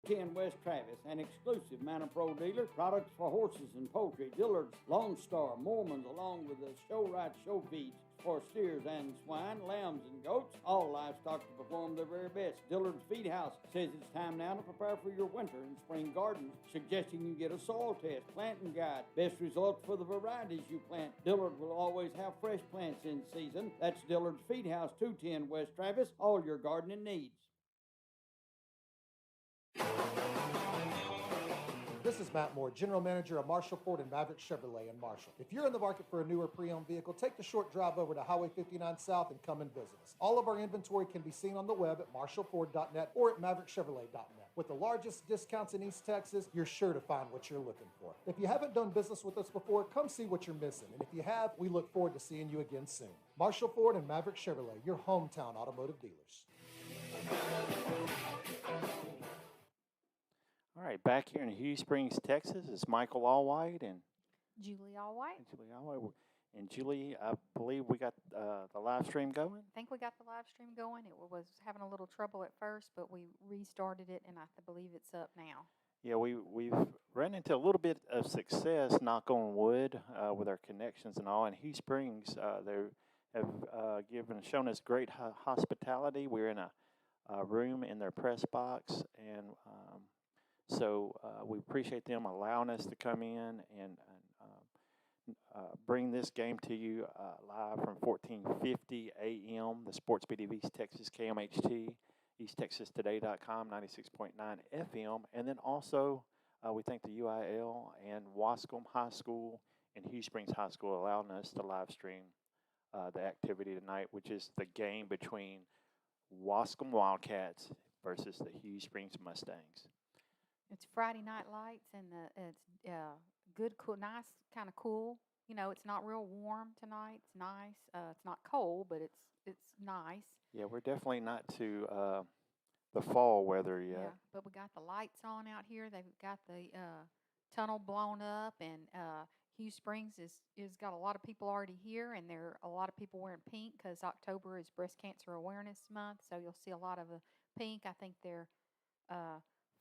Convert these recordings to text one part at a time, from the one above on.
210 West Travis, an exclusive Mountain Pro dealer. Products for horses and poultry. Dillard's, Lone Star, Mormons, along with the show right show feeds for steers and swine, lambs and goats. All livestock to perform their very best. Dillard's Feed House says it's time now to prepare for your winter and spring gardens, suggesting you get a soil test, planting guide, best results for the varieties you plant. Dillard will always have fresh plants in season. That's Dillard's Feed House, 210 West Travis. All your gardening needs. This is Matt Moore, General Manager of Marshall Ford and Maverick Chevrolet in Marshall. If you're in the market for a newer pre-owned vehicle, take the short drive over to Highway 59 South and come and visit us. All of our inventory can be seen on the web at marshallford.net or at maverickchevrolet.net. With the largest discounts in East Texas, you're sure to find what you're looking for. If you haven't done business with us before, come see what you're missing. And if you have, we look forward to seeing you again soon. Marshall Ford and Maverick Chevrolet, your hometown automotive dealers. All right, back here in Hughes Springs, Texas, it's Michael Allwhite and Julie Allwhite. And Julie, I believe we got the live stream going. I think we got the live stream going. It was having a little trouble at first, but we restarted it, and I believe it's up now. Yeah, we've run into a little bit of success, knock on wood, with our connections and all. And Hughes Springs, they have shown us great hospitality. We're in a room in their press box, and so we appreciate them allowing us to come in and bring this game to you live from 1450 a.m. The Sports Beat of East Texas, KMHT, EastTexasToday.com, 96.9 FM. And then also we thank the UIL and Waskom High School and Hughes Springs High School allowing us to live stream the activity tonight, which is the game between Waskom Wildcats versus the Hughes Springs Mustangs. It's Friday Night Lights, and it's good, cool, nice, kind of cool. You know, it's not real warm tonight. It's nice. It's not cold, but it's nice. Yeah, we're definitely not to the fall weather yet. Yeah, but we got the lights on out here. They've got the tunnel blown up, and Hughes Springs is got a lot of people already here, and there are a lot of people wearing pink because October is Breast Cancer Awareness Month. So you'll see a lot of pink. I think their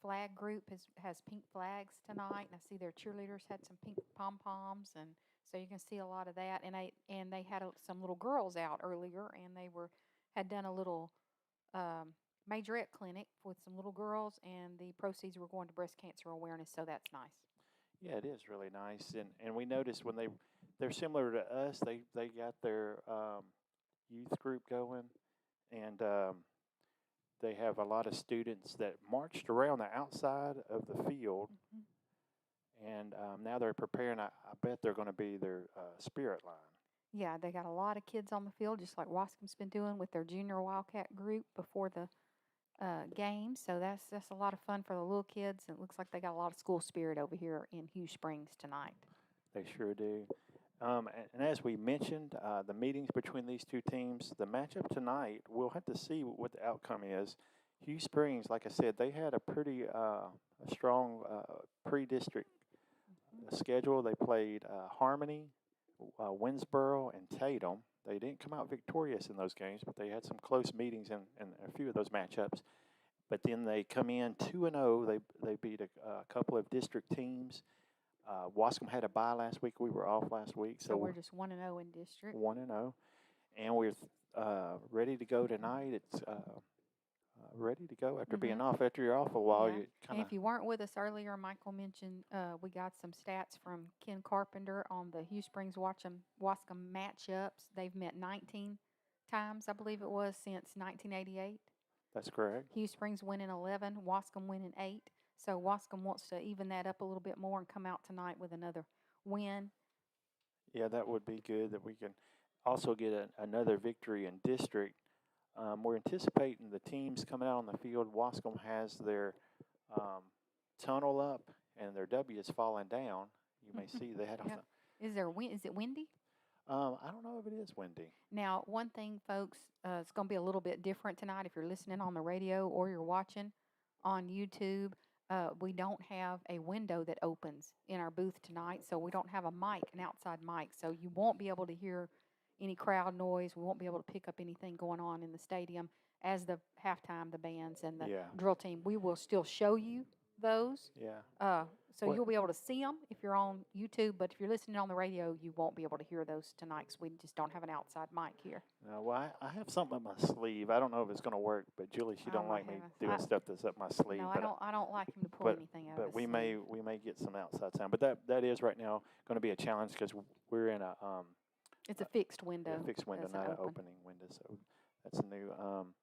flag group has pink flags tonight, and I see their cheerleaders had some pink pom poms, and so you can see a lot of that. And they had some little girls out earlier, and they had done a little majorette clinic with some little girls, and the proceeds were going to breast cancer awareness. So that's nice. Yeah, it is really nice, and we noticed when they're similar to us. They got their youth group going, and they have a lot of students that marched around the outside of the field, and now they're preparing. I bet they're going to be their spirit line. Yeah, they got a lot of kids on the field, just like Waskom's been doing with their junior Wildcat group before the game. So that's a lot of fun for the little kids. And it looks like they got a lot of school spirit over here in Hughes Springs tonight. They sure do. And as we mentioned, the meetings between these two teams, the matchup tonight, we'll have to see what the outcome is. Hughes Springs, like I said, they had a pretty strong pre-district schedule. They played Harmony, Winsboro, and Tatum. They didn't come out victorious in those games, but they had some close meetings in a few of those matchups. But then they come in 2-0. They beat a couple of district teams. Waskom had a bye last week. We were off last week. So we're just 1-0 in district. 1-0. And we're ready to go tonight. It's ready to go after being off. After you're off a while, you kind of. If you weren't with us earlier, Michael mentioned we got some stats from Ken Carpenter on the Hughes Springs Waskom matchups. They've met 19 times, I believe it was, since 1988. That's correct. Hughes Springs winning 11, Waskom winning 8. So Waskom wants to even that up a little bit more and come out tonight with another win. Yeah, that would be good that we can also get another victory in district. We're anticipating the teams coming out on the field. Waskom has their tunnel up and their W is falling down. You may see they had. Is it windy? I don't know if it is windy. Now, one thing, folks, it's going to be a little bit different tonight. If you're listening on the radio or you're watching on YouTube, we don't have a window that opens in our booth tonight, so we don't have an outside mic, so you won't be able to hear any crowd noise. We won't be able to pick up anything going on in the stadium as the halftime, the bands, and the Yeah. drill team. We will still show you those. Yeah. So What- you'll be able to see them if you're on YouTube, but if you're listening on the radio, you won't be able to hear those tonight because we just don't have an outside mic here. Well, I have something up my sleeve. I don't know if it's going to work, but Julie, she Oh, don't my like me heavens. doing stuff that's up my sleeve. No, but I don't like him to pull but- anything out but of we his may sleeve. get some outside sound. But that is right now going to be a challenge because we're in a It's a fixed window. fixed window, doesn't not an open. opening window. So that's new.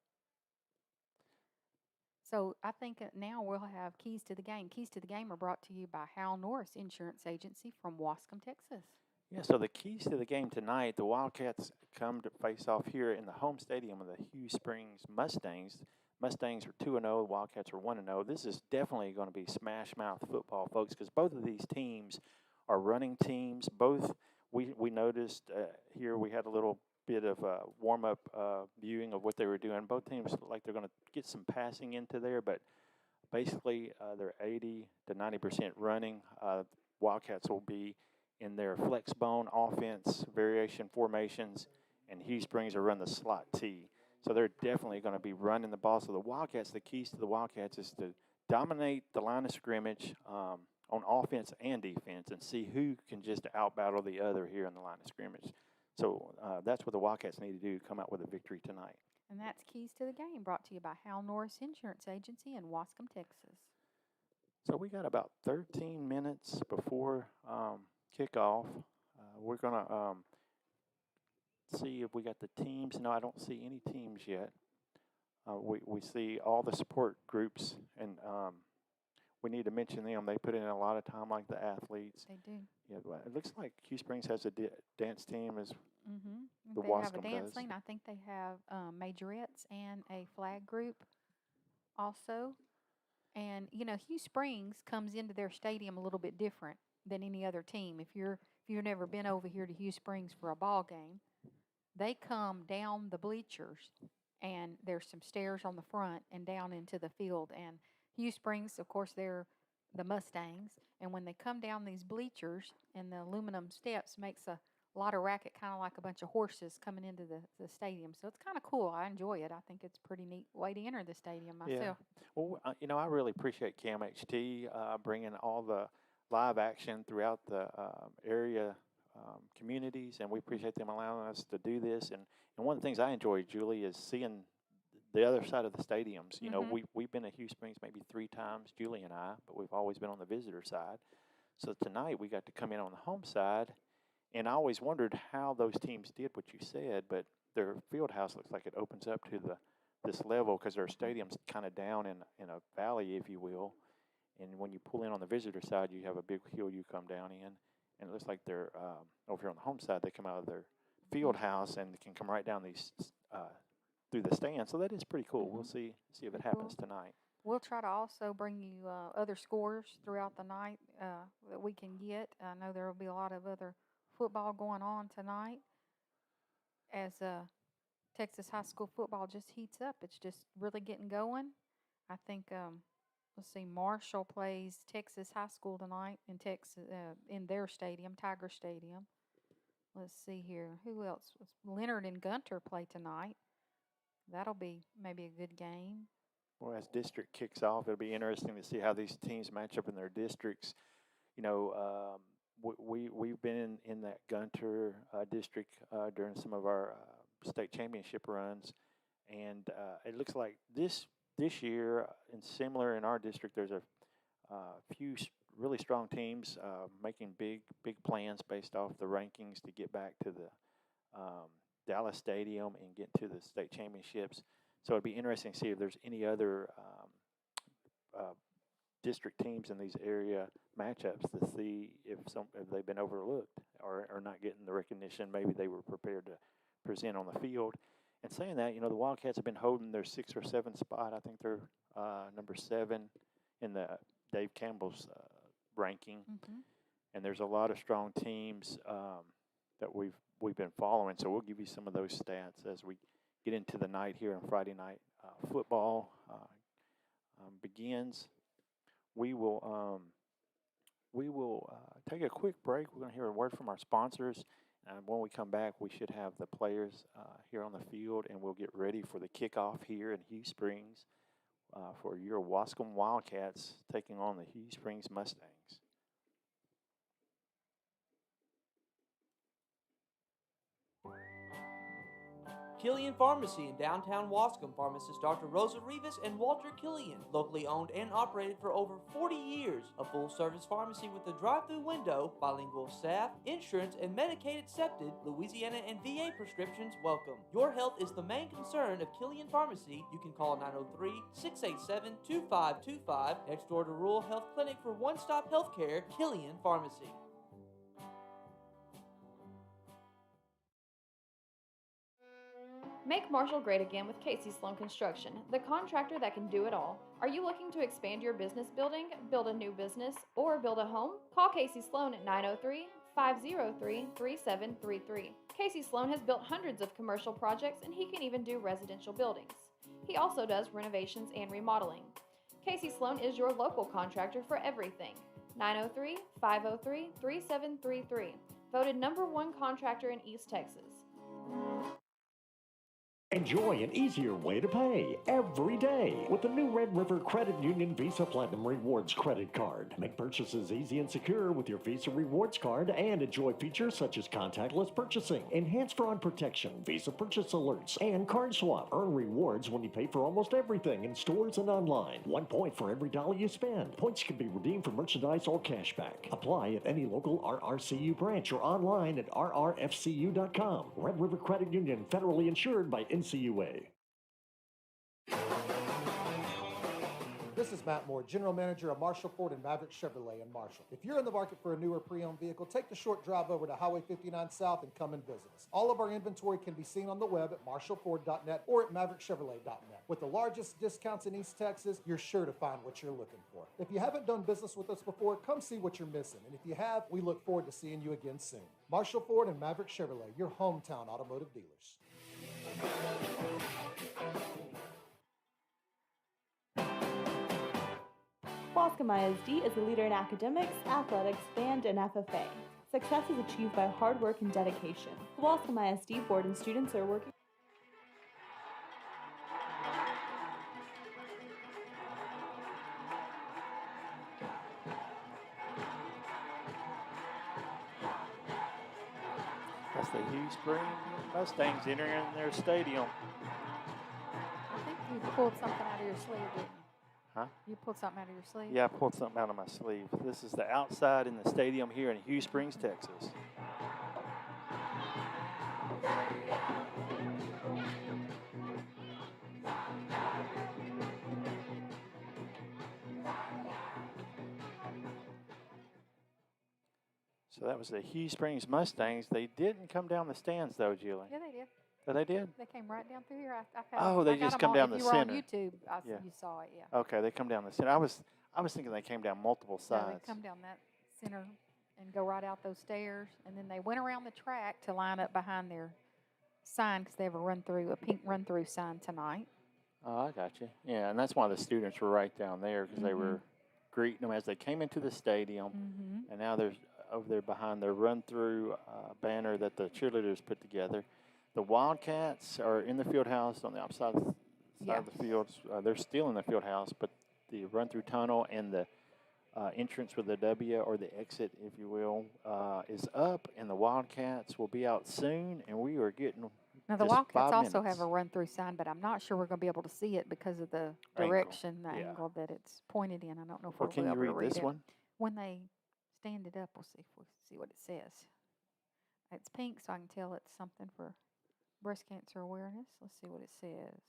So I think now we'll have Keys to the Game. Keys to the Game are brought to you by Hal Norris Insurance Agency from Waskom, Texas. Yeah, so the keys to the game tonight, the Wildcats come to face off here in the home stadium of the Hughes Springs Mustangs. Mustangs are 2-0, the Wildcats are 1-0. This is definitely going to be smash mouth football, folks, because both of these teams are running teams. Both, we noticed here we had a little bit of warm-up viewing of what they were doing. Both teams look like they're going to get some passing into there, but basically they're 80 to 90% running. Wildcats will be in their flex bone offense, variation formations, and Hughes Springs will run the slot T. So they're definitely going to be running the ball. So the Wildcats, the keys to the Wildcats is to dominate the line of scrimmage on offense and defense and see who can just out-battle the other here in the line of scrimmage. So that's what the Wildcats need to do, come out with a victory tonight. And that's Keys to the Game, brought to you by Hal Norris Insurance Agency in Waskom, Texas. So we got about 13 minutes before kickoff. We're going to see if we got the teams. No, I don't see any teams yet. We see all the support groups, and we need to mention them. They put in a lot of time, like the athletes. They do. Yeah, it looks like Hughes Springs has a dance team as Mm-hmm. The They have a Waskom dance does. scene. I think they have majorettes and a flag group also. And Hughes Springs comes into their stadium a little bit different than any other team. If you've never been over here to Hughes Springs for a ball game, they come down the bleachers, and there's some stairs on the front and down into the field. And Hughes Springs, of course, they're the Mustangs, and when they come down these bleachers and the aluminum steps makes a lot of racket, kind of like a bunch of horses coming into the stadium. So it's kind of cool. I enjoy it. I think it's a pretty neat way to enter the stadium myself. Well, I really appreciate CamHT bringing all the live action throughout the area communities, and we appreciate them allowing us to do this. And one of the things I enjoy, Julie, is seeing the other side of the stadiums. You know, we've been at Hughes Springs maybe 3 times, Julie and I, but we've always been on the visitor side. So tonight we got to come in on the home side, and I always wondered how those teams did what you said, but their field house looks like it opens up to this level because their stadium's kind of down in a valley, if you will. And when you pull in on the visitor side, you have a big hill you come down in, and it looks like they're over here on the home side. They come out of their field house and can come right down these through the stands. So that is pretty cool. We'll see if it happens tonight. We'll try to also bring you other scores throughout the night that we can get. I know there will be a lot of other football going on tonight as Texas high school football just heats up. It's just really getting going. I think, let's see, Marshall plays Texas high school tonight in Texas in their stadium, Tiger Stadium. Let's see here. Who else? Leonard and Gunter play tonight. That'll be maybe a good game. Well, as district kicks off, it'll be interesting to see how these teams match up in their districts. You know, we've been in that Gunter district during some of our state championship runs, and it looks like this year, and similar in our district, there's a few really strong teams making big plans based off the rankings to get back to the Dallas Stadium and get to the state championships. So it'd be interesting to see if there's any other district teams in these area matchups to see if they've been overlooked or not getting the recognition maybe they were prepared to present on the field. And saying that, you know, the Wildcats have been holding their 6 or 7 spot. I think they're number 7 in the Dave Campbell's ranking. And there's a lot of strong teams that we've been following. So we'll give you some of those stats as we get into the night here on Friday night. Football begins. We will take a quick break. We're going to hear a word from our sponsors, And when we come back, we should have the players here on the field, and we'll get ready for the kickoff here in Hughes Springs for your Waskom Wildcats taking on the Hughes Springs Mustangs. Killian Pharmacy in downtown Waskom. Pharmacist Dr. Rosa Rivas and Walter Killian. Locally owned and operated for over 40 years. A full-service pharmacy with a drive-through window, bilingual staff, insurance, and Medicaid accepted. Louisiana and VA prescriptions welcome. Your health is the main concern of Killian Pharmacy. You can call 903-687-2525. Next door to Rural Health Clinic for one-stop health care. Killian Pharmacy. Make Marshall great again with Casey Sloan Construction, the contractor that can do it all. Are you looking to expand your business building, build a new business, or build a home? Call Casey Sloan at 903-503-3733. Casey Sloan has built hundreds of commercial projects, and he can even do residential buildings. He also does renovations and remodeling. Casey Sloan is your local contractor for everything. 903-503-3733. Voted #1 contractor in East Texas. Enjoy an easier way to pay every day with the new Red River Credit Union Visa Platinum Rewards credit card. Make purchases easy and secure with your Visa Rewards card and enjoy features such as contactless purchasing, enhanced fraud protection, Visa purchase alerts, and card swap. Earn rewards when you pay for almost everything in stores and online. 1 point for every dollar you spend. Points can be redeemed for merchandise or cashback. Apply at any local RRCU branch or online at rrfcu.com. Red River Credit Union, federally insured by NCUA. This is Matt Moore, General Manager of Marshall Ford and Maverick Chevrolet in Marshall. If you're in the market for a newer pre-owned vehicle, take the short drive over to Highway 59 South and come and visit us. All of our inventory can be seen on the web at marshallford.net or at maverickchevrolet.net. With the largest discounts in East Texas, you're sure to find what you're looking for. If you haven't done business with us before, come see what you're missing. And if you have, we look forward to seeing you again soon. Marshall Ford and Maverick Chevrolet, your hometown automotive dealers. Waskom ISD is a leader in academics, athletics, band, and FFA. Success is achieved by hard work and dedication. The Waskom ISD board and students are working. That's the Hughes Springs Mustangs entering their stadium. I think you pulled something out of your sleeve, didn't you? Huh? You pulled something out of your sleeve? Yeah, I pulled something out of my sleeve. This is the outside in the stadium here in Hughes Springs, Texas. So that was the Hughes Springs Mustangs. They didn't come down the stands, though, Julie. Yeah, they did. Oh, they did? They came right down through here. They just come down the If center. you were on YouTube, Yeah. you saw it, yeah. Okay, they come down the center. I was thinking they came down multiple No, sides. they come down that center and go right out those stairs, and then they went around the track to line up behind their sign because they have a pink run-through sign tonight. Oh, I got you. Yeah, and that's why the students were right down there because they were greeting them as they came into the stadium. Mm-hmm. And now they're over there behind their run-through banner that the cheerleaders put together. The Wildcats are in the field house on the opposite side of the field. They're still in the field house, but the run-through tunnel and the entrance with the W, or the exit, if you will, is up, and the Wildcats will be out soon, and we are getting Now, the just Wildcats 5 also minutes. have a run-through sign, but I'm not sure we're going to be able to see it because of the direction, the Yeah. angle that it's pointed in. I don't know if Well, we'll can be you able to read this it. one? When they stand it up, we'll see what it says. It's pink, so I can tell it's something for breast cancer awareness. Let's see what it says.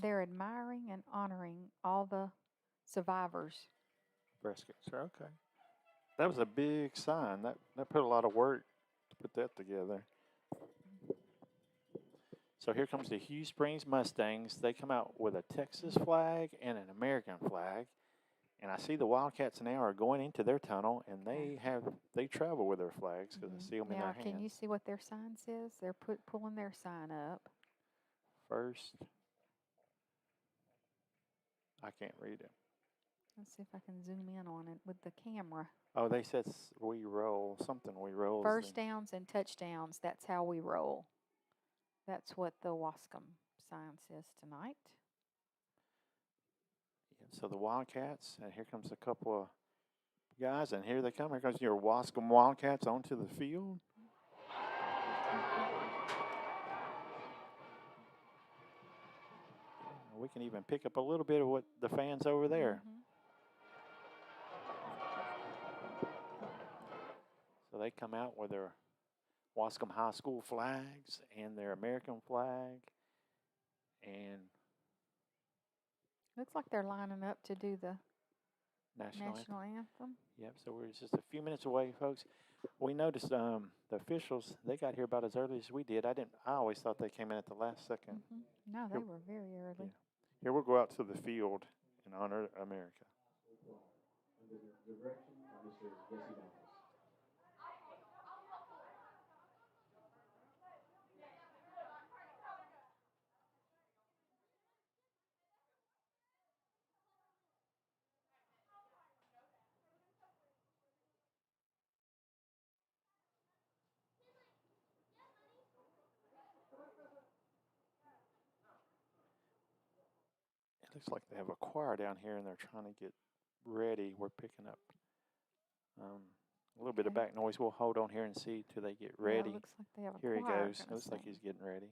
They're admiring and honoring all the survivors. Breast cancer, okay. That was a big sign. That put a lot of work to put that together. So here comes the Hughes Springs Mustangs. They come out with a Texas flag and an American flag. And I see the Wildcats now are going into their tunnel, and they travel with their flags because I see them in Now, their hands. can you see what their sign says? They're pulling their sign up. First, I can't read it. Let's see if I can zoom in on it with the camera. Oh, they said we roll something. We roll. First downs and touchdowns. That's how we roll. That's what the Waskom sign says tonight. Yeah, so the Wildcats, and here comes a couple of guys, and here they come. Here comes your Waskom Wildcats onto the field. We can even pick up a little bit of what the fans over there. Mm-hmm. So they come out with their Waskom High School flags and their American flag. And Looks like they're lining up to do the national national anthem. Yep, so we're just a few minutes away, folks. We noticed the officials, they got here about as early as we did. I always thought they came in at the last second. Mm-hmm. No, they were very early. Yeah. Here we'll go out to the field and honor America. Under the direction of Mr. Jesse Davis. It looks like they have a choir down here and they're trying to get ready. We're picking up a little bit of back noise. We'll hold on here and see till they get ready. Yeah, looks like they have a Here he choir goes. gonna Looks like sing. he's getting ready.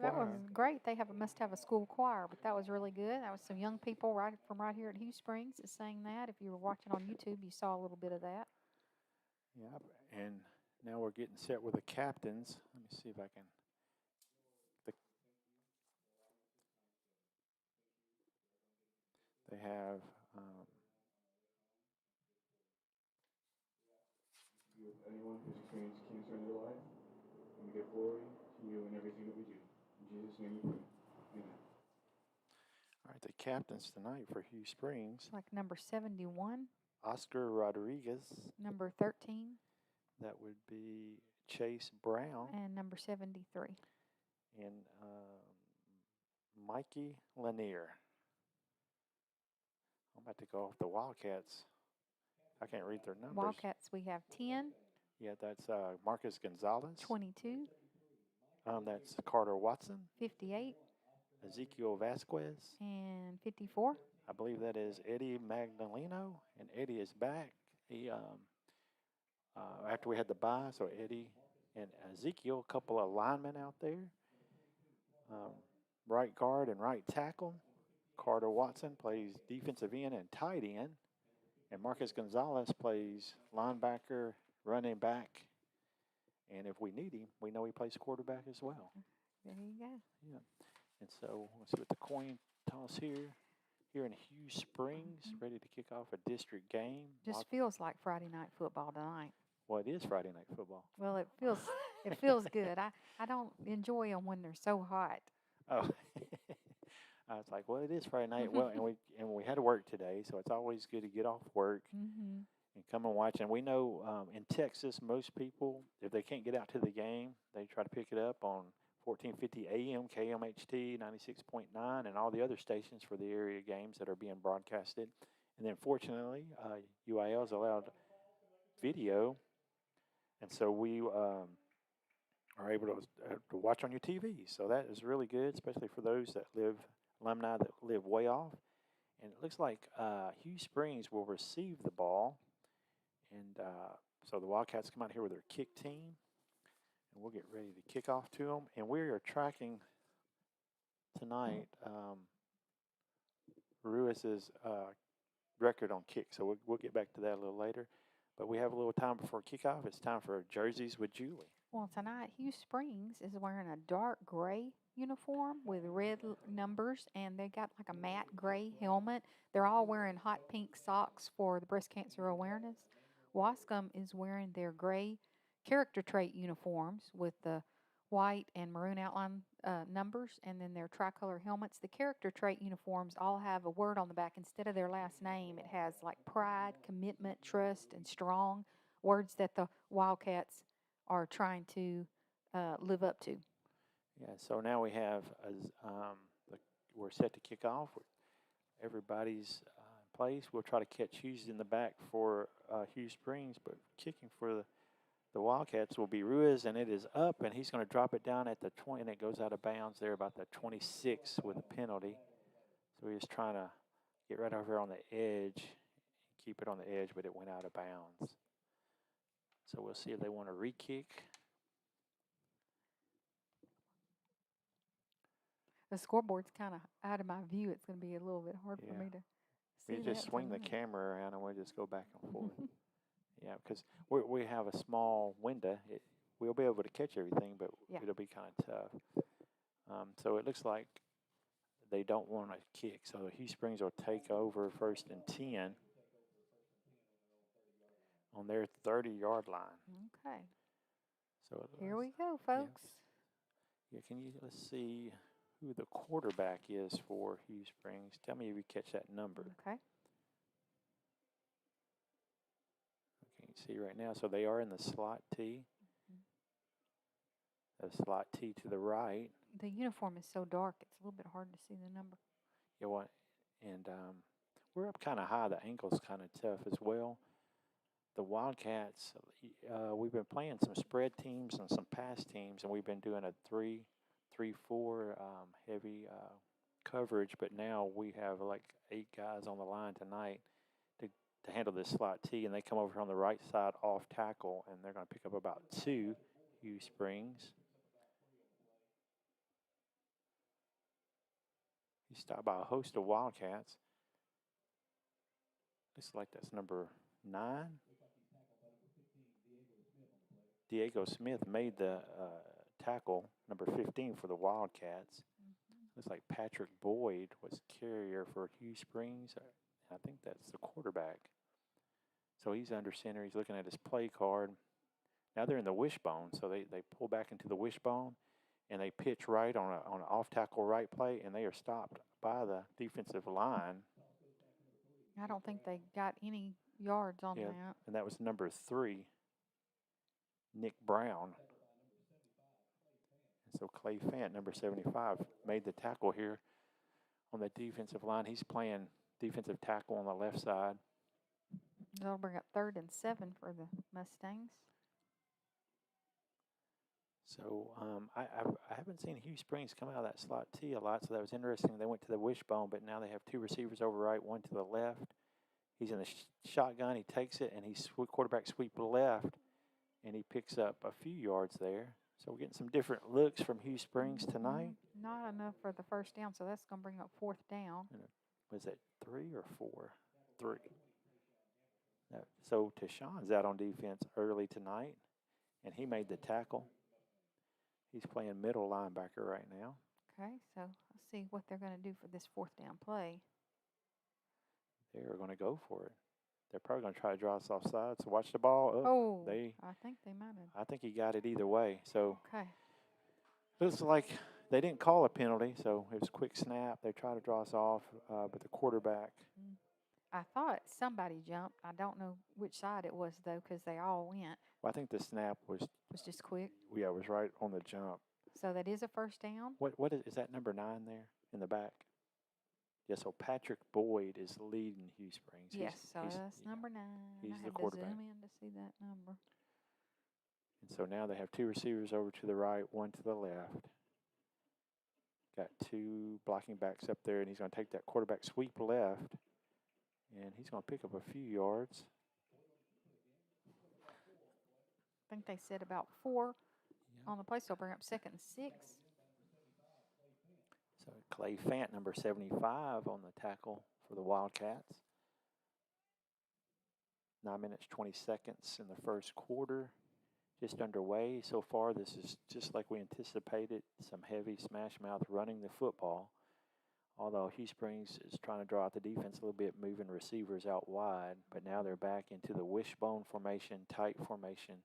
That was great. They must have a school choir, but that was really good. That was some young people from right here at Hughes Springs that sang that. If you were watching on YouTube, you saw a little bit of that. Yep, and now we're getting set with the captains. Let me see if I can. They have. Anyone who's experienced cancer in their life, and we give glory to you in everything that we do. In Jesus' name we pray. Amen. All right, the captains tonight for Hughes Springs. Like number 71. Oscar Rodriguez. Number 13. That would be Chase Brown. And number 73. And Mikey Lanier. I'm about to go off the Wildcats. I can't read their numbers. Wildcats, we have 10. Yeah, that's Marcus Gonzalez. 22. That's Carter Watson. 58. Ezekiel Vasquez. And 54. I believe that is Eddie Magdaleno, and Eddie is back. He after we had the bye, so Eddie and Ezekiel, a couple of linemen out there. Right guard and right tackle. Carter Watson plays defensive end and tight end. And Marcus Gonzalez plays linebacker, running back. And if we need him, we know he plays quarterback as well. There you go. Yeah. And so let's see what the coin toss here in Hughes Springs, ready to kick off a district game. Just feels like Friday night football tonight. Well, it is Friday night football. Well, it feels good. I don't enjoy them when they're so hot. Oh, I was like, well, it is Friday night. Well, and we had to work today, so it's always good to get off work and come and watch. And we know in Texas, most people, if they can't get out to the game, they try to pick it up on 1450 AM, KMHT 96.9, and all the other stations for the area games that are being broadcasted. And then fortunately, UIL has allowed video, and so we are able to watch on your TV. So that is really good, especially for those alumni that live way off. And it looks like Hughes Springs will receive the ball. And so the Wildcats come out here with their kick team. And we'll get ready to kick off to them. And we are tracking tonight Ruiz's record on kicks. So we'll get back to that a little later. But we have a little time before kickoff. It's time for Jerseys with Julie. Well, tonight Hughes Springs is wearing a dark gray uniform with red numbers, and they got like a matte gray helmet. They're all wearing hot pink socks for the breast cancer awareness. Waskom is wearing their gray character trait uniforms with the white and maroon outline numbers, and then their tricolor helmets. The character trait uniforms all have a word on the back. Instead of their last name, it has like pride, commitment, trust, and strong, words that the Wildcats are trying to live up to. Yeah, so now we have, we're set to kick off. Everybody's in place. We'll try to catch Hughes in the back for Hughes Springs, but kicking for the Wildcats will be Ruiz, and it is up, and he's going to drop it down at the 20, and it goes out of bounds there about the 26 with a penalty. So he's trying to get right over here on the edge, keep it on the edge, but it went out of bounds. So we'll see if they want to re-kick. The scoreboard's kind of out of my view. It's going to be a little bit hard for me to see. You just swing the camera around, and we'll just go back and forth. Yeah, because we have a small window. We'll be able to catch everything, but it'll be kind of tough. So it looks like they don't want to kick. So Hughes Springs will take over 1st and 10 on their 30-yard line. Okay. So here we go, folks. Yeah, let's see who the quarterback is for Hughes Springs. Tell me if you catch that number. Okay. See right now, so they are in the slot T. The slot T to the right. The uniform is so dark, it's a little bit hard to see the number. Yeah, what? And we're up kind of high. The angle's kind of tough as well. The Wildcats, we've been playing some spread teams and some pass teams, and we've been doing a 3-3-4 heavy coverage, but now we have like 8 guys on the line tonight to handle this slot T, and they come over on the right side off tackle, and they're going to pick up about 2 Hughes Springs. He's stopped by a host of Wildcats. Looks like that's number 9. Diego Smith made the tackle, number 15 for the Wildcats. Looks like Patrick Boyd was carrier for Hughes Springs. I think that's the quarterback. So he's under center. He's looking at his play card. Now they're in the wishbone, so they pull back into the wishbone, and they pitch right on an off-tackle right play, and they are stopped by the defensive line. I don't think they got any yards on that. And that was number 3, Nick Brown. And so Clay Fant, number 75, made the tackle here on the defensive line. He's playing defensive tackle on the left side. That'll bring up 3rd and 7 for the Mustangs. So I haven't seen Hughes Springs come out of that slot T a lot, so that was interesting. They went to the wishbone, but now they have 2 receivers over right, 1 to the left. He's in the shotgun. He takes it, and he's quarterback sweep left, and he picks up a few yards there. So we're getting some different looks from Hughes Springs tonight. Not enough for the first down, so that's going to bring up 4th down. Was it 3 or 4? 3. So Tashawn's out on defense early tonight, and he made the tackle. He's playing middle linebacker right now. Okay, so let's see what they're going to do for this 4th down play. They're going to go for it. They're probably going to try to draw us offside. So watch the ball. I think they might have. I think he got it either way. So okay. Looks like they didn't call a penalty, so it was a quick snap. They tried to draw us off, but the quarterback. I thought somebody jumped. I don't know which side it was, though, because they all went. Well, I think the snap was just quick. Yeah, it was right on the jump. So that is a first down. What is that number 9 there in the back? Yeah, so Patrick Boyd is leading Hughes Springs. Yes, so he's that's number 9. he's I the had to quarterback. zoom in to see that number. And so now they have 2 receivers over to the right, 1 to the left. Got 2 blocking backs up there, and he's going to take that quarterback sweep left, and he's going to pick up a few yards. I think they said about 4 on the play, so bring up 2nd and 6. So Clay Fant, number 75, on the tackle for the Wildcats. 9 minutes, 20 seconds in the first quarter. Just underway so far. This is just like we anticipated, some heavy smash mouth running the football. Although Hughes Springs is trying to draw out the defense a little bit, moving receivers out wide. But now they're back into the wishbone formation, tight formation.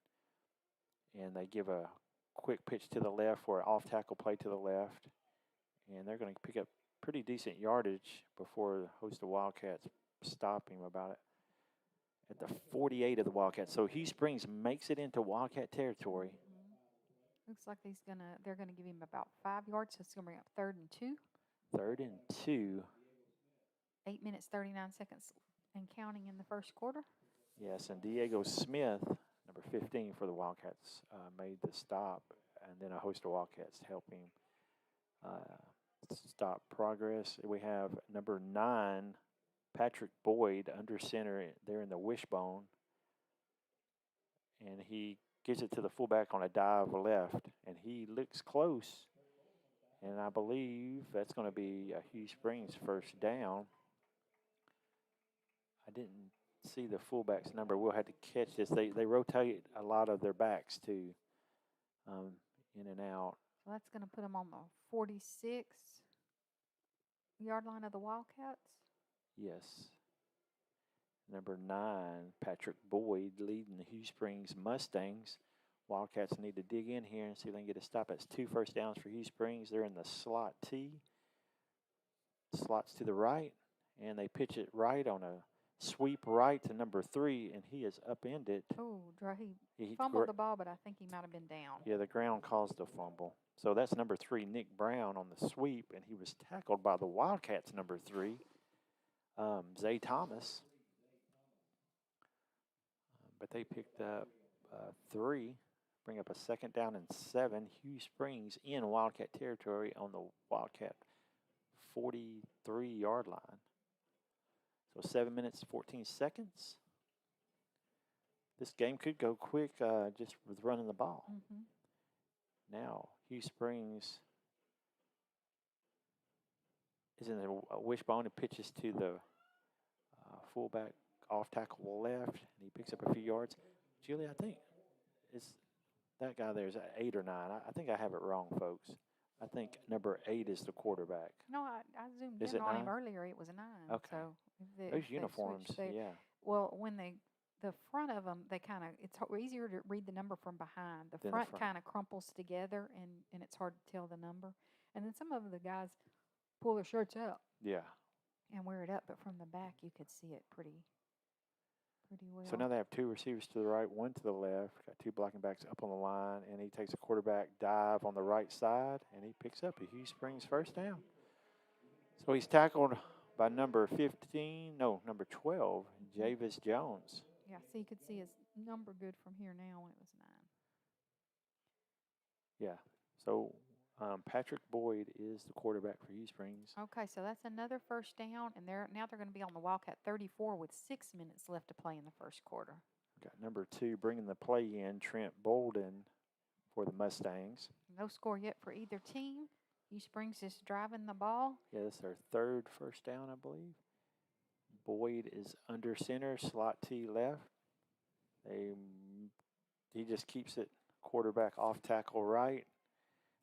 And they give a quick pitch to the left for an off-tackle play to the left. And they're going to pick up pretty decent yardage before the host of Wildcats stop him about it. At the 48 of the Wildcats. So Hughes Springs makes it into Wildcat territory. Looks like they're gonna give him about 5 yards, so it's gonna bring up 3rd and 2. 3rd and 2. 8 minutes, 39 seconds and counting in the first quarter. Yes, and Diego Smith, number 15 for the Wildcats, made the stop, and then a host of Wildcats help him stop progress. We have number 9, Patrick Boyd, under center there in the wishbone. And he gives it to the fullback on a dive left. And he looks close. And I believe that's going to be a Hughes Springs first down. I didn't see the fullback's number. We'll have to catch this. They rotate a lot of their backs, too, in and out. So that's going to put them on the 46-yard line of the Wildcats. Yes. Number 9, Patrick Boyd, leading the Hughes Springs Mustangs. Wildcats need to dig in here and see if they can get a stop. That's 2 first downs for Hughes Springs. They're in the slot T. Slots to the right, and they pitch it right on a sweep right to number 3, and he is upended. Oh, he fumbled the ball, but I think he might have been down. Yeah, the ground caused the fumble. So that's number 3, Nick Brown, on the sweep, and he was tackled by the Wildcats' number 3. Zay Thomas. But they picked up 3, bring up a 2nd down and 7. Hughes Springs in Wildcat territory on the Wildcat 43-yard line. So 7 minutes, 14 seconds. This game could go quick just with running the ball. Now, Hughes Springs is in the wishbone and pitches to the fullback off tackle left, and he picks up a few yards. Julie, I think that guy there is 8 or 9. I think I have it wrong, folks. I think number 8 is the quarterback. No, I zoomed Is in it on 9? him earlier. It was a 9. Okay. So Those uniforms, yeah. Well, when the front of them, it's easier to read the number from behind. The Then the front front. kind of crumples together, and it's hard to tell the number. And then some of the guys pull their shirts out. Yeah. And wear it up, but from the back you could see it pretty well. So now they have 2 receivers to the right, 1 to the left. Got 2 blocking backs up on the line, and he takes a quarterback dive on the right side, and he picks up a Hughes Springs first down. So he's tackled by number 12, Javis Jones. Yeah, so you could see his number good from here now when it was 9. Yeah. So Patrick Boyd is the quarterback for Hughes Springs. Okay, so that's another first down, and they're going to be on the Wildcat 34 with 6 minutes left to play in the first quarter. Got number 2 bringing the play in, Trent Bolden for the Mustangs. No score yet for either team. Hughes Springs is driving the ball. Yeah, this is their 3rd first down, I believe. Boyd is under center, slot T left. He just keeps it quarterback off tackle right.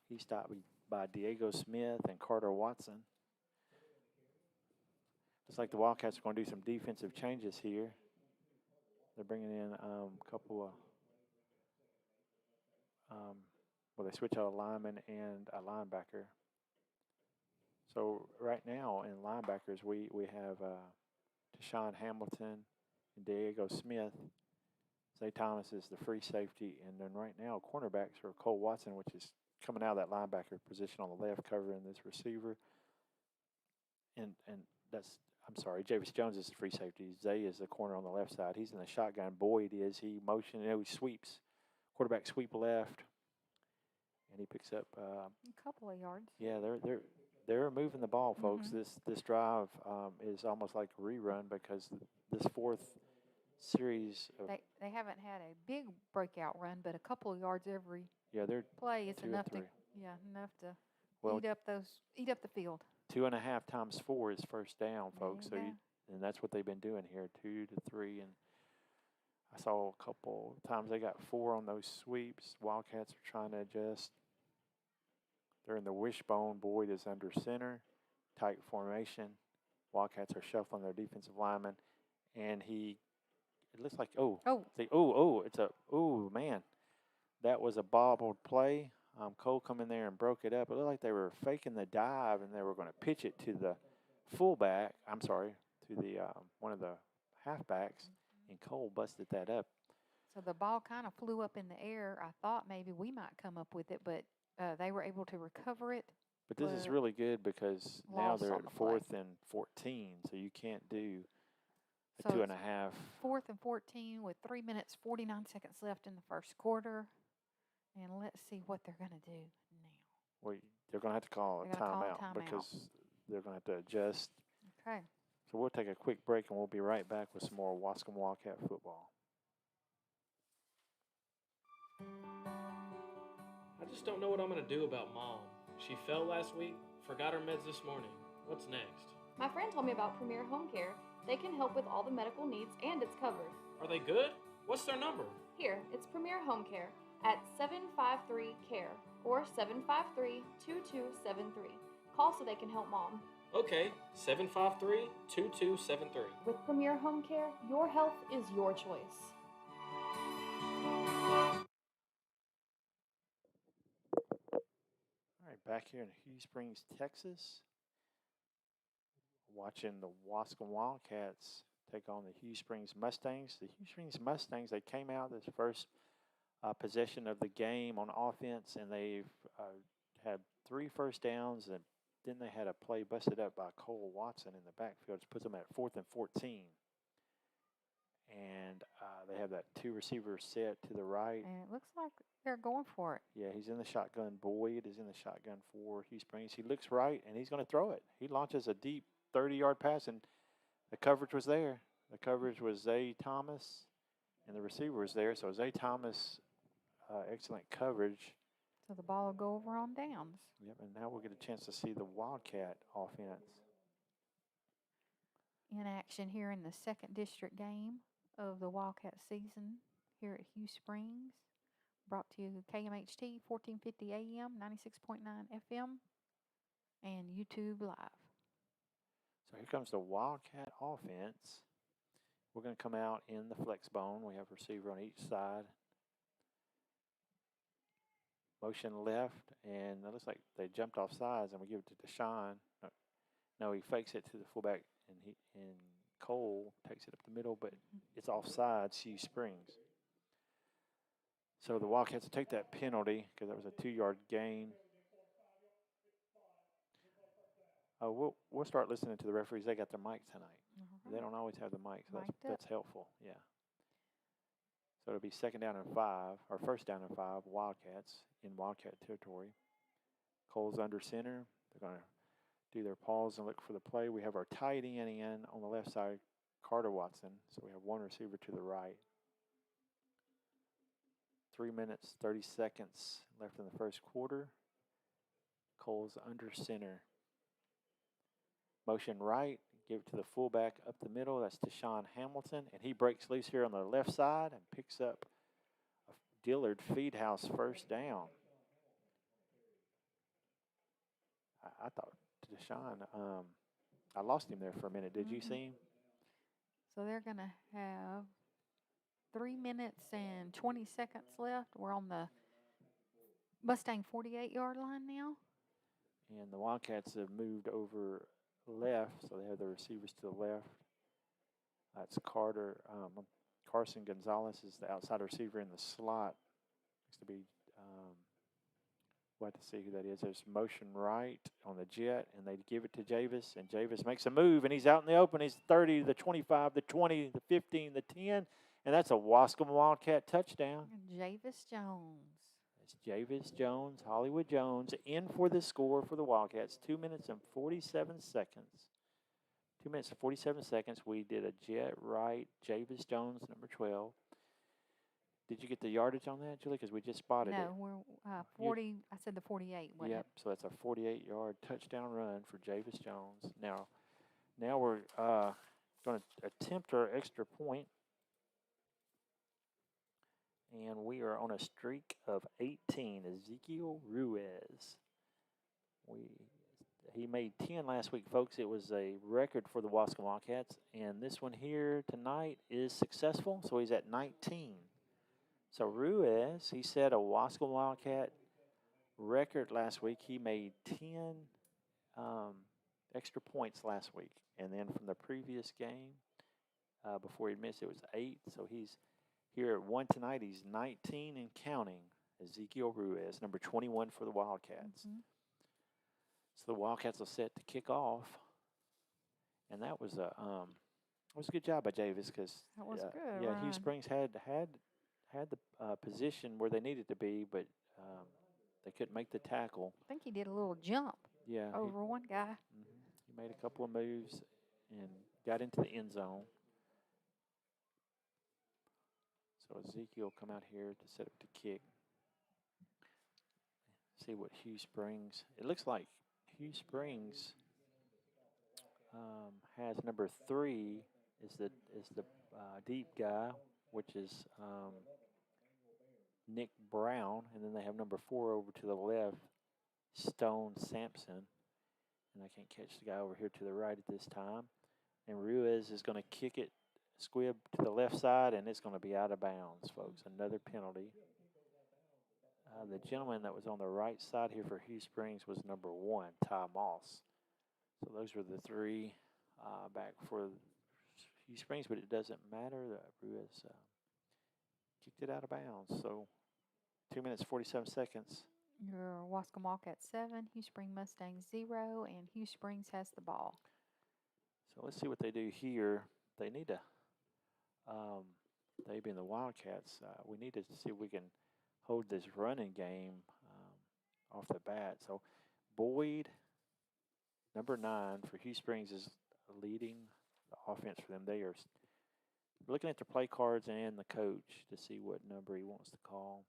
He stopped by Diego Smith and Carter Watson. Looks like the Wildcats are going to do some defensive changes here. They're bringing in a couple of, they switch out a lineman and a linebacker. So right now in linebackers, we have Deshaun Hamilton and Diego Smith. Zay Thomas is the free safety. And then right now, cornerbacks are Cole Watson, which is coming out of that linebacker position on the left, covering this receiver. And that's, I'm sorry, Javis Jones is the free safety. Zay is the corner on the left side. He's in the shotgun. Boyd is. He motion. He sweeps. Quarterback sweep left, and he picks up a couple of yards. Yeah, they're moving the ball, folks. This drive is almost like a rerun because this fourth series of they haven't had a big breakout run, but a couple of yards every they're play is 2 or enough 3. enough to Well, eat up the field. 2.5 times 4 is first down, folks. There you And that's what they've been doing here, 2 to 3. And I saw a couple times they got 4 on those sweeps. Wildcats are trying to adjust. They're in the wishbone. Boyd is under center, tight formation. Wildcats are shuffling their defensive lineman, and it looks like man, that was a bobbled play. Cole come in there and broke it up. It looked like they were faking the dive, and they were going to pitch it to the fullback. I'm sorry, to the one of the halfbacks, and Cole busted that up. So the ball kind of flew up in the air. I thought maybe we might come up with it, but they were able to recover it. But this is really good because now they're at 4th and 14, so you can't do a 2.5. 4th and 14 with 3 minutes, 49 seconds left in the first quarter. And let's see what they're going to do now. Well, they're going to have to call a timeout because they're going to have to adjust. Okay. So we'll take a quick break, and we'll be right back with some more Waskom Wildcat football. I just don't know what I'm going to do about Mom. She fell last week, forgot her meds this morning. What's next? My friend told me about Premier Home Care. They can help with all the medical needs, and it's covered. Are they good? What's their number? Here, it's Premier Home Care at 753-CARE or 753-2273. Call so they can help Mom. Okay, 753-2273. With Premier Home Care, your health is your choice. All right, back here in Hughes Springs, Texas, watching the Waskom Wildcats take on the Hughes Springs Mustangs. The Hughes Springs Mustangs, they came out this first possession of the game on offense, and they've had 3 first downs, and then they had a play busted up by Cole Watson in the backfield, which puts them at 4th and 14. And they have that 2 receivers set to the right. And it looks like they're going for it. Yeah, he's in the shotgun. Boyd is in the shotgun for Hughes Springs. He looks right, and he's going to throw it. He launches a deep 30-yard pass, and the coverage was there. The coverage was Zay Thomas, and the receiver was there. So Zay Thomas, excellent coverage. So the ball will go over on downs. Yep, and now we'll get a chance to see the Wildcat offense in action here in the second district game of the Wildcat season here at Hughes Springs. Brought to you KMHT 1450 AM, 96.9 FM, and YouTube Live. So here comes the Wildcat offense. We're going to come out in the flex bone. We have a receiver on each side. Motion left, and it looks like they jumped off sides, and we give it to Deshaun. No, he fakes it to the fullback, and Cole takes it up the middle, but it's offsides, Hughes Springs. So the Wildcats will take that penalty because that was a 2-yard gain. We'll start listening to the referees. They got their mics tonight. They don't always have the mics. So that's helpful. Yeah. So it'll be 2nd down and 5, or 1st down and 5, Wildcats in Wildcat territory. Cole's under center. They're going to do their pause and look for the play. We have our tight end in on the left side, Carter Watson. So we have 1 receiver to the right. 3 minutes, 30 seconds left in the first quarter. Cole's under center. Motion right, give it to the fullback up the middle. That's Deshaun Hamilton, and he breaks loose here on the left side and picks up a Dillard Feedhouse 1st down. I thought Deshaun, I lost him there for a minute. Did you see him? So they're going to have 3 minutes and 20 seconds left. We're on the Mustang 48-yard line now. And the Wildcats have moved over left, so they have the receivers to the left. That's Carson Gonzalez is the outside receiver in the slot. Next to be we'll have to see who that is. There's motion right on the jet, and they give it to Javis, and Javis makes a move, and he's out in the open. He's 30, the 25, the 20, the 15, the 10, and that's a Waskom Wildcat touchdown. Javis Jones. It's Javis Jones, Hollywood Jones, in for the score for the Wildcats. 2 minutes and 47 seconds. 2 minutes and 47 seconds. We did a jet right. Javis Jones, number 12. Did you get the yardage on that, Julie? Because we just spotted it. No, we're 40. I said the 48, wasn't Yep, so that's a 48-yard touchdown run for Javis Jones. Now we're going to attempt our extra point. And we are on a streak of 18. Ezekiel Ruiz. He made 10 last week, folks. It was a record for the Waskom Wildcats. And this one here tonight is successful, so he's at 19. So Ruiz, he set a Waskom Wildcat record last week. He made 10 extra points last week. And then from the previous game, before he missed, it was 8. So he's here at 1 tonight. He's 19 and counting. Ezekiel Ruiz, number 21 for the Wildcats. Mm-hmm. So the Wildcats are set to kick off. And that was a good job by Javis because that was good. Yeah, run. Hughes Springs had the position where they needed to be, but they couldn't make the tackle. I think he did a little jump over one guy. He made a couple of moves and got into the end zone. So Ezekiel come out here to set up the kick. See what Hughes Springs. It looks like Hughes Springs has number 3 is the deep guy, which is Nick Brown, and then they have number 4 over to the left, Stone Sampson. And I can't catch the guy over here to the right at this time. And Ruiz is going to kick it, squib to the left side, and it's going to be out of bounds, folks. Another penalty. The gentleman that was on the right side here for Hughes Springs was number 1, Ty Moss. So those were the 3 back for Hughes Springs, but it doesn't matter. Ruiz kicked it out of bounds. So 2 minutes, 47 seconds. Your Waskom Wildcats 7, Hughes Springs Mustangs 0, and Hughes Springs has the ball. So let's see what they do here. They need to, they being the Wildcats, we need to see if we can hold this running game off the bat. So Boyd, number 9 for Hughes Springs, is leading the offense for them. They are looking at the play cards and the coach to see what number he wants to call.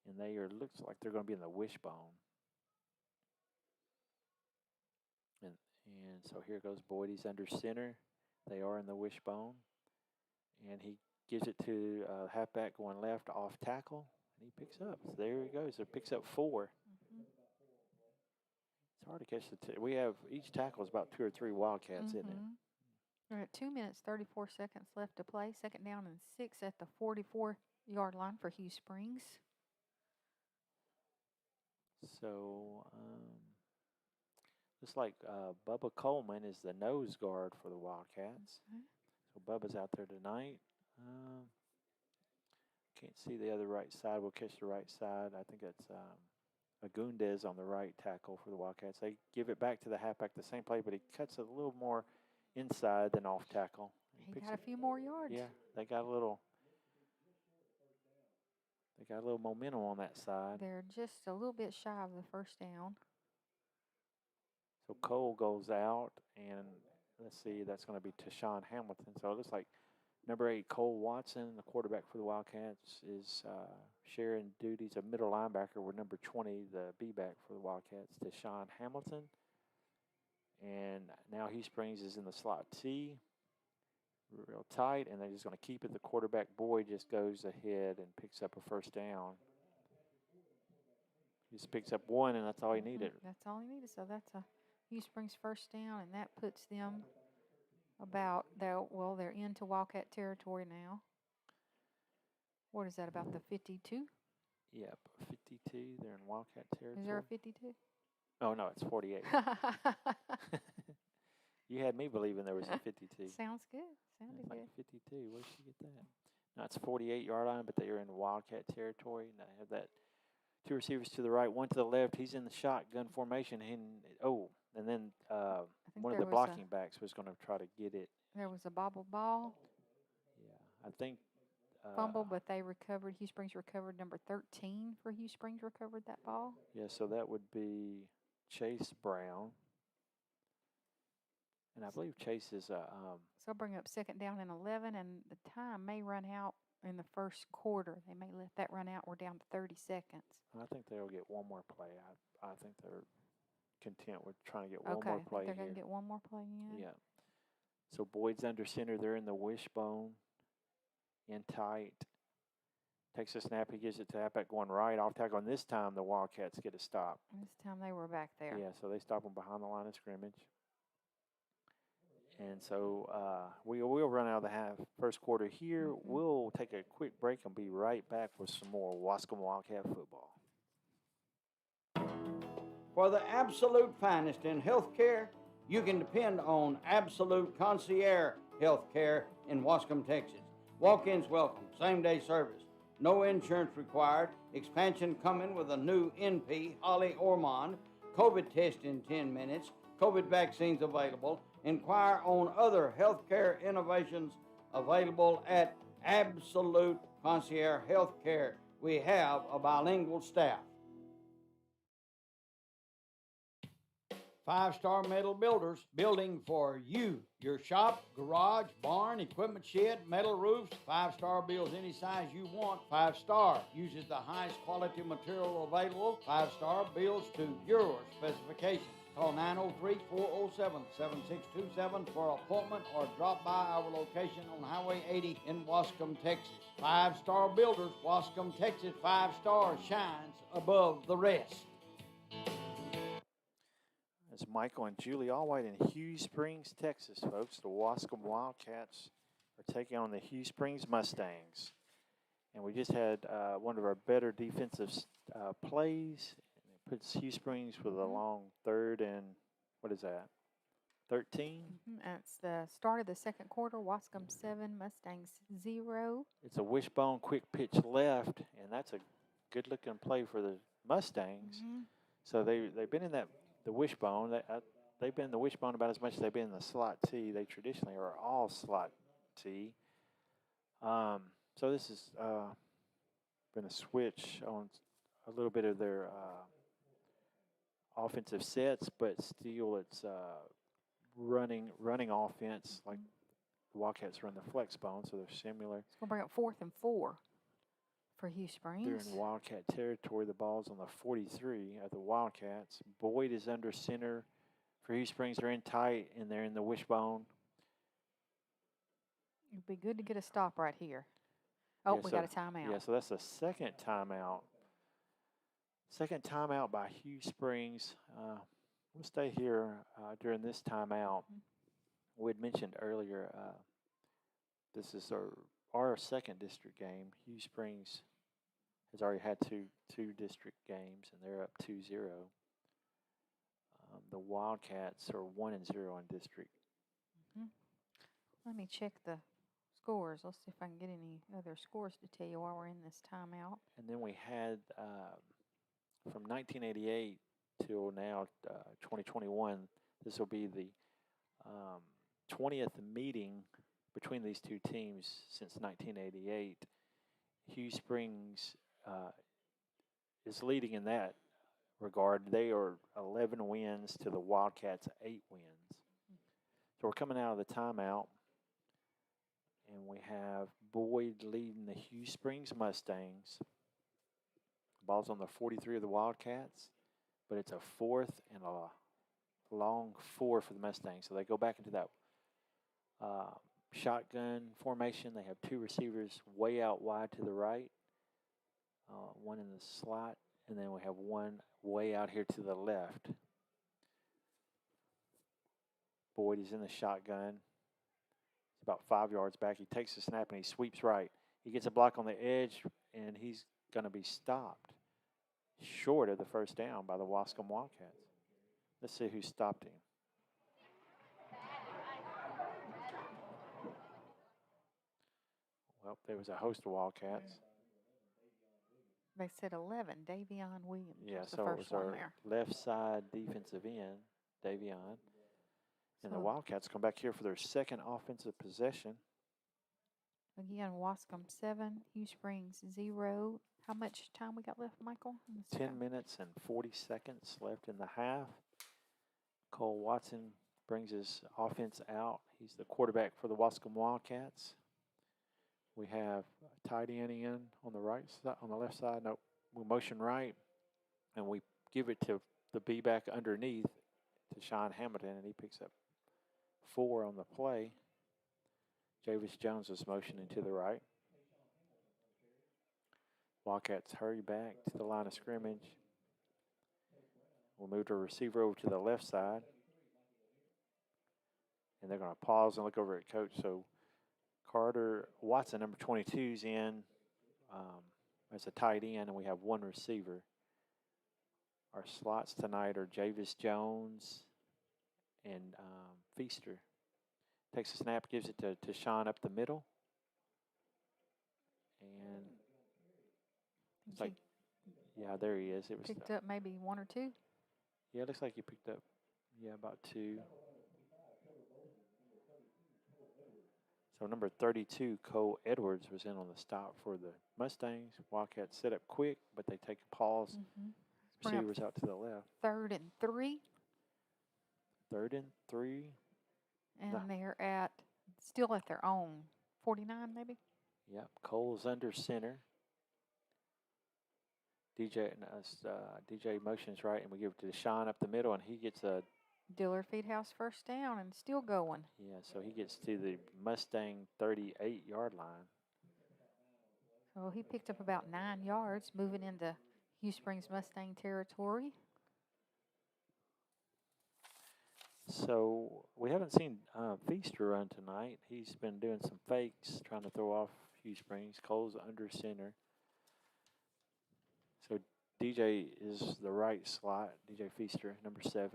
And they are, looks like they're going to be in the wishbone. And so here goes Boyd. He's under center. They are in the wishbone. And he gives it to halfback going left off tackle. And he picks up. So there he goes. It picks up 4. Mm-hmm. It's hard to catch the we have, each tackle is about 2 or 3 Wildcats, isn't it? We're at 2 minutes, 34 seconds left to play. 2nd down and 6 at the 44-yard line for Hughes Springs. So, looks like Bubba Coleman is the nose guard for the Wildcats. Okay. So Bubba's out there tonight. Can't see the other right side. We'll catch the right side. I think that's Agundez on the right tackle for the Wildcats. They give it back to the halfback, the same play, but he cuts a little more inside than off tackle. He got a few more yards. Yeah, they got a little momentum on that side. They're just a little bit shy of the 1st down. So Cole goes out, and let's see, that's going to be Tashawn Hamilton. So it looks like number 8, Cole Watson, the quarterback for the Wildcats, is sharing duties of middle linebacker with number 20, the B-back for the Wildcats, Tashawn Hamilton. And now Hughes Springs is in the slot T, real tight, and they're just going to keep it. The quarterback, Boyd, just goes ahead and picks up a 1st down. He just picks up 1, and that's all he needed. That's all he needed. So that's a Hughes Springs 1st down, and that puts them about, they're into Wildcat territory now. What is that, about the 52? Yep, 52. They're in Wildcat territory. Is there a 52? Oh, no, it's 48. You had me believing there was a 52. Sounds good. Sounded it's like good. 52. Where did you get that? No, it's 48-yard line, but they are in Wildcat territory. And they have that Two receivers to the right, one to the left. He's in the shotgun formation. And then one of the blocking backs was going to try to get it. There was a bobble ball. Yeah, I think. Fumble, but they recovered. Hughes Springs recovered number 13 for Hughes Springs recovered that ball. Yeah, so that would be Chase Brown. And I believe Chase is So bring up 2nd down and 11, and the time may run out in the first quarter. They may let that run out. We're down to 30 seconds. I think they'll get one more play. I think they're content with trying to get one more play. They're going to get one more play in? Yeah. So Boyd's under center. They're in the wishbone. In tight. Takes a snap. He gives it to halfback going right off tackle. And this time the Wildcats get a stop. This time they were back there. Yeah, so they stop them behind the line of scrimmage. And so we'll run out of the first quarter here. We'll take a quick break and be right back with some more Waskom Wildcat football. For the absolute finest in healthcare, you can depend on Absolute Concierge Healthcare in Waskom, Texas. Walk-ins welcome, same-day service, no insurance required, expansion coming with a new NP, Holly Ormond, COVID test in 10 minutes, COVID vaccines available. Inquire on other healthcare innovations available at Absolute Concierge Healthcare. We have a bilingual staff. 5-Star Metal Builders, building for you. Your shop, garage, barn, equipment shed, metal roofs. 5-Star builds any size you want. 5-Star uses the highest quality material available. 5-Star builds to your specifications. Call 903-407-7627 for an appointment or drop by our location on Highway 80 in Waskom, Texas. 5-Star Builders, Waskom, Texas. 5-Star shines above the rest. It's Michael and Julie Allwhite in Hughes Springs, Texas, folks. The Waskom Wildcats are taking on the Hughes Springs Mustangs. And we just had one of our better defensive plays. It puts Hughes Springs with a long 3rd and, what is that, 13? That's the start of the second quarter. Waskom 7, Mustangs 0. It's a wishbone quick pitch left, and that's a good-looking play for the Mustangs. So they've been in the wishbone. They've been in the wishbone about as much as they've been in the slot T. They traditionally are all slot T. So this has been a switch on a little bit of their offensive sets, but still it's running offense like the Wildcats run the flex bone, so they're similar. It's going to bring up 4th and 4 for Hughes Springs. They're in Wildcat territory. The ball's on the 43 of the Wildcats. Boyd is under center for Hughes Springs. They're in tight, and they're in the wishbone. It'd be good to get a stop right here. Oh, we got a timeout. Yeah, so that's the second timeout. Second timeout by Hughes Springs. We'll stay here during this timeout. We had mentioned earlier this is our second district game. Hughes Springs has already had two district games, and they're up 2-0. The Wildcats are 1-0 in district. Let me check the scores. Let's see if I can get any other scores to tell you while we're in this timeout. And then we had from 1988 till now, 2021, this will be the 20th meeting between these two teams since 1988. Hughes Springs is leading in that regard. They are 11 wins to the Wildcats' 8 wins. So we're coming out of the timeout, and we have Boyd leading the Hughes Springs Mustangs. Ball's on the 43 of the Wildcats, but it's a 4th and a long 4 for the Mustangs. So they go back into that shotgun formation. They have 2 receivers way out wide to the right, one in the slot, and then we have one way out here to the left. Boyd is in the shotgun. He's about 5 yards back. He takes the snap and he sweeps right. He gets a block on the edge, and he's going to be stopped short of the first down by the Waskom Wildcats. Let's see who stopped him. Well, there was a host of Wildcats. They said 11. Davion Williams Yeah, was the so it first was one our there. left side defensive end, Davion. And the So- Wildcats come back here for their second offensive possession. Again, Waskom 7, Hughes Springs 0. How much time we got left, Michael? 10 minutes and 40 seconds left in the half. Cole Watson brings his offense out. He's the quarterback for the Waskom Wildcats. We have a tight end in on the right side, on the left side. No, we motion right, and we give it to the B-back underneath to Sean Hamilton, and he picks up 4 on the play. Javis Jones is motioning to the right. Wildcats hurry back to the line of scrimmage. We'll move the receiver over to the left side. And they're going to pause and look over at coach. So Carter Watson, number 22, is in as a tight end, and we have 1 receiver. Our slots tonight are Javis Jones and Feaster. Takes a snap, gives it to Sean up the middle. And it's like, yeah, there he is. It was picked up maybe 1 or 2. Yeah, it looks like he picked up, about 2. So number 32, Cole Edwards, was in on the stop for the Mustangs. Wildcats set up quick, but they take a pause. Receivers out to the left. 3rd and 3. 3rd and 3. And they're still at their own 49 maybe. Yep, Cole's under center. DJ motions right, and we give it to Sean up the middle, and he gets a Dillard Feedhouse first down and still going. Yeah, so he gets to the Mustang 38-yard line. So he picked up about 9 yards, moving into Hughes Springs Mustang territory. So we haven't seen Feaster run tonight. He's been doing some fakes, trying to throw off Hughes Springs. Cole's under center. So DJ is the right slot, DJ Feaster, number 7.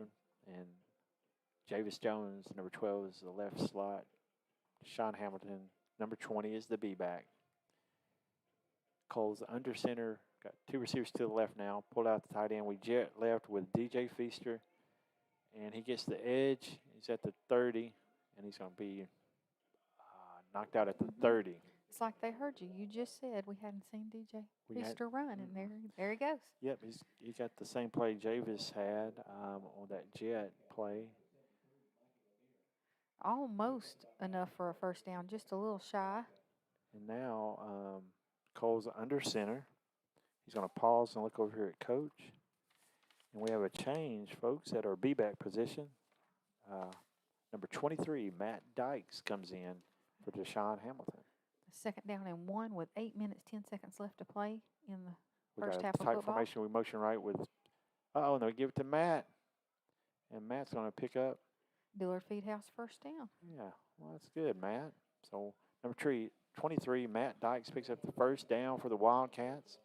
And Javis Jones, number 12, is the left slot. Sean Hamilton, number 20, is the B-back. Cole's under center. Got 2 receivers to the left now. Pulled out the tight end. We jet left with DJ Feaster. And he gets the edge. He's at the 30. And he's going to be knocked out at the 30. It's like they heard you. You just said we hadn't seen DJ Feaster run, and there he goes. Yep, he got the same play Javis had on that jet play. Almost enough for a first down, just a little shy. And now Cole's under center. He's going to pause and look over here at coach. And we have a change, folks, at our B-back position. Number 23, Matt Dykes, comes in for Deshaun Hamilton. Second down and 1 with 8 minutes, 10 seconds left to play in the first half of tight football. Formation. We motion right with, and they give it to Matt. And Matt's going to pick up. Dillard Feedhouse first down. Yeah, well, that's good, Matt. So number 23, Matt Dykes, picks up the first down for the Wildcats.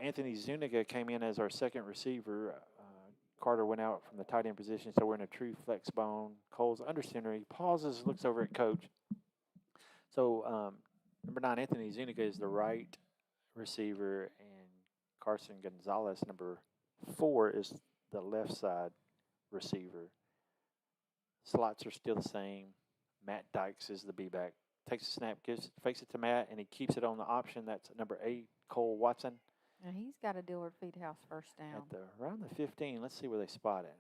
Anthony Zuniga came in as our second receiver. Carter went out from the tight end position, so we're in a true flex bone. Cole's under center. He pauses, looks over at coach. So number 9, Anthony Zuniga, is the right receiver, and Carson Gonzalez, number 4, is the left side receiver. Slots are still the same. Matt Dykes is the B-back. Takes a snap, fakes it to Matt, and he keeps it on the option. That's number 8, Cole Watson. And he's got a Dillard Feedhouse first down. Around the 15. Let's see where they spot it.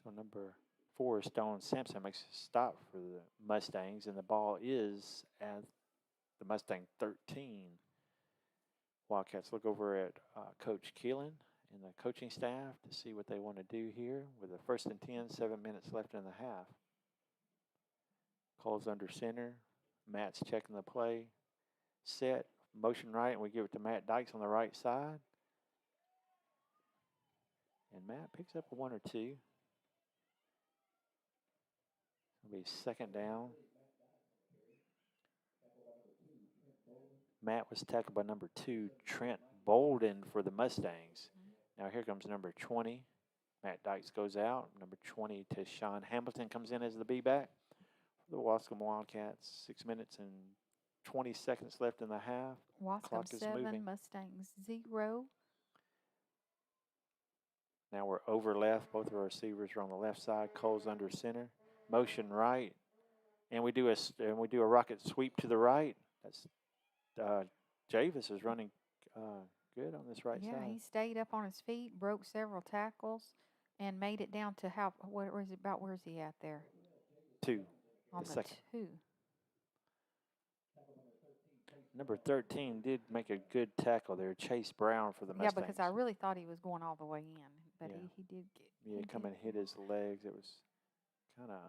So number 4, Stone Sampson, makes a stop for the Mustangs, and the ball is at the Mustang 13. Wildcats look over at Coach Keelan and the coaching staff to see what they want to do here with a 1st and 10, 7 minutes left in the half. Cole's under center. Matt's checking the play. Set, motion right, and we give it to Matt Dykes on the right side. And Matt picks up a 1 or 2. It'll be second down. Matt was tackled by number 2, Trent Bolden, for the Mustangs. Now here comes number 20, Matt Dykes goes out. Number 20, Tashawn Hamilton comes in as the B-back for the Waskom Wildcats. 6 minutes and 20 seconds left in the half. Waskom Clock is 7, moving. Mustangs 0. Now we're over left. Both of our receivers are on the left side. Cole's under center. Motion right. And we do a rocket sweep to the right. That's Javis is running good on this right side. Yeah, he stayed up on his feet, broke several tackles, and made it down to where is he at there? 2. On the the second. 2. Number 13 did make a good tackle there. Chase Brown for the Mustangs. Yeah, because I really thought he was going all the way in, but Yeah. he did get. Yeah, come and hit his legs. It was kind of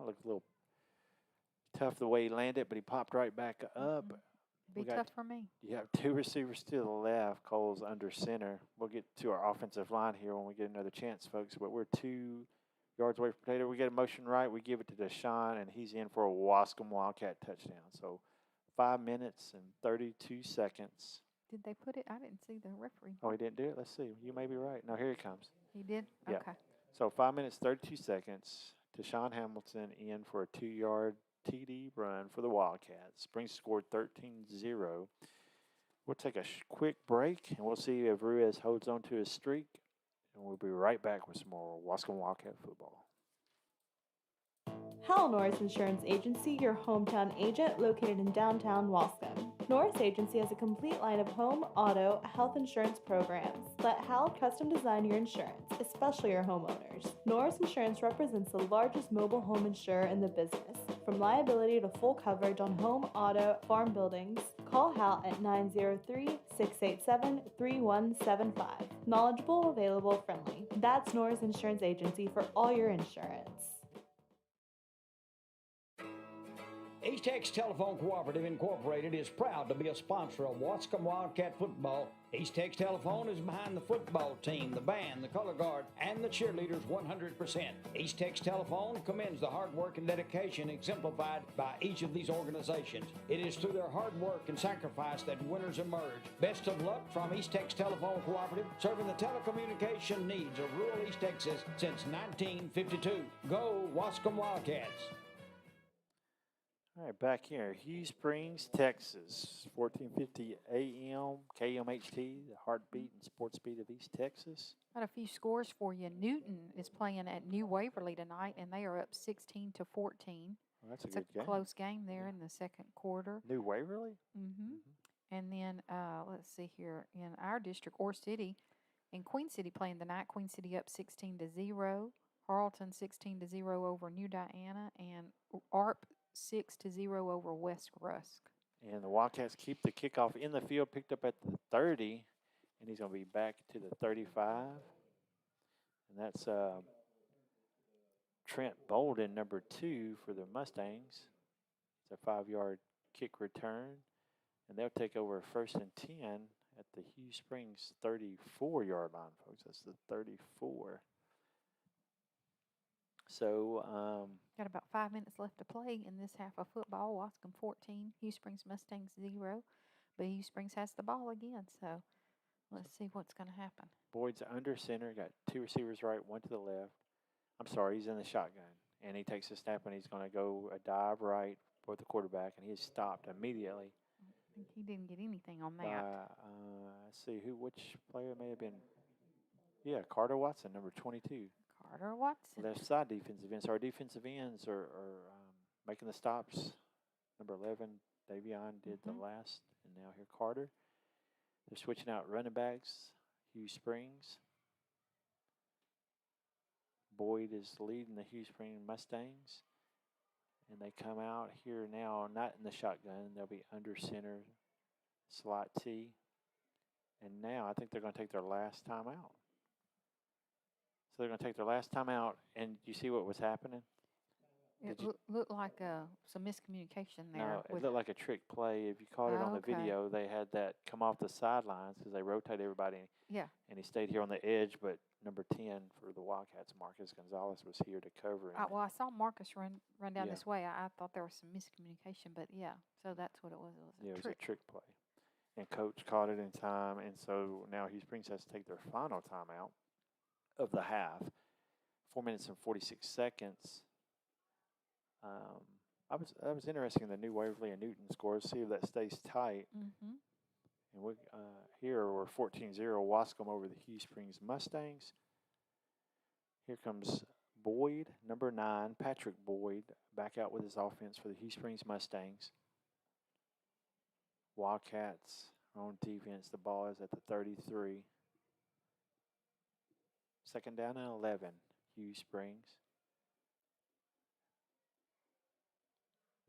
looked a little tough the way he landed, but he popped right back up. Be tough for me. You have 2 receivers to the left. Cole's under center. We'll get to our offensive line here when we get another chance, folks. But we're 2 yards away from Potato. We get a motion right. We give it to Deshaun, and he's in for a Waskom Wildcat touchdown. So 5 minutes and 32 seconds. Did they put it? I didn't see the referee. Oh, he didn't do it? Let's see. You may be right. No, here he comes. He did? Yeah. Okay. So 5 minutes, 32 seconds. Deshaun Hamilton in for a 2-yard TD run for the Wildcats. Springs scored 13-0. We'll take a quick break, and we'll see if Ruiz holds on to his streak. And we'll be right back with some more Waskom Wildcat football. Hal Norris Insurance Agency, your hometown agent located in downtown Waskom. Norris Agency has a complete line of home, auto, health insurance programs. Let Hal custom design your insurance, especially your homeowners. Norris Insurance represents the largest mobile home insurer in the business. From liability to full coverage on home, auto, farm buildings, call Hal at 903-687-3175. Knowledgeable, available, friendly. That's Norris Insurance Agency for all your insurance. East Texas Telephone Cooperative Incorporated is proud to be a sponsor of Waskom Wildcat football. East Texas Telephone is behind the football team, the band, the color guard, and the cheerleaders 100%. East Texas Telephone commends the hard work and dedication exemplified by each of these organizations. It is through their hard work and sacrifice that winners emerge. Best of luck from East Texas Telephone Cooperative, serving the telecommunication needs of rural East Texas since 1952. Go Waskom Wildcats! All right, back here, Hughes Springs, Texas, 1450 AM, KMHT, the heartbeat and sports beat of East Texas. Got a few scores for you. Newton is playing at New Waverly tonight, and they are up 16-14. Well, that's It's a good game. Close game there in the second quarter. New Waverly? And then let's see here in our district, Ore City, and Queen City playing tonight. Queen City up 16-0. Harleton 16-0 over New Diana, and ARP 6-0 over West Rusk. And the Wildcats keep the kickoff in the field, picked up at the 30, and he's going to be back to the 35. And that's Trent Bolden, number 2 for the Mustangs. It's a 5-yard kick return, and they'll take over 1st and 10 at the Hughes Springs 34-yard line, folks. That's the 34. So got about 5 minutes left to play in this half of football. Waskom 14, Hughes Springs Mustangs 0. But Hughes Springs has the ball again, so let's see what's going to happen. Boyd's under center, got 2 receivers right, 1 to the left. I'm sorry, he's in the shotgun. And he takes a snap, and he's going to go a dive right for the quarterback, and he is stopped immediately. I think he didn't get anything on that. Let's see, which player may have been. Yeah, Carter Watson, number 22. Carter Watson. Left side defensive ends. Our defensive ends are making the stops. Number 11, Davion did the last, and now here Carter. They're switching out running backs. Hughes Springs. Boyd is leading the Hughes Springs Mustangs. And they come out here now, not in the shotgun. They'll be under center, slot T. And now I think they're going to take their last time out. So they're going to take their last time out, and you see what was happening? It looked like some miscommunication there. No, it looked like a trick play. If you caught it on the video, they had that come off the sidelines because they rotate everybody. Yeah. And he stayed here on the edge, but number 10 for the Wildcats, Marcus Gonzalez, was here to cover him. Well, I saw Marcus run down this way. I thought there was some miscommunication, but yeah, so that's what it was. It was a trick play. And Coach caught it in time, and so now Hughes Springs has to take their final timeout. of the half. 4 minutes and 46 seconds. I was interested in the new Waverly and Newton scores. See if that stays tight. Mm-hmm. And we here we're 14-0 Waskom over the Hughes Springs Mustangs. Here comes Boyd, number 9, Patrick Boyd, back out with his offense for the Hughes Springs Mustangs. Wildcats are on defense. The ball is at the 33. Second down and 11, Hughes Springs.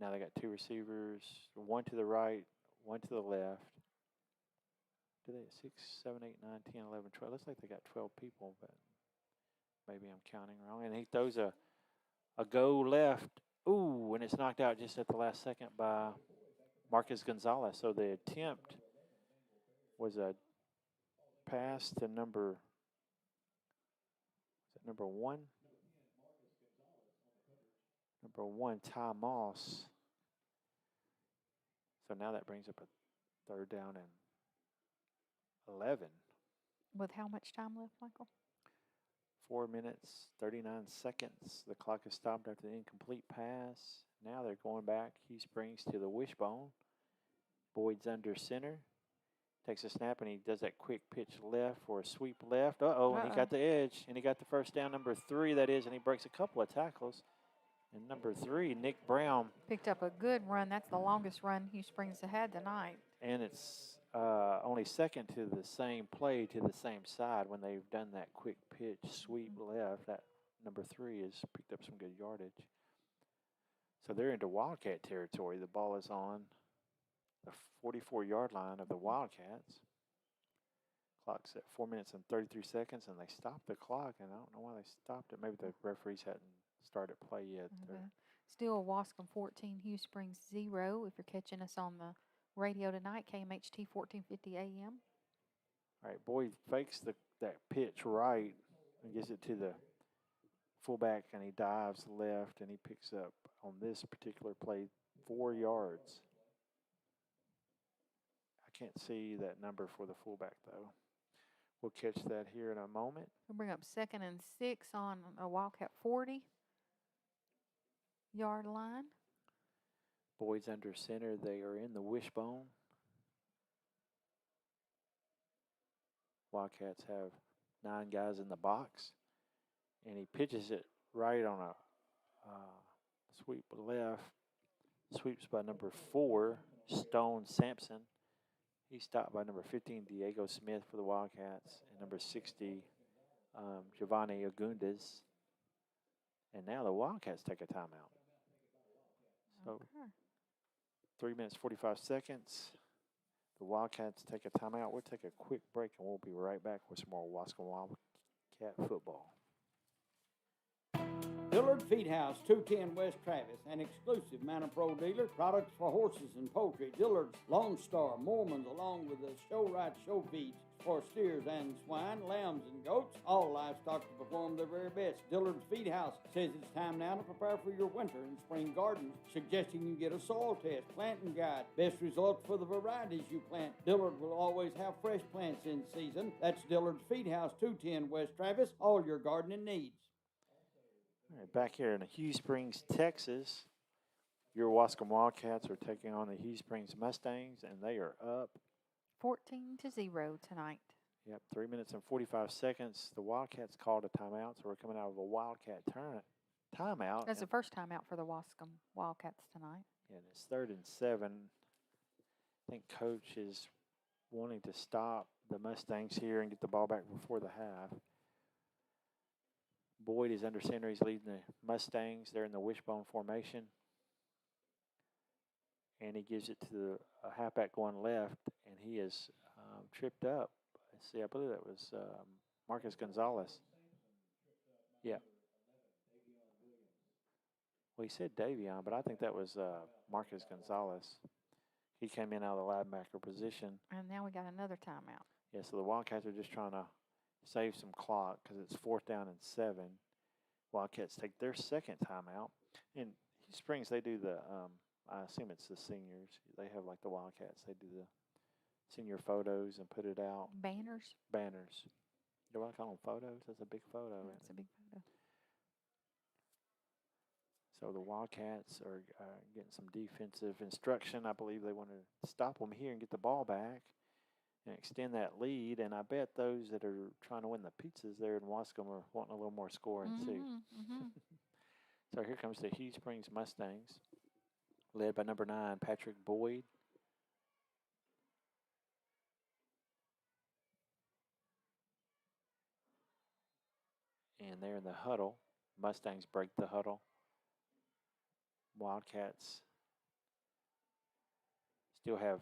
Now they got 2 receivers, 1 to the right, 1 to the left. Do they have 6, 7, 8, 9, 10, 11, 12? Looks like they got 12 people, but maybe I'm counting wrong. And he throws a go left. Ooh, and it's knocked out just at the last second by Marcus Gonzalez. So the attempt was a pass to number 1? Number 1, Ty Moss. So now that brings up a third down and 11. With how much time left, Michael? 4 minutes, 39 seconds. The clock is stopped after the incomplete pass. Now they're going back. Hughes Springs to the wishbone. Boyd's under center. Takes a snap, and he does that quick pitch left for a sweep left. And he got the edge, and he got the first down, number 3, that is, and he breaks a couple of tackles. And number 3, Nick Brown. Picked up a good run. That's the longest run Hughes Springs has had tonight. And it's only second to the same play to the same side when they've done that quick pitch sweep left. That number 3 has picked up some good yardage. So they're into Wildcat territory. The ball is on the 44-yard line of the Wildcats. Clock's at 4 minutes and 33 seconds, and they stopped the clock, and I don't know why they stopped it. Maybe the referees hadn't started play yet. Still Waskom 14, Hughes Springs 0. If you're catching us on the radio tonight, KMHT 1450 AM. All right, Boyd fakes that pitch right and gives it to the fullback, and he dives left, and he picks up on this particular play 4 yards. I can't see that number for the fullback, though. We'll catch that here in a moment. We'll bring up 2nd and 6 on a Wildcat 40-yard line. Boyd's under center. They are in the wishbone. Wildcats have 9 guys in the box. And he pitches it right on a sweep left. Sweeps by number 4, Stone Sampson. He's stopped by number 15, Diego Smith for the Wildcats, and number 60, Giovanni Agundes. And now the Wildcats take a timeout. So 3 minutes, 45 seconds. The Wildcats take a timeout. We'll take a quick break, and we'll be right back with some more Waskom Wildcat football. Dillard Feed House, 210 West Travis, an exclusive Mountain Pro dealer. Products for horses and poultry. Dillard's, Lone Star, Mormons, along with the show right show feeds for steers and swine, lambs and goats. All livestock to perform their very best. Dillard's Feed House says it's time now to prepare for your winter and spring gardens, suggesting you get a soil test, planting guide, best results for the varieties you plant. Dillard will always have fresh plants in season. That's Dillard's Feed House, 210 West Travis. All your gardening needs. All right, back here in Hughes Springs, Texas, your Waskom Wildcats are taking on the Hughes Springs Mustangs, and they are up 14-0 tonight. Yep, 3 minutes and 45 seconds. The Wildcats called a timeout, so we're coming out of a Wildcat timeout. That's the first timeout for the Waskom Wildcats tonight. Yeah, and it's 3rd and 7. I think Coach is wanting to stop the Mustangs here and get the ball back before the half. Boyd is under center. He's leading the Mustangs. They're in the wishbone formation. And he gives it to the halfback going left, and he is tripped up. Let's see, I believe that was Marcus Gonzalez. Yeah. Well, he said Davion, but I think that was Marcus Gonzalez. He came in out of the linebacker position. And now we got another timeout. Yeah, so the Wildcats are just trying to save some clock because it's 4th down and 7. Wildcats take their second timeout. In Hughes Springs, they do the, I assume it's the seniors. They have like the Wildcats. They do the senior photos and put it out. Banners. Banners. You want to call them photos? That's a big photo. Yeah, isn't it's it? a big photo. So the Wildcats are getting some defensive instruction. I believe they want to stop them here and get the ball back and extend that lead. And I bet those that are trying to win the pizzas there in Waskom are wanting a little more scoring too. Mm-hmm. So here comes the Hughes Springs Mustangs, led by number 9, Patrick Boyd. And they're in the huddle. Mustangs break the huddle. Wildcats still have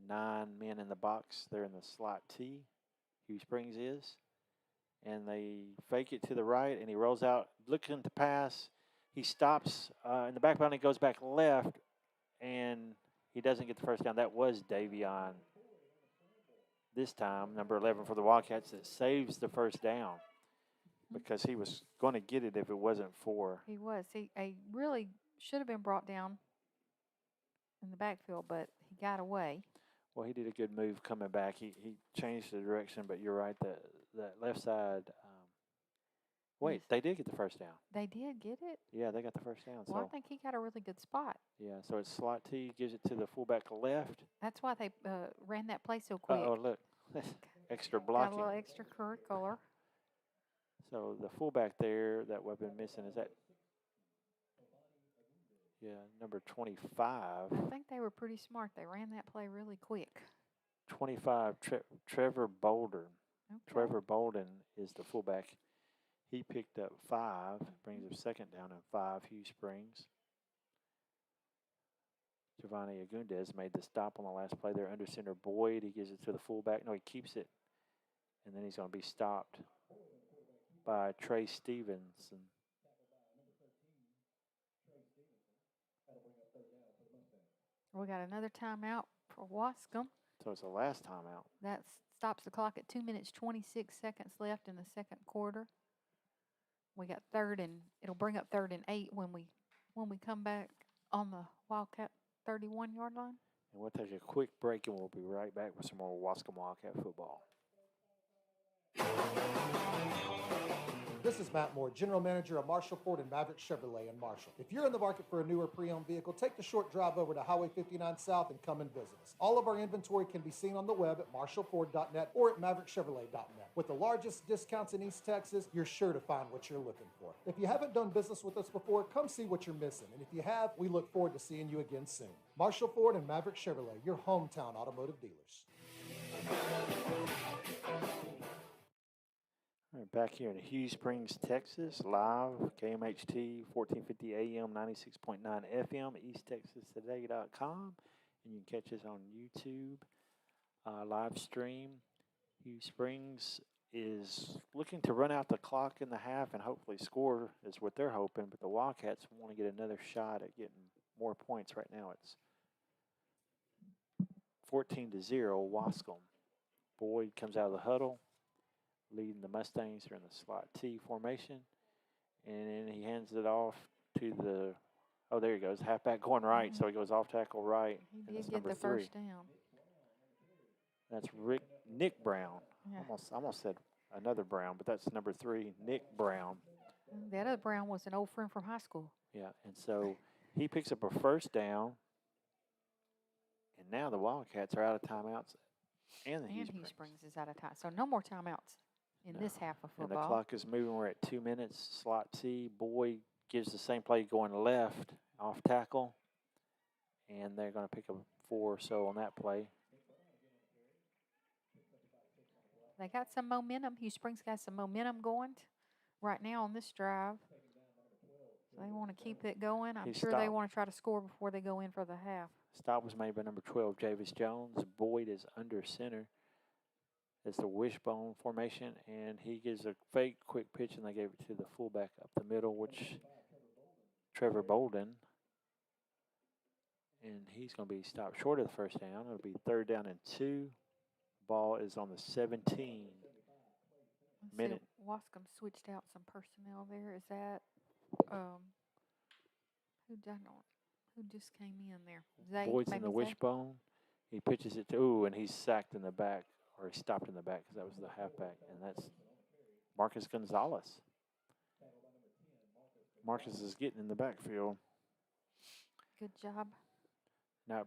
9 men in the box. They're in the slot T. Hughes Springs is. And they fake it to the right, and he rolls out looking to pass. He stops in the back boundary, goes back left, and he doesn't get the first down. That was Davion this time, number 11 for the Wildcats, that saves the first down because he was going to get it if it wasn't for. He was. He really should have been brought down in the backfield, but he got away. Well, he did a good move coming back. He changed the direction, but you're right, that left side. Wait, they did get the first down. They did get it? Yeah, they got the first down. Well, So I think he got a really good spot. yeah, so it's slot T, gives it to the fullback left. That's why they ran that play so quick. Oh, look, extra Got blocking. a little extracurricular. So the fullback there that we've been missing is that. Yeah, number 25. I think they were pretty smart. They ran that play really quick. 25, Trevor Bolden. Okay. Trevor Bolden is the fullback. He picked up 5, brings up second down and 5, Hughes Springs. Giovanni Agundez made the stop on the last play there under center Boyd. He gives it to the fullback. No, he keeps it. And then he's going to be stopped by Trey Stevenson. We got another timeout for Waskom. So it's the last timeout. That stops the clock at 2 minutes, 26 seconds left in the second quarter. We got it'll bring up 3rd and 8 when we come back on the Wildcat 31-yard line. And we'll take a quick break, and we'll be right back with some more Waskom Wildcat football. This is Matt Moore, General Manager of Marshall Ford and Maverick Chevrolet in Marshall. If you're in the market for a newer pre-owned vehicle, take the short drive over to Highway 59 South and come and visit us. All of our inventory can be seen on the web at marshallford.net or at maverickchevrolet.net. With the largest discounts in East Texas, you're sure to find what you're looking for. If you haven't done business with us before, come see what you're missing. And if you have, we look forward to seeing you again soon. Marshall Ford and Maverick Chevrolet, your hometown automotive dealers. All right, back here in Hughes Springs, Texas, live, KMHT, 1450 AM, 96.9 FM, EastTexasToday.com, and you can catch us on YouTube, live stream. Hughes Springs is looking to run out the clock in the half and hopefully score is what they're hoping, but the Wildcats want to get another shot at getting more points. Right now it's 14-0, Waskom. Boyd comes out of the huddle, leading the Mustangs. They're in the slot T formation. And then he hands it off to there he goes, halfback going right. So he goes off tackle right. He did get the first down. That's Nick Brown. Yeah. Almost said another Brown, but that's number 3, Nick Brown. That other Brown was an old friend from high school. Yeah, and so he picks up a first down. And now the Wildcats are out of timeouts. And Hughes Springs is out of time. So no more timeouts in this half of And football. the clock is moving. We're at 2 minutes. Slot T. Boyd gives the same play going left, off tackle. And they're going to pick up 4 or so on that play. They got some momentum. Hughes Springs got some momentum going right now on this drive. So they want to keep it going. I'm sure they want to try to score before they go in for the half. Stop was made by number 12, Javis Jones. Boyd is under center. It's the wishbone formation, and he gives a fake quick pitch, and they gave it to the fullback up the middle, which Trevor Bolden. And he's going to be stopped short of the first down. It'll be 3rd down and 2. Ball is on the 17 minute. Waskom switched out some personnel there. Is that who just came in there? Zay, Boyd's in the wishbone. He pitches it to, and he's sacked in the back, or he's stopped in the back because that was the halfback, and that's Marcus Gonzalez. Marcus is getting in the backfield. Good job Now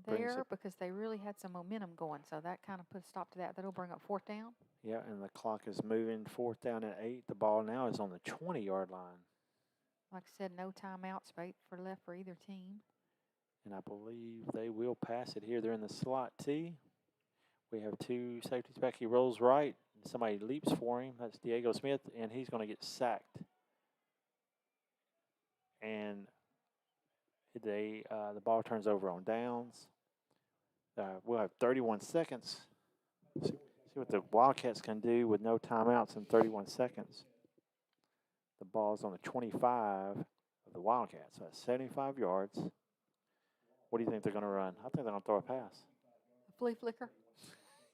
brings there it, because they really had some momentum going. So that kind of put a stop to that. That'll bring up 4th down. yeah, and the clock is moving. 4th down and 8. The ball now is on the 20-yard line. Like I said, no timeouts left for either team. And I believe they will pass it here. They're in the slot T. We have 2 safeties back. He rolls right. And somebody leaps for him. That's Diego Smith, and he's going to get sacked. And the ball turns over on downs. We'll have 31 seconds. See what the Wildcats can do with no timeouts in 31 seconds. The ball's on the 25 of the Wildcats. So that's 75 yards. What do you think they're going to run? I think they're going to throw a pass. Flea flicker.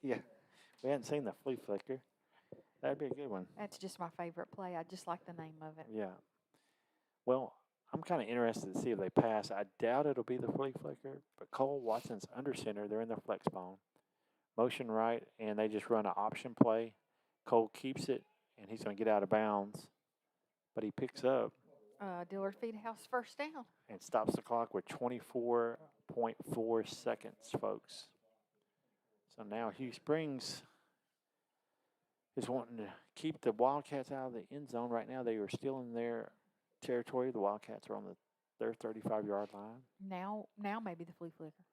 Yeah. We hadn't seen the flea flicker. That'd be a good one. That's just my favorite play. I just like the name of it. Yeah. Well, I'm kind of interested to see if they pass. I doubt it'll be the flea flicker, but Cole Watson's under center. They're in their flex bone. Motion right, and they just run an option play. Cole keeps it, and he's going to get out of bounds, but he picks up. Dillard Feedhouse 1st down. And stops the clock with 24.4 seconds, folks. So now Hughes Springs is wanting to keep the Wildcats out of the end zone. Right now they are still in their territory. The Wildcats are on their 35-yard line. Now maybe the flea flicker.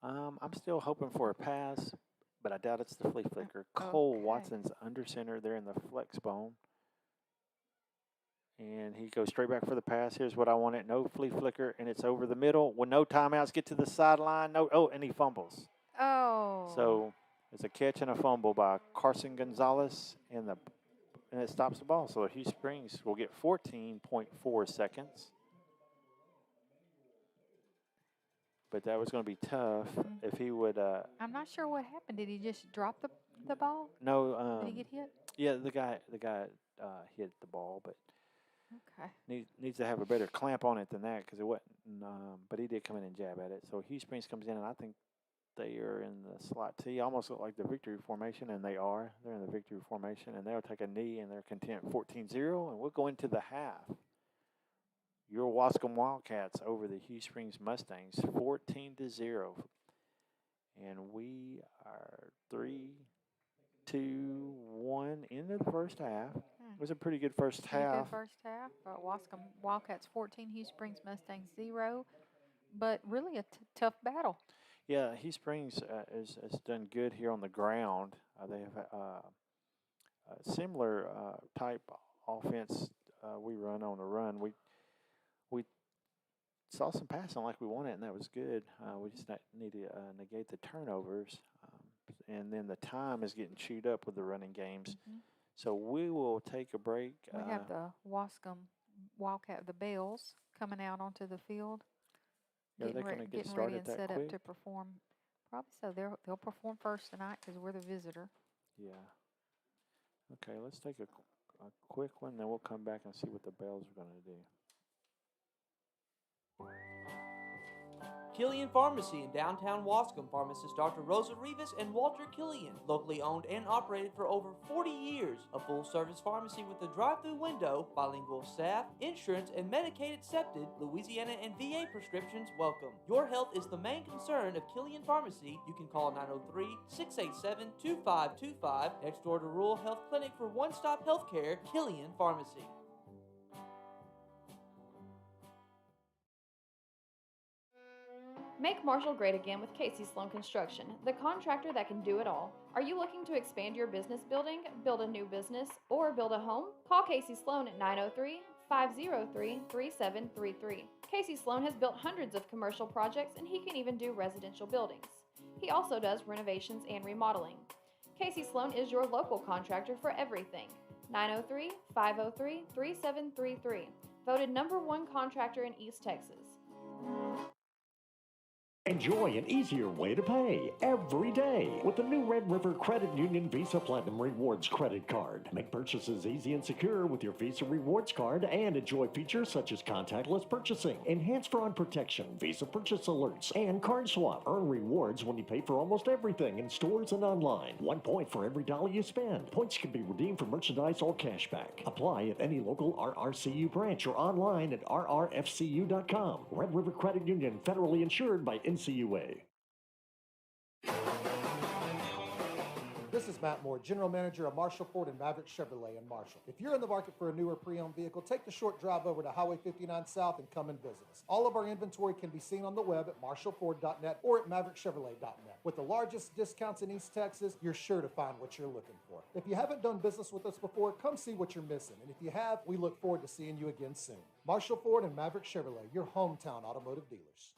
I'm still hoping for a pass, but I doubt it's the flea flicker. Cole Okay. Watson's under center. They're in the flex bone. And he goes straight back for the pass. Here's what I wanted. No flea flicker, and it's over the middle. With no timeouts, get to the sideline. And he fumbles. Oh. So it's a catch and a fumble by Carson Gonzalez, and it stops the ball. So Hughes Springs will get 14.4 seconds. But that was going to be tough if he would. I'm not sure what happened. Did he just drop the ball? No. Did he get hit? Yeah, the guy hit the ball, but Okay. needs to have a better clamp on it than that because it wasn't. But he did come in and jab at it. So Hughes Springs comes in, and I think they are in the slot T. Almost look like the victory formation, and they are. They're in the victory formation, and they'll take a knee, and they're content 14-0, and we'll go into the half. Your Waskom Wildcats over the Hughes Springs Mustangs, 14-0. And we are 3, 2, 1 into the first half. It was a pretty good first half. Good first half. Waskom Wildcats 14, Hughes Springs Mustangs 0. But really a tough battle. Yeah, Hughes Springs has done good here on the ground. They have a similar type offense we run on the run. We saw some passing like we wanted, and that was good. We just need to negate the turnovers. And then the time is getting chewed up with the running games. Mm-hmm. So we will take a break. We have the Waskom Wildcat, the Bells, coming out onto the field. Are they going to get getting started ready and that set quick? up to perform. Probably so. They'll perform first tonight because we're the visitor. Yeah. Okay, let's take a quick one, then we'll come back and see what the Bells are going to do. Killian Pharmacy in downtown Waskom. Pharmacist Dr. Rosa Rivas and Walter Killian. Locally owned and operated for over 40 years. A full-service pharmacy with a drive-through window, bilingual staff, insurance, and Medicaid accepted. Louisiana and VA prescriptions welcome. Your health is the main concern of Killian Pharmacy. You can call 903-687-2525. Next door to Rural Health Clinic for one-stop health care. Killian Pharmacy. Make Marshall great again with Casey Sloan Construction, the contractor that can do it all. Are you looking to expand your business building, build a new business, or build a home? Call Casey Sloan at 903-503-3733. Casey Sloan has built hundreds of commercial projects, and he can even do residential buildings. He also does renovations and remodeling. Casey Sloan is your local contractor for everything. 903-503-3733. Voted #1 contractor in East Texas. Enjoy an easier way to pay every day with the new Red River Credit Union Visa Platinum Rewards credit card. Make purchases easy and secure with your Visa Rewards card and enjoy features such as contactless purchasing, enhanced fraud protection, Visa purchase alerts, and card swap. Earn rewards when you pay for almost everything in stores and online. 1 point for every dollar you spend. Points can be redeemed for merchandise or cashback. Apply at any local RRCU branch or online at rrfcu.com. Red River Credit Union, federally insured by NCUA. This is Matt Moore, General Manager of Marshall Ford and Maverick Chevrolet in Marshall. If you're in the market for a newer pre-owned vehicle, take the short drive over to Highway 59 South and come and visit us. All of our inventory can be seen on the web at marshallford.net or at maverickchevrolet.net. With the largest discounts in East Texas, you're sure to find what you're looking for. If you haven't done business with us before, come see what you're missing. And if you have, we look forward to seeing you again soon. Marshall Ford and Maverick Chevrolet, your hometown automotive dealers.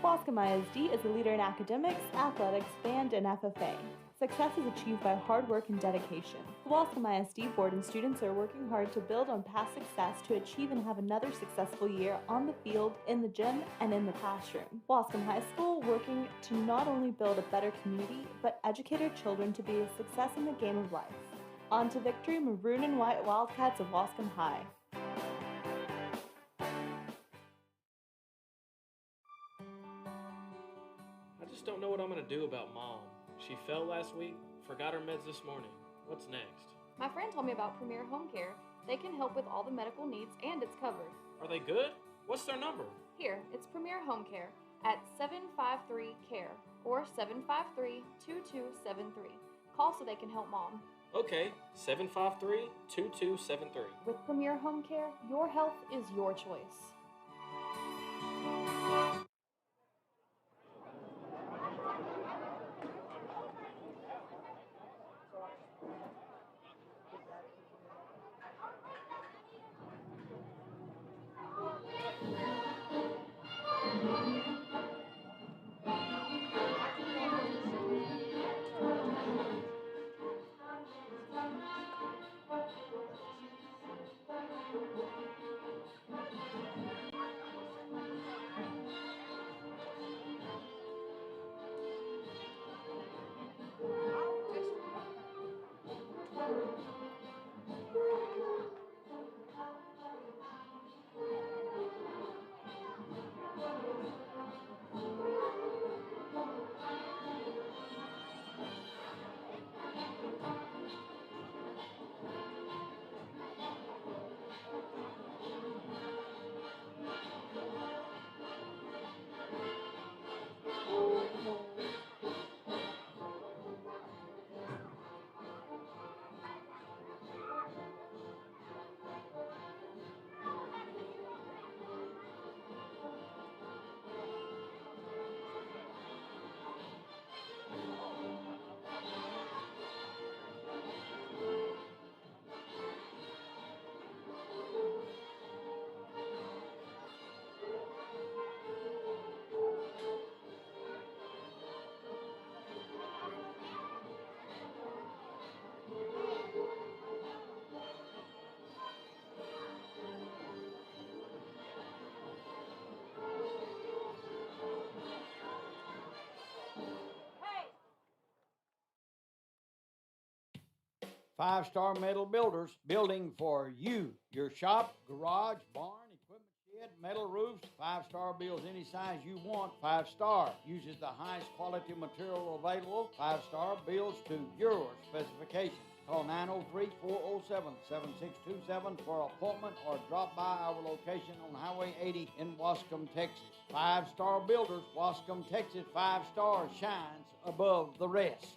Waskom ISD is a leader in academics, athletics, band, and FFA. Success is achieved by hard work and dedication. The Waskom ISD board and students are working hard to build on past success to achieve and have another successful year on the field, in the gym, and in the classroom. Waskom High School working to not only build a better community, but educate our children to be a success in the game of life. On to victory, Maroon and White Wildcats of Waskom High. I just don't know what I'm going to do about Mom. She fell last week, forgot her meds this morning. What's next? My friend told me about Premier Home Care. They can help with all the medical needs and it's covered. Are they good? What's their number? Here, it's Premier Home Care at 753-CARE or 753-2273. Call so they can help Mom. Okay, 753-2273. With Premier Home Care, your health is your choice. Five-Star Metal Builders, building for you. Your shop, garage, barn, equipment shed, metal roofs. Five-Star builds any size you want. Five-Star uses the highest quality material available. Five-Star builds to your specifications. Call 903-407-7627 for an appointment or drop by our location on Highway 80 in Waskom, Texas. Five-Star Builders, Waskom, Texas. 5 stars shines above the rest.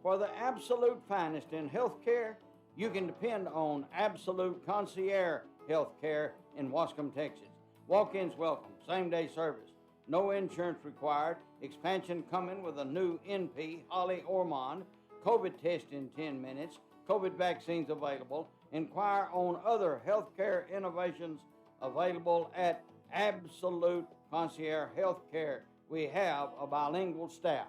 For the absolute finest in healthcare, you can depend on Absolute Concierge Healthcare in Waskom, Texas. Walk-ins welcome, same-day service, no insurance required, expansion coming with a new NP, Holly Ormond, COVID test in 10 minutes, COVID vaccines available. Inquire on other healthcare innovations available at Absolute Concierge Healthcare. We have a bilingual staff.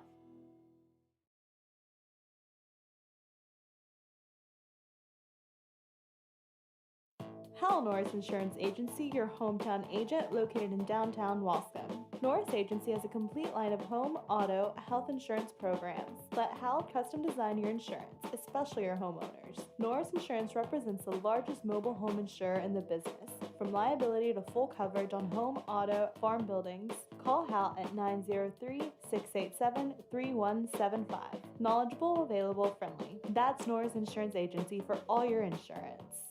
Hal Norris Insurance Agency, your hometown agent located in downtown Waskom. Norris Agency has a complete line of home, auto, health insurance programs. Let Hal custom design your insurance, especially your homeowners. Norris Insurance represents the largest mobile home insurer in the business. From liability to full coverage on home, auto, farm buildings, call Hal at 903-687-3175. Knowledgeable, available, friendly. That's Norris Insurance Agency for all your insurance.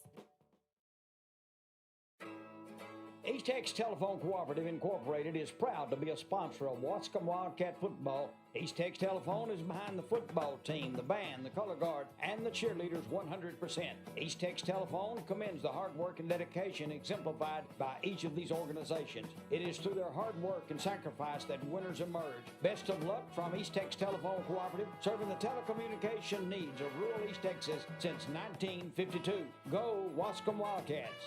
East Texas Telephone Cooperative Incorporated is proud to be a sponsor of Waskom Wildcat Football. East Texas Telephone is behind the football team, the band, the color guard, and the cheerleaders 100%. East Texas Telephone commends the hard work and dedication exemplified by each of these organizations. It is through their hard work and sacrifice that winners emerge. Best of luck from East Texas Telephone Cooperative, serving the telecommunication needs of rural East Texas since 1952. Go Waskom Wildcats!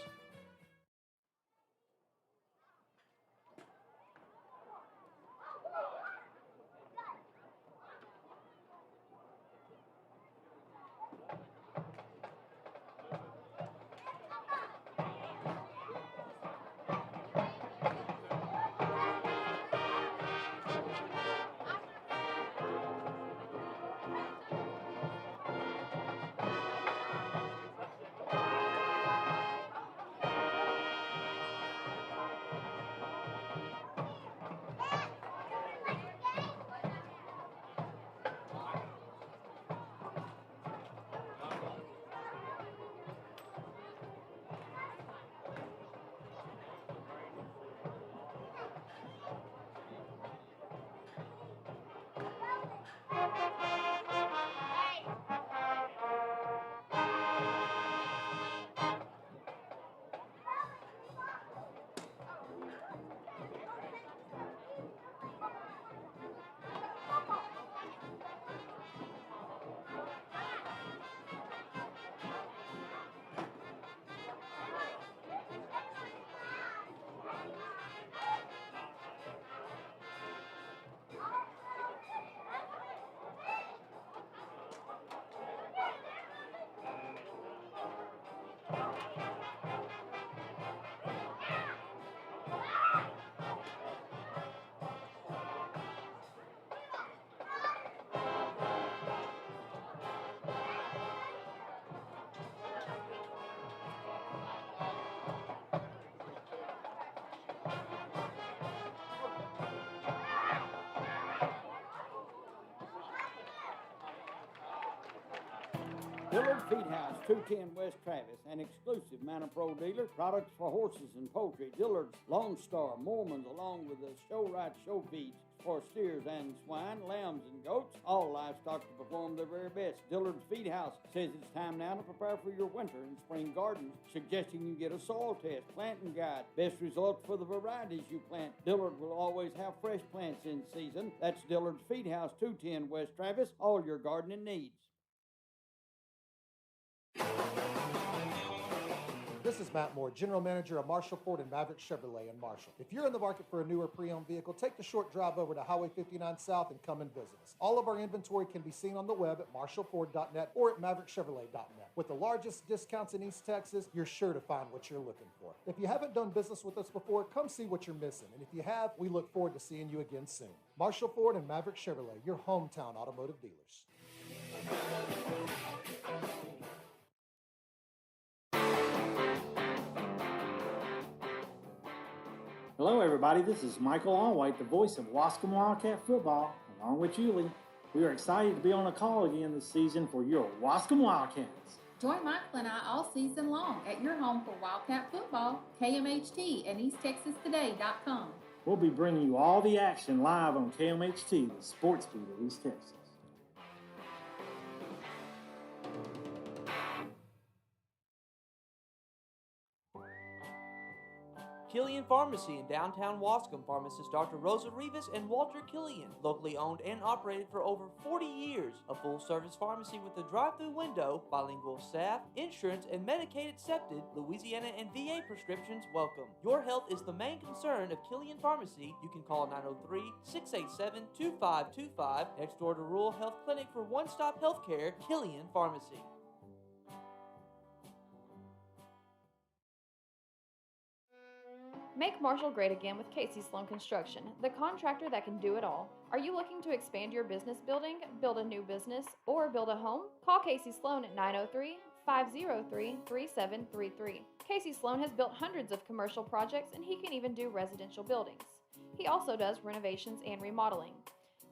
Dillard Feed House, 210 West Travis, an exclusive Mountain Pro dealer. Products for horses and poultry. Dillard's, Lone Star, Mormons, along with the show right show feeds for steers and swine, lambs and goats. All livestock to perform their very best. Dillard's Feed House says it's time now to prepare for your winter and spring gardens, suggesting you get a soil test, planting guide, best results for the varieties you plant. Dillard will always have fresh plants in season. That's Dillard's Feed House, 210 West Travis. All your gardening needs. This is Matt Moore, General Manager of Marshall Ford and Maverick Chevrolet in Marshall. If you're in the market for a newer pre-owned vehicle, take the short drive over to Highway 59 South and come and visit us. All of our inventory can be seen on the web at marshallford.net or at maverickchevrolet.net. With the largest discounts in East Texas, you're sure to find what you're looking for. If you haven't done business with us before, come see what you're missing. And if you have, we look forward to seeing you again soon. Marshall Ford and Maverick Chevrolet, your hometown automotive dealers. Hello, everybody. This is Michael Allwhite, the voice of Waskom Wildcat Football, along with Julie. We are excited to be on a call again this season for your Waskom Wildcats. Join Michael and I all season long at your home for Wildcat Football, KMHT, and EastTexasToday.com. We'll be bringing you all the action live on KMHT, the sports feed of East Texas. Killian Pharmacy in downtown Waskom. Pharmacist Dr. Rosa Rivas and Walter Killian. Locally owned and operated for over 40 years. A full-service pharmacy with a drive-through window, bilingual staff, insurance, and Medicaid accepted. Louisiana and VA prescriptions welcome. Your health is the main concern of Killian Pharmacy. You can call 903-687-2525. Next door to Rural Health Clinic for one-stop health care. Killian Pharmacy. Make Marshall great again with Casey Sloan Construction, the contractor that can do it all. Are you looking to expand your business building, build a new business, or build a home? Call Casey Sloan at 903-503-3733. Casey Sloan has built hundreds of commercial projects and he can even do residential buildings. He also does renovations and remodeling.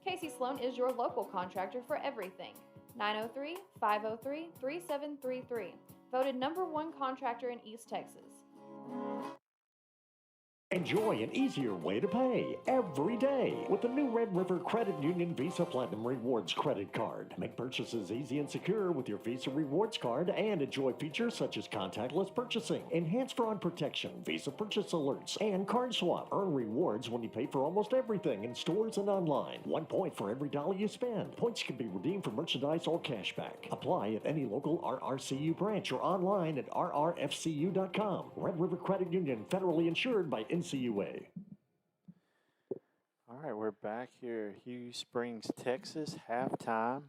Casey Sloan is your local contractor for everything. 903-503-3733. Voted #1 contractor in East Texas. Enjoy an easier way to pay every day with the new Red River Credit Union Visa Platinum Rewards credit card. Make purchases easy and secure with your Visa Rewards card and enjoy features such as contactless purchasing, enhanced fraud protection, Visa purchase alerts, and card swap. Earn rewards when you pay for almost everything in stores and online. 1 point for every dollar you spend. Points can be redeemed for merchandise or cashback. Apply at any local RRCU branch or online at rrfcu.com. Red River Credit Union, federally insured by NCUA. All right, we're back here at Hughes Springs, Texas, halftime.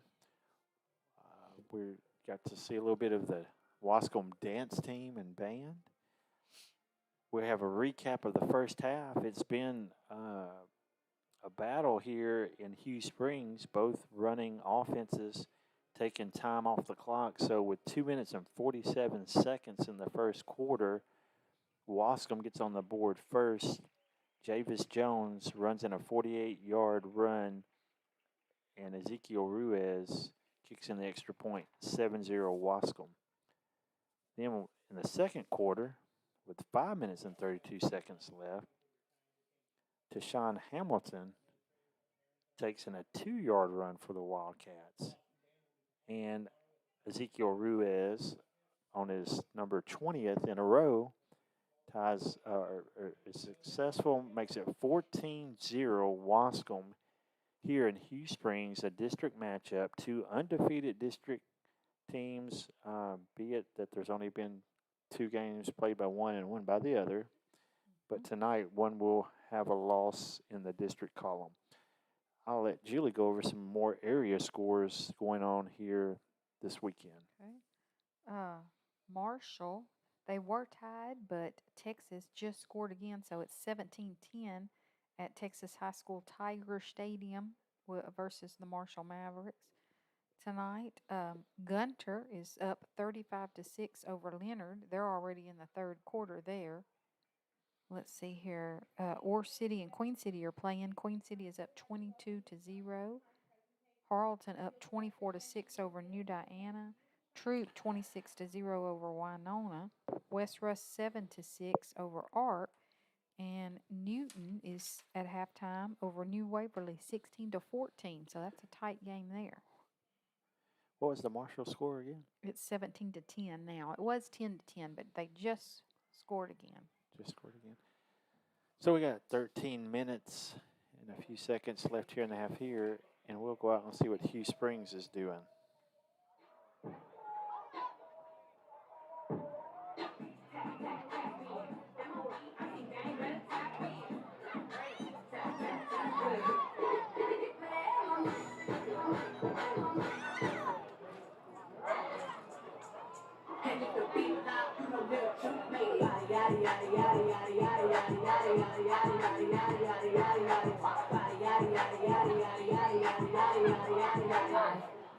We got to see a little bit of the Waskom dance team and band. We have a recap of the first half. It's been a battle here in Hughes Springs, both running offenses, taking time off the clock. So with 2 minutes and 47 seconds in the first quarter, Waskom gets on the board first. Javis Jones runs in a 48-yard run, and Ezekiel Ruiz kicks in the extra point, 7-0 Waskom. Then in the second quarter, with 5 minutes and 32 seconds left, Tashawn Hamilton takes in a 2-yard run for the Wildcats. And Ezekiel Ruiz, on his number 20th in a row, ties is successful, makes it 14-0 Waskom here in Hughes Springs, a district matchup. Two undefeated district teams, be it that there's only been 2 games played by one and one by the other. But tonight, one will have a loss in the district column. I'll let Julie go over some more area scores going on here this weekend. Okay. Marshall, they were tied, but Texas just scored again, so it's 17-10 at Texas High School Tiger Stadium versus the Marshall Mavericks tonight. Gunter is up 35-6 over Leonard. They're already in the third quarter there. Let's see here. Ore City and Queen City are playing. Queen City is up 22-0. Harleton up 24-6 over New Diana. Troop 26-0 over Winona. West Russ 7-6 over Arp. And Newton is at halftime over New Waverly 16-14. So that's a tight game there. What was the Marshall score again? It's 17-10 now. It was 10-10, but they just scored again. Just scored again. So we got 13 minutes and a few seconds left here in the half here, and we'll go out and see what Hughes Springs is doing.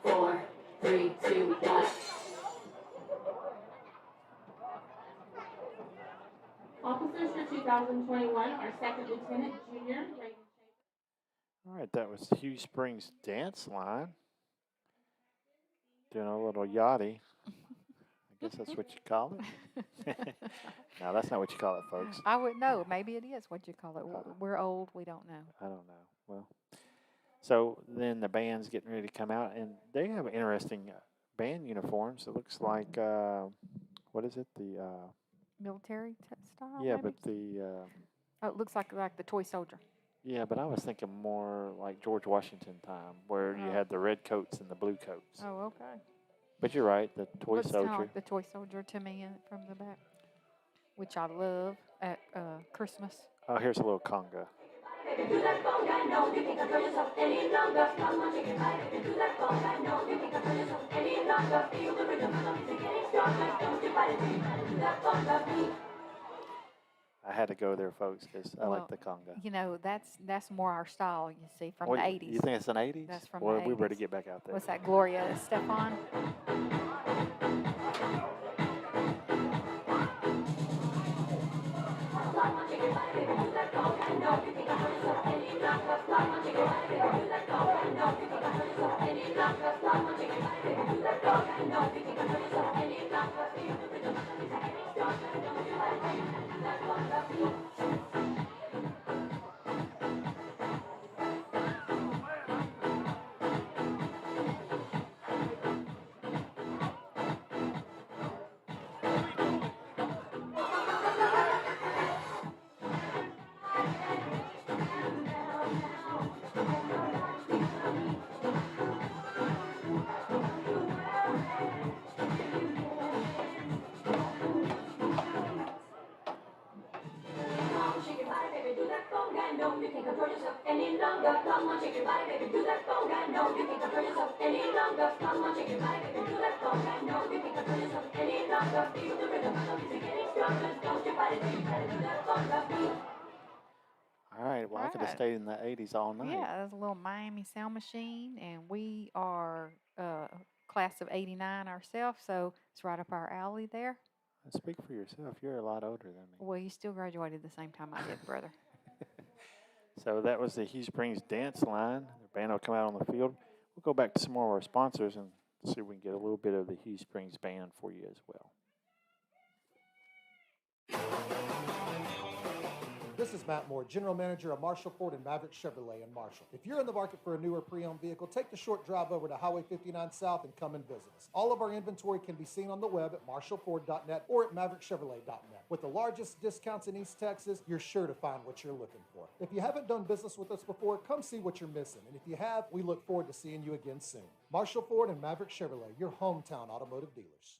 Four, three, two, one. Officers for 2021 are Second Lieutenant Junior. All right, that was Hughes Springs dance line. Doing a little yachty. I guess that's what you call it. No, that's not what you call it, folks. I wouldn't know. Maybe it is what you call it. We're old. We don't know. I don't know. Well, so then the band's getting ready to come out, and they have interesting band uniforms. It looks like, what is it? The military style? Yeah, maybe? but the oh, it looks like the toy soldier. Yeah, but I was thinking more like George Washington time, where you had the red coats and the blue coats. Oh, okay. But you're right, the toy Looks soldier. kind of like the toy soldier to me from the back, which I love at Christmas. Oh, here's a little conga. I had to go there, folks, because I like Well, the conga. you know, that's more our style, you see, from What, the 80s. You think it's an 80s? That's from Well, the we better 80s. get back out there. What's that, Gloria Estefan? All right, well, I could have Right. stayed in the 80s all night. Yeah, there's a little Miami Sound Machine, and we are class of 89 ourselves, so it's right up our alley there. Speak for yourself. You're a lot older than me. Well, you still graduated the same time I did, brother. So that was the Hughes Springs dance line. The band will come out on the field. We'll go back to some more of our sponsors and see if we can get a little bit of the Hughes Springs band for you as well. This is Matt Moore, General Manager of Marshall Ford and Maverick Chevrolet in Marshall. If you're in the market for a newer pre-owned vehicle, take the short drive over to Highway 59 South and come and visit us. All of our inventory can be seen on the web at marshallford.net or at maverickchevrolet.net. With the largest discounts in East Texas, you're sure to find what you're looking for. If you haven't done business with us before, come see what you're missing. And if you have, we look forward to seeing you again soon. Marshall Ford and Maverick Chevrolet, your hometown automotive dealers.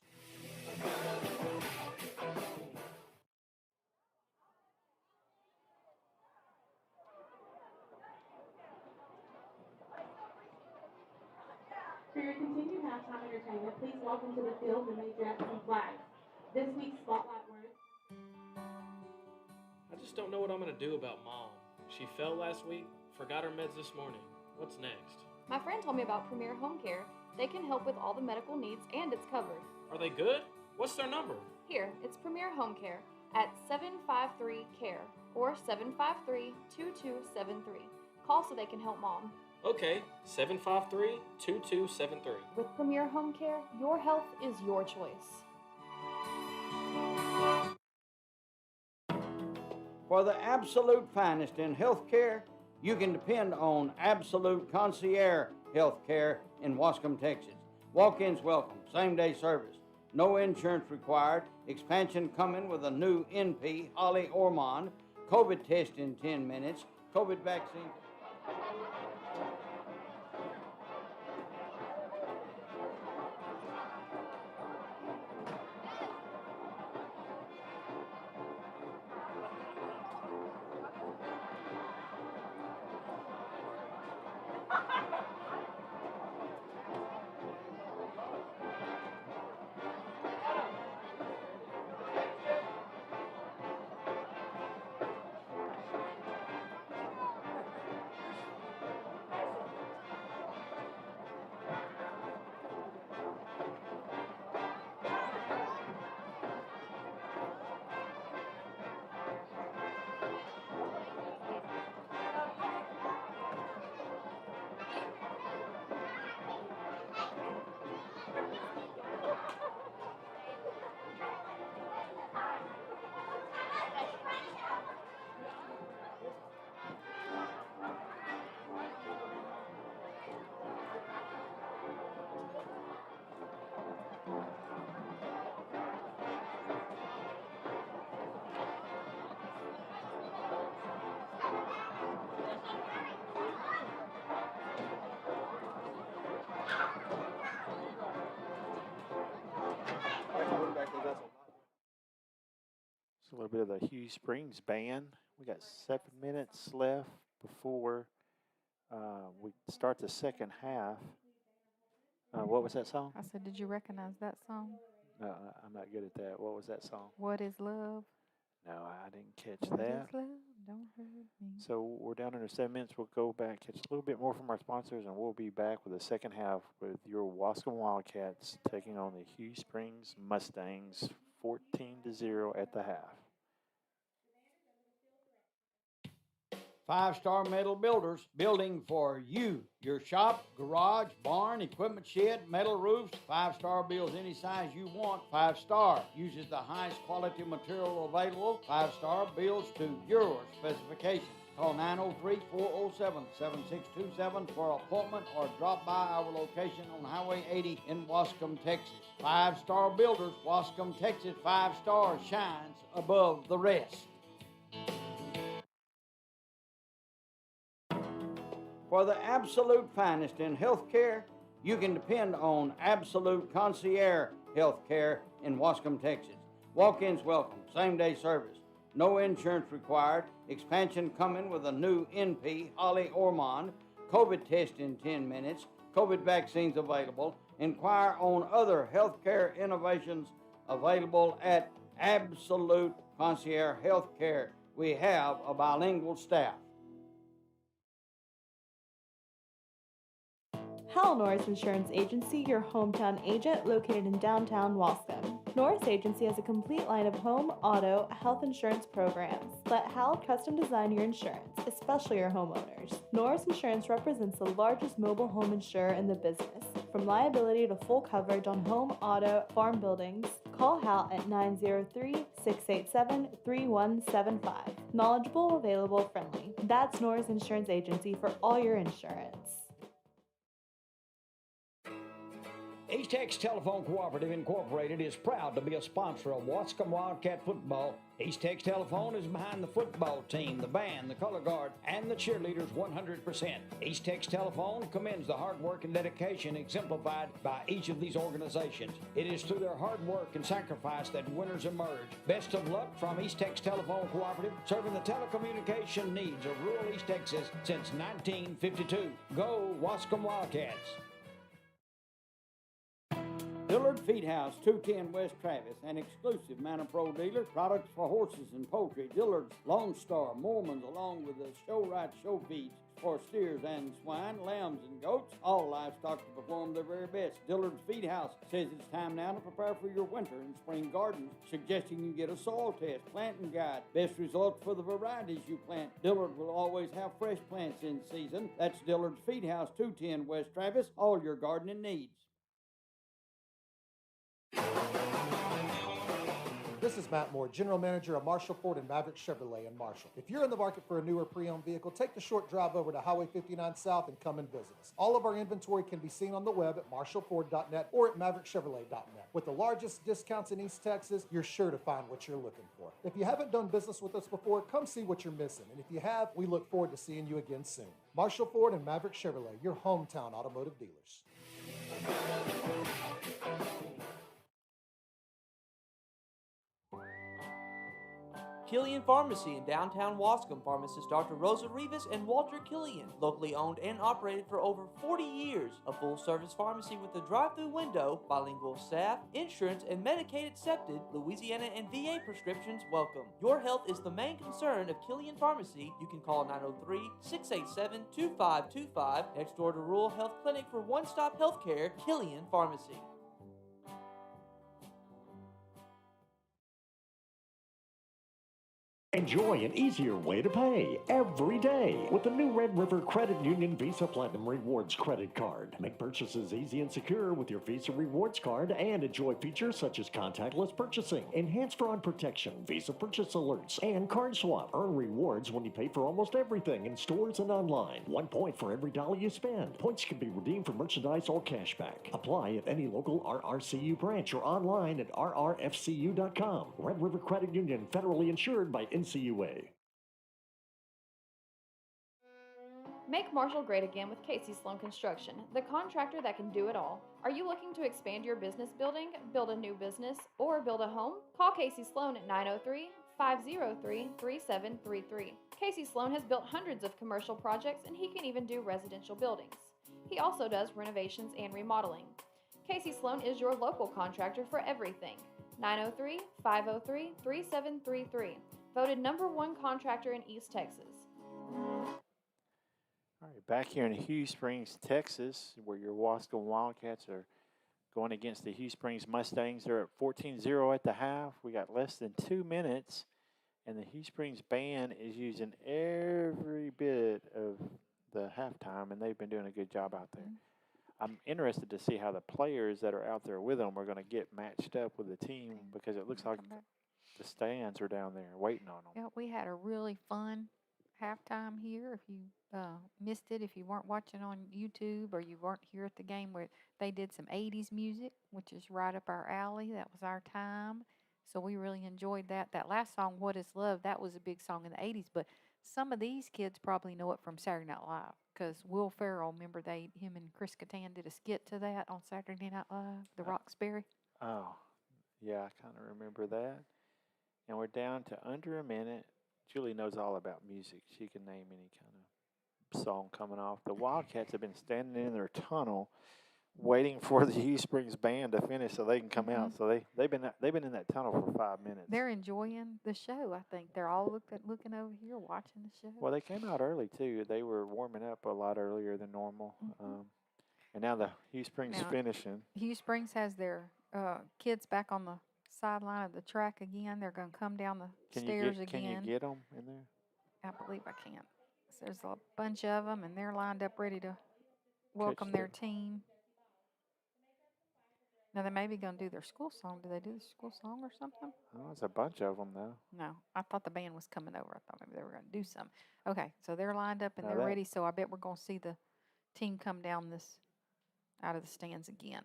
For your continued halftime entertainment, please welcome to the field the Major Anthem flag. This week's spotlight words. I just don't know what I'm going to do about Mom. She fell last week, forgot her meds this morning. What's next? My friend told me about Premier Home Care. They can help with all the medical needs and it's covered. Are they good? What's their number? Here, it's Premier Home Care at 753-CARE or 753-2273. Call so they can help Mom. Okay, 753-2273. With Premier Home Care, your health is your choice. For the absolute finest in healthcare, you can depend on Absolute Concierge Healthcare in Waskom, Texas. Walk-ins welcome, same-day service, no insurance required, expansion coming with a new NP, Holly Ormond, COVID test in 10 minutes, COVID vaccine. Just a little bit of the Hughes Springs band. We got 7 minutes left before we start the second half. What was that song? I said, did you recognize that song? No, I'm not good at that. What was that song? What is Love? No, I didn't catch that. Love, don't hurt me. So we're down under 7 minutes. We'll go back, catch a little bit more from our sponsors, and we'll be back with the second half with your Waskom Wildcats taking on the Hughes Springs Mustangs 14-0 at the half. Five-Star Metal Builders, building for you. Your shop, garage, barn, equipment shed, metal roofs. Five-Star builds any size you want. Five-Star uses the highest quality material available. Five-Star builds to your specifications. Call 903-407-7627 for an appointment or drop by our location on Highway 80 in Waskom, Texas. Five-Star Builders, Waskom, Texas. Five-Star shines above the rest. For the absolute finest in healthcare, you can depend on Absolute Concierge Healthcare in Waskom, Texas. Walk-ins welcome, same-day service, no insurance required, expansion coming with a new NP, Holly Ormond, COVID test in 10 minutes, COVID vaccines available. Inquire on other healthcare innovations available at Absolute Concierge Healthcare. We have a bilingual staff. Hal Norris Insurance Agency, your hometown agent located in downtown Waskom. Norris Agency has a complete line of home, auto, health insurance programs. Let Hal custom design your insurance, especially your homeowners. Norris Insurance represents the largest mobile home insurer in the business. From liability to full coverage on home, auto, farm buildings, call Hal at 903-687-3175. Knowledgeable, available, friendly. That's Norris Insurance Agency for all your insurance. East Texas Telephone Cooperative Incorporated is proud to be a sponsor of Waskom Wildcat Football. East Texas Telephone is behind the football team, the band, the color guard, and the cheerleaders 100%. East Texas Telephone commends the hard work and dedication exemplified by each of these organizations. It is through their hard work and sacrifice that winners emerge. Best of luck from East Texas Telephone Cooperative, serving the telecommunication needs of rural East Texas since 1952. Go Waskom Wildcats! Dillard Feed House, 210 West Travis, an exclusive Manor Pro dealer. Products for horses and poultry. Dillard's, Lone Star, Mormons, along with the show right show feeds for steers and swine, lambs and goats. All livestock to perform their very best. Dillard's Feed House says it's time now to prepare for your winter and spring gardens, suggesting you get a soil test, planting guide, best results for the varieties you plant. Dillard will always have fresh plants in season. That's Dillard's Feed House, 210 West Travis. All your gardening needs. This is Matt Moore, General Manager of Marshall Ford and Maverick Chevrolet in Marshall. If you're in the market for a newer pre-owned vehicle, take the short drive over to Highway 59 South and come and visit us. All of our inventory can be seen on the web at marshallford.net or at maverickchevrolet.net. With the largest discounts in East Texas, you're sure to find what you're looking for. If you haven't done business with us before, come see what you're missing. And if you have, we look forward to seeing you again soon. Marshall Ford and Maverick Chevrolet, your hometown automotive dealers. Killian Pharmacy in downtown Waskom. Pharmacist Dr. Rosa Rivas and Walter Killian. Locally owned and operated for over 40 years. A full-service pharmacy with a drive-through window, bilingual staff, insurance, and Medicaid accepted. Louisiana and VA prescriptions welcome. Your health is the main concern of Killian Pharmacy. You can call 903-687-2525. Next door to Rural Health Clinic for one-stop healthcare. Killian Pharmacy. Enjoy an easier way to pay every day with the new Red River Credit Union Visa Platinum Rewards credit card. Make purchases easy and secure with your Visa Rewards card and enjoy features such as contactless purchasing, enhanced fraud protection, Visa purchase alerts, and card swap. Earn rewards when you pay for almost everything in stores and online. 1 point for every dollar you spend. Points can be redeemed for merchandise or cashback. Apply at any local RRCU branch or online at rrfcu.com. Red River Credit Union, federally insured by NCUA. Make Marshall great again with Casey Sloan Construction, the contractor that can do it all. Are you looking to expand your business building, build a new business, or build a home? Call Casey Sloan at 903-503-3733. Casey Sloan has built hundreds of commercial projects, and he can even do residential buildings. He also does renovations and remodeling. Casey Sloan is your local contractor for everything. 903-503-3733. Voted #1 contractor in East Texas. All right, back here in Hughes Springs, Texas, where your Waskom Wildcats are going against the Hughes Springs Mustangs. They're at 14-0 at the half. We got less than 2 minutes, and the Hughes Springs band is using every bit of the halftime, and they've been doing a good job out there. I'm interested to see how the players that are out there with them are going to get matched up with the team because it looks like the stands are down there waiting on them. Yeah, we had a really fun halftime here. If you missed it, if you weren't watching on YouTube or you weren't here at the game, where they did some 80s music, which is right up our alley. That was our time. So we really enjoyed that. That last song, What Is Love, that was a big song in the 80s. But some of these kids probably know it from Saturday Night Live because Will Ferrell, remember him and Chris Kattan did a skit to that on Saturday Night Live, the Roxbury. Oh, yeah, I kind of remember that. And we're down to under a minute. Julie knows all about music. She can name any kind of song coming off. The Wildcats have been standing in their tunnel waiting for the Hughes Springs band to finish so they can come out. So they've been in that tunnel for 5 minutes. They're enjoying the show, I think. They're all looking over here watching the show. Well, they came out early, too. They were warming up a lot earlier than normal. And now the Hughes Springs finishing. Hughes Springs has their kids back on the sideline of the track again. They're going to come down the stairs again. Can you get them in there? I believe I can. So there's a bunch of them, and they're lined up ready to welcome their team. Now, they may be going to do their school song. Do they do the school song or something? Oh, it's a bunch of them, though. No, I thought the band was coming over. I thought maybe they were going to do something. Okay, so they're lined up and they're ready, so I bet we're going to see the team come down out of the stands again.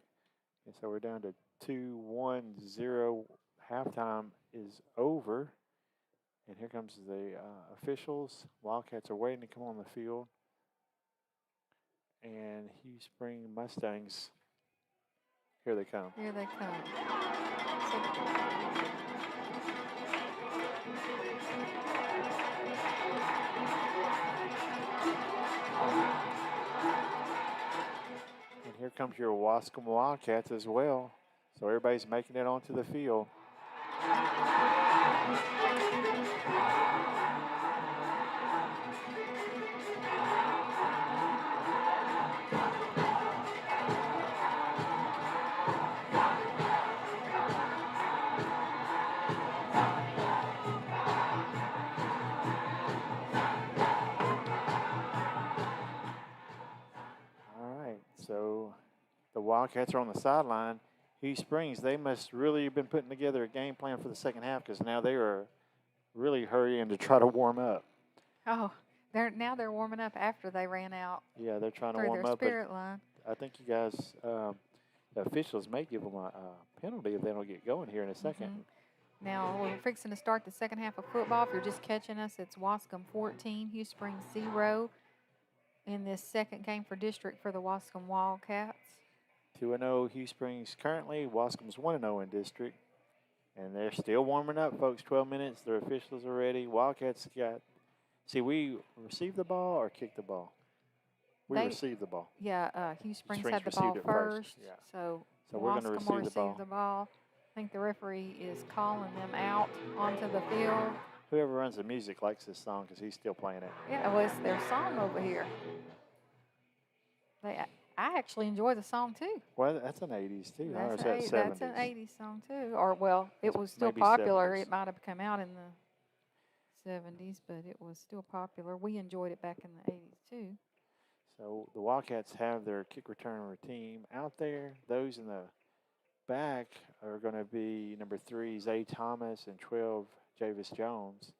And so we're down to 2-1-0. Halftime is over. And here comes the officials. Wildcats are waiting to come on the field. And Hughes Springs Mustangs, here they come. Here they come. And here comes your Waskom Wildcats as well. So everybody's making it onto the field. So the Wildcats are on the sideline. Hughes Springs, they must really have been putting together a game plan for the second half because now they are really hurrying to try to warm up. Oh, they're warming up after they ran out. Yeah, they're trying to warm their up. Spirit line. I think you guys, the officials may give them a penalty if they don't get going here in a second. Now we're fixing to start the second half of football. If you're just catching us, it's Waskom 14, Hughes Springs 0. In this second game for district for the Waskom Wildcats. 2-0 Hughes Springs currently. Waskom's 1-0 in district. And they're still warming up, folks. 12 minutes. Their officials are ready. Wildcats got. See, we received the ball or kicked the ball? We received the ball. Yeah, Hughes Springs had the ball first. Yeah. So we're going to receive the ball. I think the referee is calling them out onto the field. Whoever runs the music likes this song because he's still playing it. Yeah, well, it's their song over here. I actually enjoy the song, too. Well, that's an 80s, too. That's, that's an 80s song, too. Or, well, it was still popular. 70s. It might have come out in the 70s, but it was still popular. We enjoyed it back in the 80s, too. So the Wildcats have their kick returner team out there. Those in the back are going to be number 3, Zay Thomas, and 12, Javis Jones,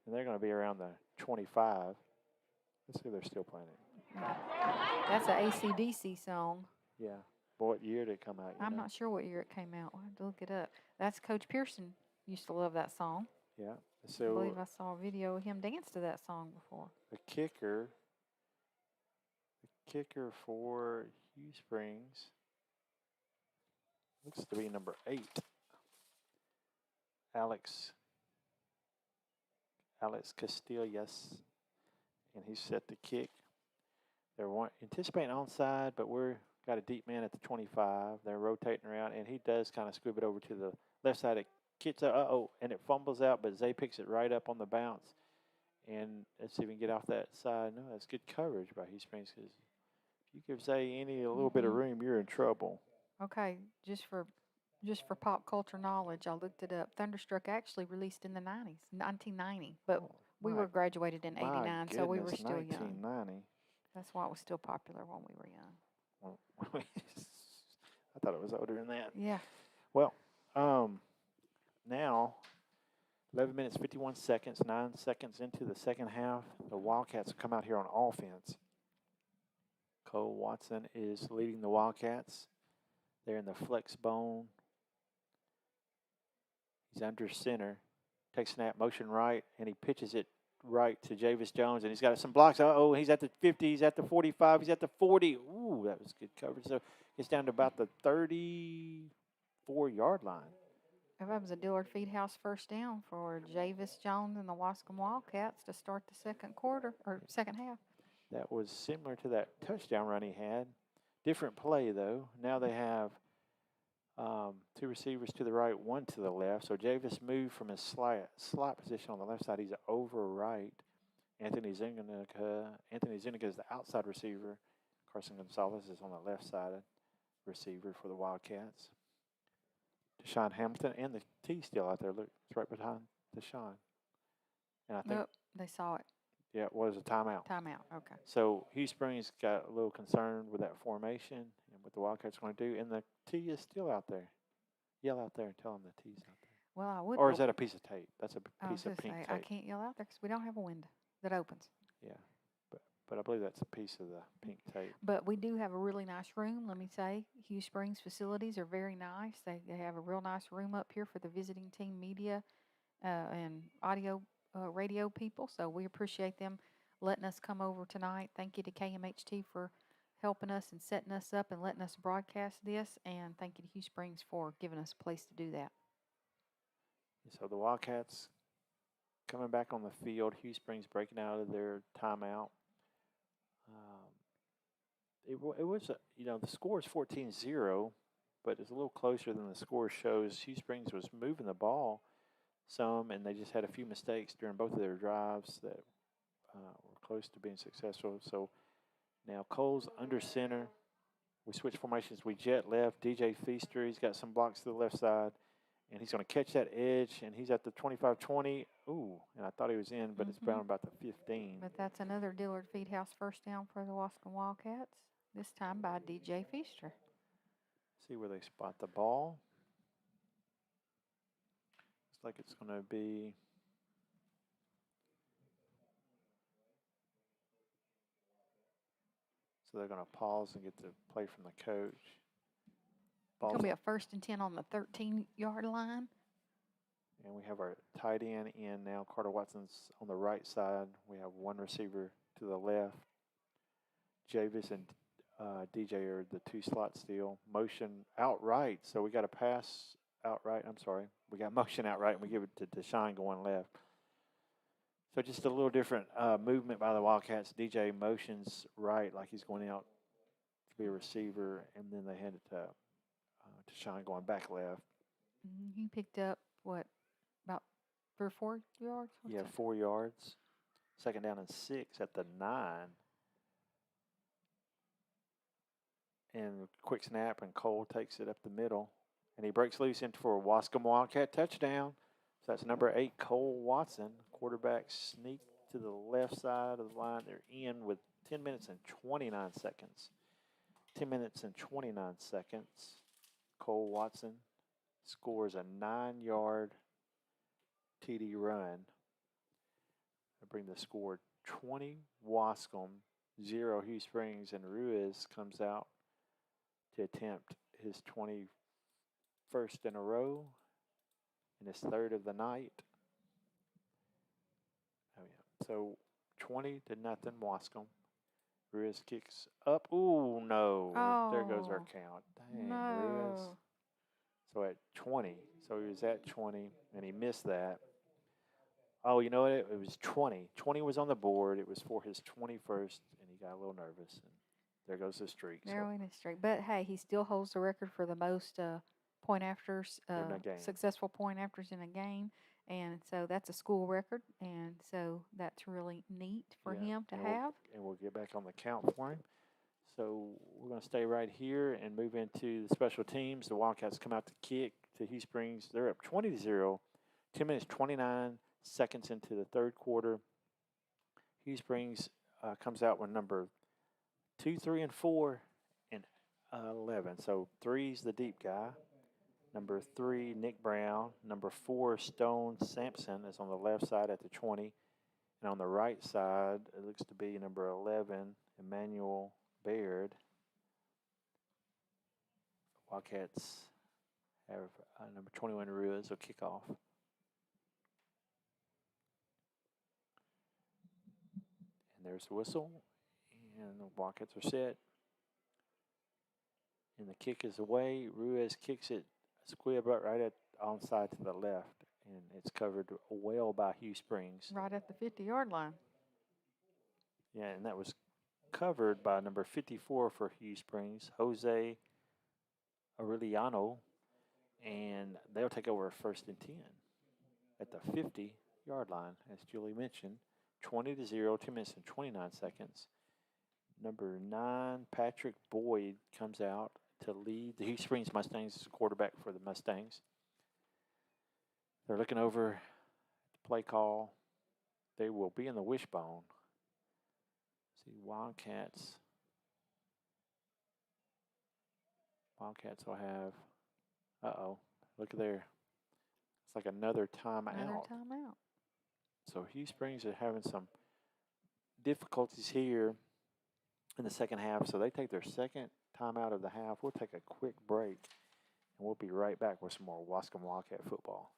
and they're going to be around the 25. Let's see if they're still playing it. That's an AC/DC song. Yeah. What year did it come out? I'm not sure what year it came out. We'll have to look it up. That's Coach Pearson used to love that song. Yeah. So I believe I saw a video of him dance to that song before. The kicker for Hughes Springs looks to be number 8, Alex Castillas, and he's set to kick. They're anticipating onside, but we're got a deep man at the 25. They're rotating around, and he does kind of scoop it over to the left side Kicks it, and it fumbles out, but Zay picks it right up on the bounce. And let's see if we can get off that side. No, that's good coverage by Hughes Springs. Because if you give Zay a little bit of room, you're in trouble. Okay, just for pop culture knowledge, I looked it up. Thunderstruck actually released in the 90s, 1990, but we were graduated in 89, so we were still young. 1990. That's why it was still popular when we were young. Well, I thought it was older than that. Yeah. Well, now 11 minutes, 51 seconds, 9 seconds into the second half. The Wildcats come out here on offense. Cole Watson is leading the Wildcats. They're in the flex bone. He's under center. Takes snap, motion right, and he pitches it right to Javis Jones, and he's got some blocks. Uh-oh, he's at the 50, he's at the 45, he's at the 40. Ooh, that was good coverage. So it's down to about the 34-yard line. That was a Dillard Feedhouse first down for Javis Jones and the Waskom Wildcats to start the second half. That was similar to that touchdown run he had. Different play, though. Now they have two receivers to the right, one to the left. So Javis moved from his slot position on the left side. He's over right. Anthony Zuniga is the outside receiver. Carson Gonzalez is on the left side receiver for the Wildcats. Deshaun Hamilton and the T still out there. Look, it's right behind Deshaun. And I think they saw it. Yeah, it was a timeout. Timeout, okay. So Hughes Springs got a little concerned with that formation and what the Wildcats going to do, and the T is still out there. Yell out there and tell them the T's out there. Well, I would. Or is that a piece of tape? That's a piece of pink tape. I can't yell out there because we don't have a window that opens. Yeah, but I believe that's a piece of the pink tape. But we do have a really nice room, let me say. Hughes Springs facilities are very nice. They have a real nice room up here for the visiting team media and audio radio people, so we appreciate them letting us come over tonight. Thank you to KMHT for helping us and setting us up and letting us broadcast this, and thank you to Hughes Springs for giving us a place to do that. So the Wildcats coming back on the field. Hughes Springs breaking out of their timeout. It was, the score is 14-0, but it's a little closer than the score shows. Hughes Springs was moving the ball some, and they just had a few mistakes during both of their drives that were close to being successful. So now Cole's under center. We switch formations. We jet left. DJ Feaster, he's got some blocks to the left side, and he's going to catch that edge, and he's at the 25-20. Ooh, and I thought he was in, but it's around about the 15. But that's another Dillard Feedhouse first down for the Waskom Wildcats, this time by DJ Feaster. See where they spot the ball. Looks like it's going to be so they're going to pause and get the play from the coach. It's going to be a 1st and 10 on the 13-yard line. And we have our tight end in now. Carter Watson's on the right side. We have one receiver to the left. Javis and DJ are the two slots still. Motion outright. So we got a pass outright. I'm sorry. We got motion outright, and we give it to Deshaun going left. So just a little different movement by the Wildcats. DJ motions right like he's going out to be a receiver, and then they hand it to Deshaun going back left. He picked up, about 3 or 4 yards? Yeah, 4 yards. 2nd down and 6 at the 9. And quick snap, and Cole takes it up the middle. And he breaks loose into for a Waskom Wildcat touchdown. So that's number 8, Cole Watson. Quarterback sneak to the left side of the line. They're in with 10 minutes and 29 seconds. 10 minutes and 29 seconds. Cole Watson scores a 9-yard TD run. I bring the score 20 Waskom, 0 Hughes Springs, and Ruiz comes out to attempt his 21st in a row and his 3rd of the night. Oh yeah. So 20-0 Waskom. Ruiz kicks up. Ooh, no. Oh, there goes our count. Dang, no. Ruiz. So at 20. So he was at 20, and he missed that. Oh, you know what? It was 20. 20 was on the board. It was for his 21st, and he got a little nervous. And there goes the streak. There went his streak. But, hey, he still holds the record for the most point afters, in a game. successful point afters in a game. And so that's a school record. And so that's really neat for him to have. And we'll get back on the count for him. So we're going to stay right here and move into the special teams. The Wildcats come out to kick to Hughes Springs. They're up 20-0, 10 minutes, 29 seconds into the third quarter. Hughes Springs comes out with number 2, 3, and 4, and 11. So 3's the deep guy. Number 3, Nick Brown. Number 4, Stone Sampson is on the left side at the 20. And on the right side, it looks to be number 11, Emmanuel Baird. Wildcats have number 21, Ruiz, will kick off. And there's the whistle. And the Wildcats are set. And the kick is away. Ruiz kicks it squib right at onside to the left. And it's covered well by Hughes Springs. Right at the 50-yard line. Yeah, and that was covered by number 54 for Hughes Springs, Jose Aureliano. And they'll take over first and 10 at the 50-yard line, as Julie mentioned. 20-0, 10 minutes and 29 seconds. Number 9, Patrick Boyd, comes out to lead the Hughes Springs Mustangs as quarterback for the Mustangs. They're looking over the play call. They will be in the wishbone. See, Wildcats will have, look at there. It's like another timeout. Another timeout. So Hughes Springs are having some difficulties here in the second half. So they take their second timeout of the half. We'll take a quick break, and we'll be right back with some more Waskom Wildcat football.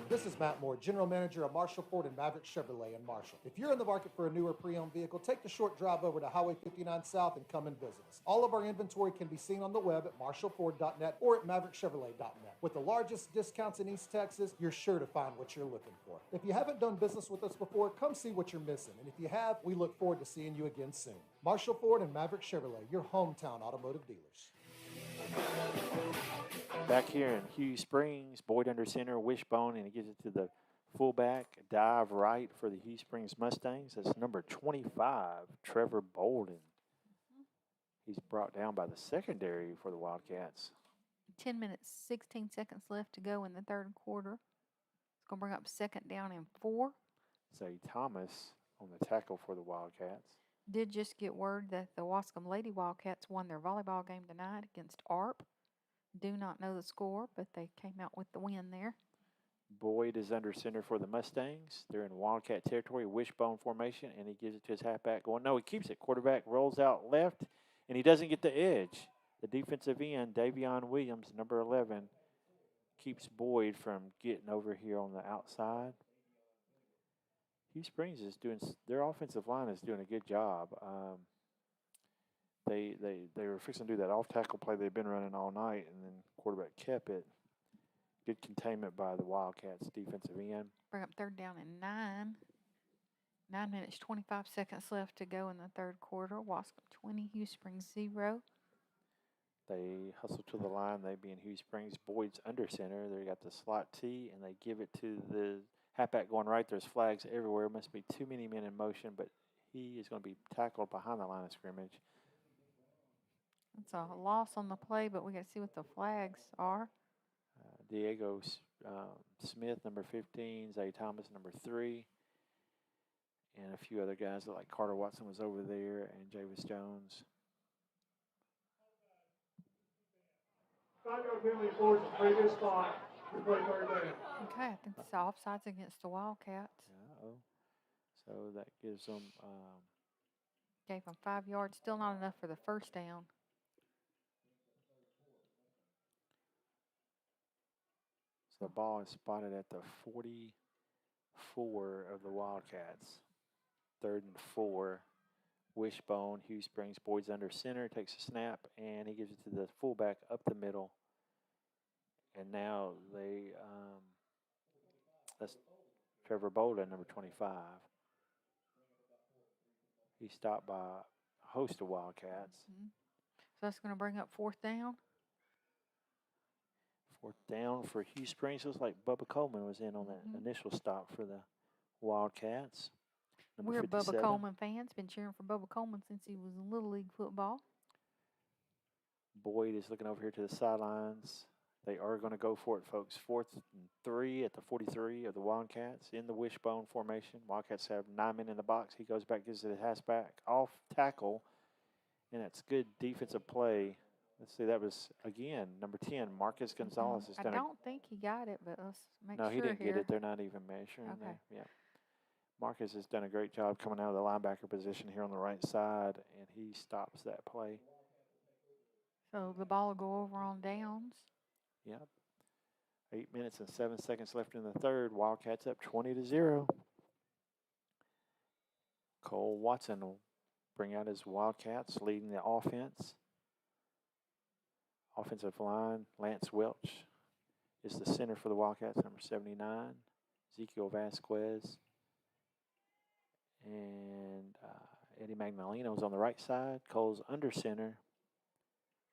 This is Matt Moore, General Manager of Marshall Ford and Maverick Chevrolet in Marshall. If you're in the market for a newer pre-owned vehicle, take the short drive over to Highway 59 South and come and visit us. All of our inventory can be seen on the web at marshallford.net or at maverickchevrolet.net. With the largest discounts in East Texas, you're sure to find what you're looking for. If you haven't done business with us before, come see what you're missing. And if you have, we look forward to seeing you again soon. Marshall Ford and Maverick Chevrolet, your hometown automotive dealers. Back here in Hughes Springs, Boyd under center, wishbone, and he gives it to the fullback, dive right for the Hughes Springs Mustangs. That's number 25, Trevor Bolden. He's brought down by the secondary for the Wildcats. 10 minutes, 16 seconds left to go in the third quarter. It's going to bring up second down and 4. Zay Thomas on the tackle for the Wildcats. Did just get word that the Waskom Lady Wildcats won their volleyball game tonight against ARP. Do not know the score, but they came out with the win there. Boyd is under center for the Mustangs. They're in Wildcat territory, wishbone formation, and he gives it to his halfback. Going, no, he keeps it. Quarterback rolls out left, and he doesn't get the edge. The defensive end, Davion Williams, number 11, keeps Boyd from getting over here on the outside. Hughes Springs is doing, their offensive line is doing a good job. They were fixing to do that off-tackle play they've been running all night, and then quarterback kept it. Good containment by the Wildcats defensive end. Bring up third down and 9. 9 minutes, 25 seconds left to go in the third quarter. Waskom 20, Hughes Springs 0. They hustle to the line. They being Hughes Springs. Boyd's under center. They got the slot T, and they give it to the halfback going right. There's flags everywhere. Must be too many men in motion, but he is going to be tackled behind the line of scrimmage. It's a loss on the play, but we got to see what the flags are. Diego Smith, number 15. Zay Thomas, number 3. And a few other guys like Carter Watson was over there, and Javis Jones. 5-yard penalty towards the previous spot. Replay third down. Okay, I think it's offsides against the Wildcats. So that gives them. Gave them 5 yards. Still not enough for the first down. So the ball is spotted at the 44 of the Wildcats. 3rd and 4. Wishbone, Hughes Springs, Boyd's under center, takes a snap, and he gives it to the fullback up the middle. And now that's Trevor Bolden, number 25. He's stopped by a host of Wildcats. So that's going to bring up 4th down. 4th down for Hughes Springs. Looks like Bubba Coleman was in on that initial stop for the Wildcats. Number We're 57. Bubba Coleman fans. Been cheering for Bubba Coleman since he was in Little League football. Boyd is looking over here to the sidelines. They are going to go for it, folks. 4th and 3 at the 43 of the Wildcats in the wishbone formation. Wildcats have 9 men in the box. He goes back, gives it a pass back, off tackle, and that's good defensive play. Let's see, that was, again, number 10, Marcus Gonzalez. Has done I don't think he got it, but let's make no, sure he didn't here. get it. They're not even measuring Okay. there. Yeah. Marcus has done a great job coming out of the linebacker position here on the right side, and he stops that play. So the ball will go over on downs. Yep. 8 minutes and 7 seconds left in the third. Wildcats up 20-0. Cole Watson will bring out his Wildcats, leading the offense. Offensive line, Lance Welch is the center for the Wildcats, number 79. Ezekiel Vasquez. And Eddie Magnolino's on the right side. Cole's under center.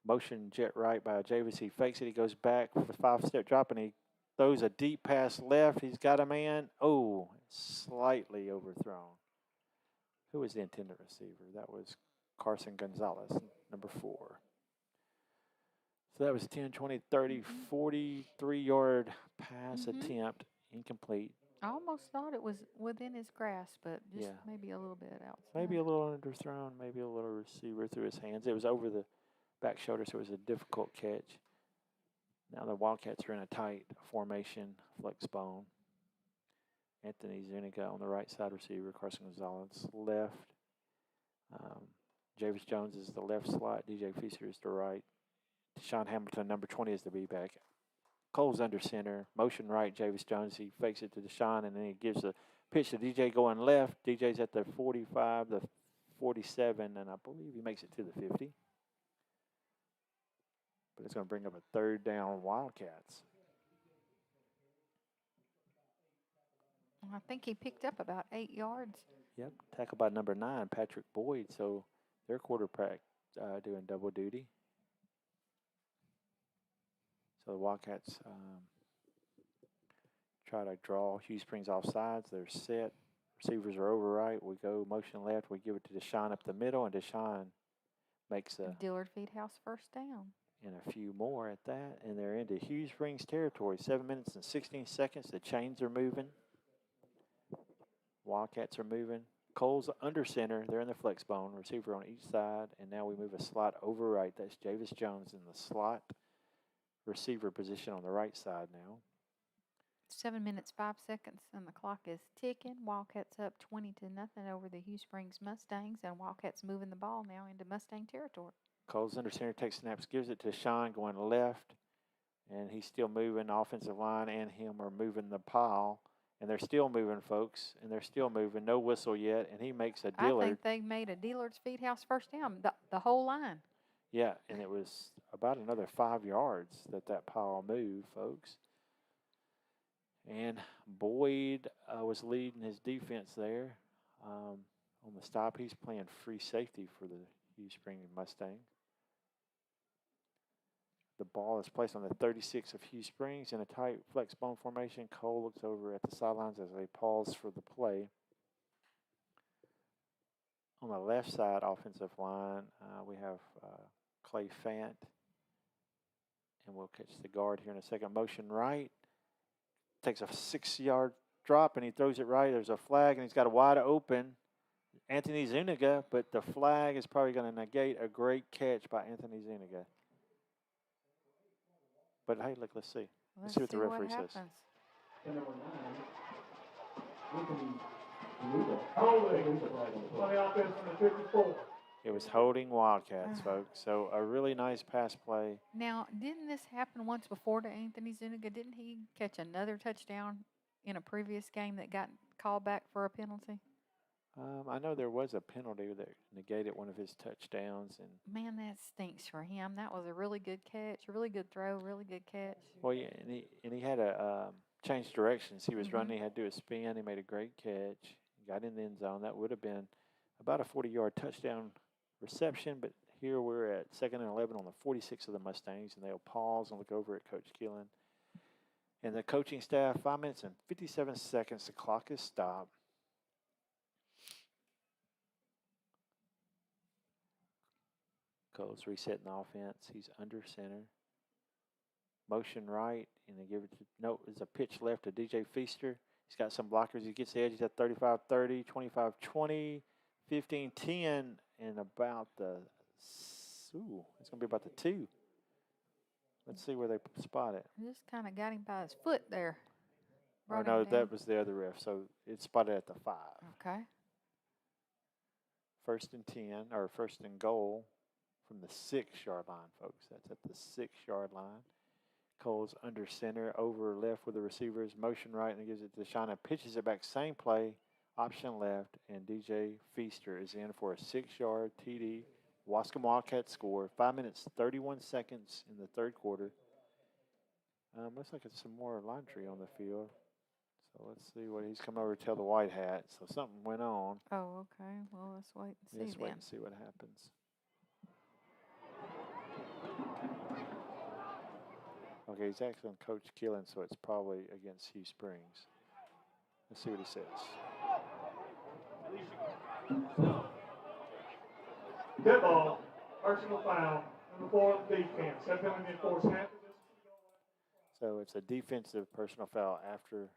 Motion jet right by Javis. He fakes it. He goes back for a 5-step drop, and he throws a deep pass left. He's got a man. Oh, slightly overthrown. Who was the intended receiver? That was Carson Gonzalez, number 4. So that was 10, 20, 30, 43-yard pass attempt, incomplete. I almost thought it was within his grasp, but just maybe a little bit outside. Maybe a little underthrown, maybe a little receiver through his hands. It was over the back shoulder, so it was a difficult catch. Now the Wildcats are in a tight formation, flex bone. Anthony Zuniga on the right side receiver, Carson Gonzalez left. Javis Jones is the left slot, DJ Feaster is the right. Deshaun Hamilton, number 20, is the B-back. Cole's under center, motion right, Javis Jones. He fakes it to Deshaun, and then he gives a pitch to DJ going left. DJ's at the 45, the 47, and I believe he makes it to the 50. But it's going to bring up a 3rd down Wildcats. I think he picked up about 8 yards. Yep, tackled by number 9, Patrick Boyd. So their quarterback doing double duty. So the Wildcats try to draw Hughes Springs off sides. They're set. Receivers are over right. We go motion left. We give it to Deshaun up the middle, and Deshaun makes a Dillard Feedhouse 1st down. And a few more at that. And they're into Hughes Springs territory. 7 minutes and 16 seconds. The chains are moving. Wildcats are moving. Cole's under center. They're in the flex bone. Receiver on each side. And now we move a slot over right. That's Javis Jones in the slot receiver position on the right side now. 7 minutes, 5 seconds, and the clock is ticking. Wildcats up 20-0 over the Hughes Springs Mustangs, and Wildcats moving the ball now into Mustang territory. Cole's under center, takes snaps, gives it to Sean going left, and he's still moving. Offensive line and him are moving the pile, and they're still moving, folks, and they're still moving. No whistle yet, and he makes a Dillard. I think they made a Dillard's Feedhouse 1st down, the whole line. Yeah, and it was about another 5 yards that pile moved, folks. And Boyd was leading his defense there on the stop. He's playing free safety for the Hughes Springs Mustangs. The ball is placed on the 36 of Hughes Springs in a tight flex bone formation. Cole looks over at the sidelines as they pause for the play. On the left side offensive line, we have Clay Fant. And we'll catch the guard here in a second. Motion right. Takes a 6-yard drop, and he throws it right. There's a flag, and he's got a wide open Anthony Zuniga, but the flag is probably going to negate a great catch by Anthony Zuniga. But, hey, look, let's see. Let's see what the referee says. And number 9, Anthony Zuniga. Holding on the offense from the 54. It was holding Wildcats, folks. So a really nice pass play. Now, didn't this happen once before to Anthony Zuniga? Didn't he catch another touchdown in a previous game that got called back for a penalty? I know there was a penalty that negated one of his touchdowns. And man, that stinks for him. That was a really good catch, a really good throw, really good catch. Well, yeah, and he had a change directions. He was running, he had to do a spin. He made a great catch. Got in the end zone. That would have been about a 40-yard touchdown reception, but here we're at 2nd and 11 on the 46 of the Mustangs, and they'll pause and look over at Coach Keelan. And the coaching staff, 5 minutes and 57 seconds. The clock is stopped. Cole's resetting the offense. He's under center. Motion right, and they give it to, no, it's a pitch left to DJ Feaster. He's got some blockers. He gets the edge. He's at 35-30, 25-20, 15-10, and about the, it's going to be about the 2. Let's see where they spot it. Just kind of got him by his foot there. Or no, that was the other ref, so it's spotted at the 5. Okay. 1st and 10, or 1st and goal from the 6-yard line, folks. That's at the 6-yard line. Cole's under center, over left with the receivers, motion right, and gives it to Shauna. Pitches it back, same play, option left, and DJ Feaster is in for a 6-yard TD. Waskom Wildcats score. 5 minutes, 31 seconds in the third quarter. Looks like it's some more laundry on the field. So let's see what he's come over to tell the White Hat. So something went on. Oh, okay. Well, let's wait and see Let's wait and see what happens. Okay, he's actually on Coach Keelan, so it's probably against Hughes Springs. Let's see what he says. Dead ball, personal foul, number 4 defense. That penalty enforced half of this. So it's a defensive personal foul after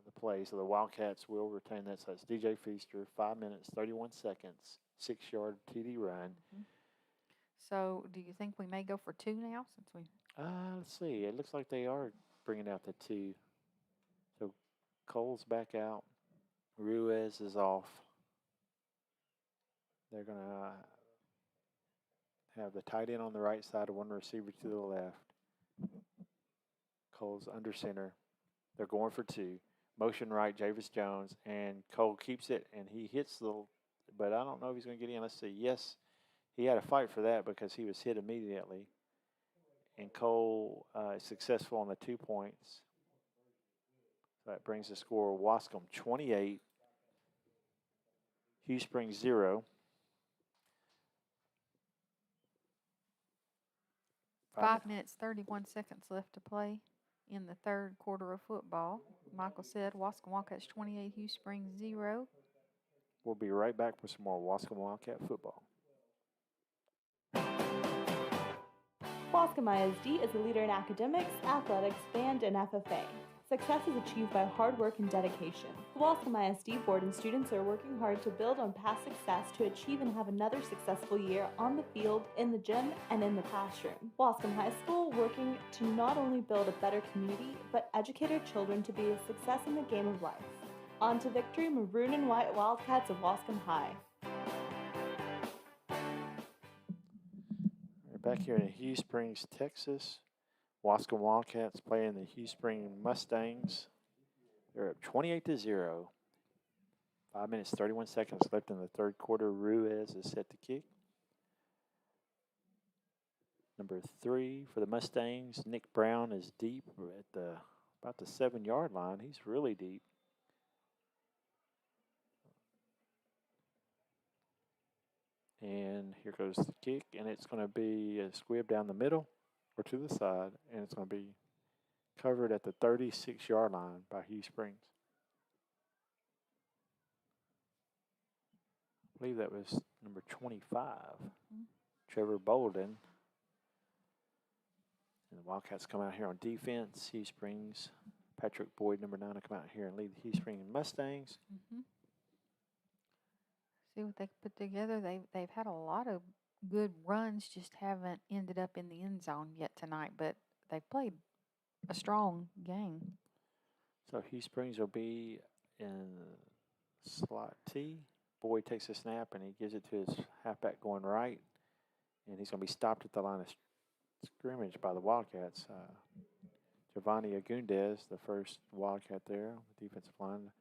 the play. So the Wildcats will retain that. So it's DJ Feaster, 5 minutes, 31 seconds, 6-yard TD run. Mm-hmm. So do you think we may go for 2 now since we... Let's see. It looks like they are bringing out the 2. So Cole's back out. Ruiz is off. They're going to have the tight end on the right side and one receiver to the left. Cole's under center. They're going for 2. Motion right, Javis Jones, and Cole keeps it, and he hits the, but I don't know if he's going to get in. Let's see. Yes, he had a fight for that because he was hit immediately. And Cole is successful on the 2 points. So that brings the score Waskom 28, Hughes Springs 0. 5 minutes, 31 seconds left to play in the third quarter of football. Michael said Waskom Wildcats 28, Hughes Springs 0. We'll be right back with some more Waskom Wildcat football. Waskom ISD is a leader in academics, athletics, band, and FFA. Success is achieved by hard work and dedication. The Waskom ISD board and students are working hard to build on past success to achieve and have another successful year on the field, in the gym, and in the classroom. Waskom High School working to not only build a better community, but educate our children to be a success in the game of life. On to victory, Maroon and White Wildcats of Waskom High. We're back here in Hughes Springs, Texas. Waskom Wildcats playing the Hughes Springs Mustangs. They're up 28-0. 5 minutes, 31 seconds left in the third quarter. Ruiz is set to kick. Number 3 for the Mustangs, Nick Brown is deep at about the 7-yard line. He's really deep. And here goes the kick, and it's going to be a squib down the middle or to the side, and it's going to be covered at the 36-yard line by Hughes Springs. I believe that was number 25, Trevor Bolden. And the Wildcats come out here on defense. Hughes Springs, Patrick Boyd, number 9, will come out here and lead the Hughes Springs Mustangs. Mm-hmm. See what they put together. They've had a lot of good runs, just haven't ended up in the end zone yet tonight, but they've played a strong game. So Hughes Springs will be in slot T. Boyd takes a snap, and he gives it to his halfback going right, and he's going to be stopped at the line of scrimmage by the Wildcats. Giovanni Agundez, the first Wildcat there on the defensive line.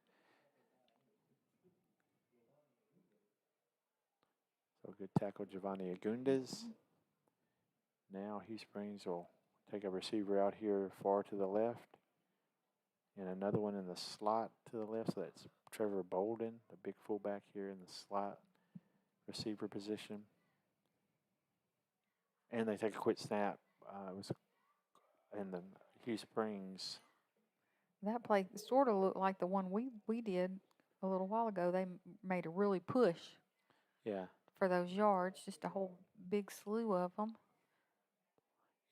So good tackle, Giovanni Agundez. Now Hughes Springs will take a receiver out here far to the left. And another one in the slot to the left. So that's Trevor Bolden, the big fullback here in the slot receiver position. And they take a quick snap. It was in the Hughes Springs. That play sort of looked like the one we did a little while ago. They made a really push Yeah. for those yards, just a whole big slew of them.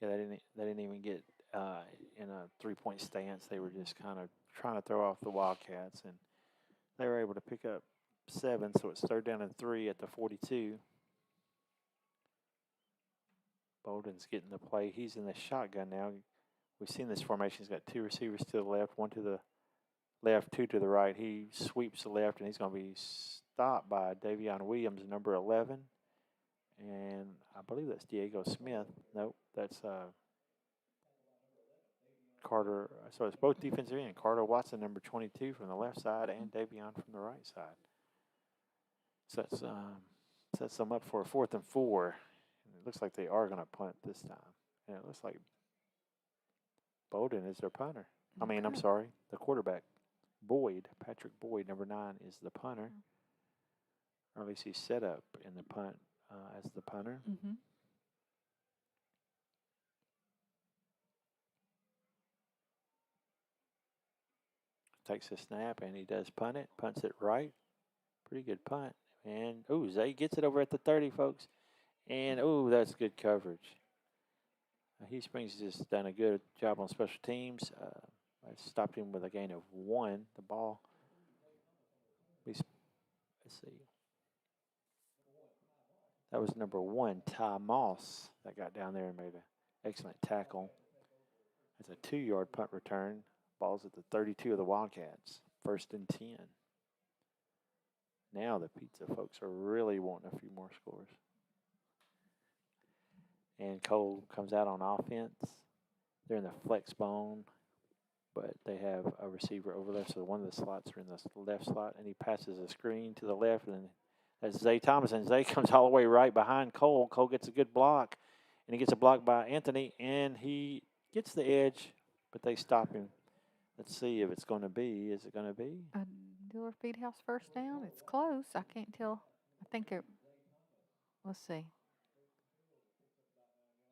Yeah, they didn't even get in a 3-point stance. They were just kind of trying to throw off the Wildcats, and they were able to pick up 7. So it's 3rd down and 3 at the 42. Bolden's getting the play. He's in the shotgun now. We've seen this formation. He's got 2 receivers to the left, 1 to the left, 2 to the right. He sweeps the left, and he's going to be stopped by Davion Williams, number 11. And I believe that's Diego Smith. Nope, that's Carter. So it's both defensive end. Carter Watson, number 22, from the left side, and Davion from the right side. So that sets them up for a 4th and 4. And it looks like they are going to punt this time. And it looks like Bolden is their punter. I mean, I'm sorry, the quarterback. Boyd, Patrick Boyd, number 9, is the punter. Or at least he's set up in the punt as the punter. Mm-hmm. Takes a snap, and he does punt it. Punts it right. Pretty good punt. And, Zay gets it over at the 30, folks. And, that's good coverage. Hughes Springs has just done a good job on special teams. I stopped him with a gain of 1. The ball, let's see. That was number 1, Ty Moss, that got down there and made an excellent tackle. It's a 2-yard punt return. Ball's at the 32 of the Wildcats. 1st and 10. Now the pizza folks are really wanting a few more scores. And Cole comes out on offense. They're in the flex bone, but they have a receiver over there. So one of the slots are in the left slot, and he passes a screen to the left, and that's Zay Thomas. And Zay comes all the way right behind Cole. Cole gets a good block, and he gets a block by Anthony, and he gets the edge, but they stop him. Let's see if it's going to be. Is it going to be? A Dillard Feedhouse 1st down. It's close. I can't tell. I think it. Let's see.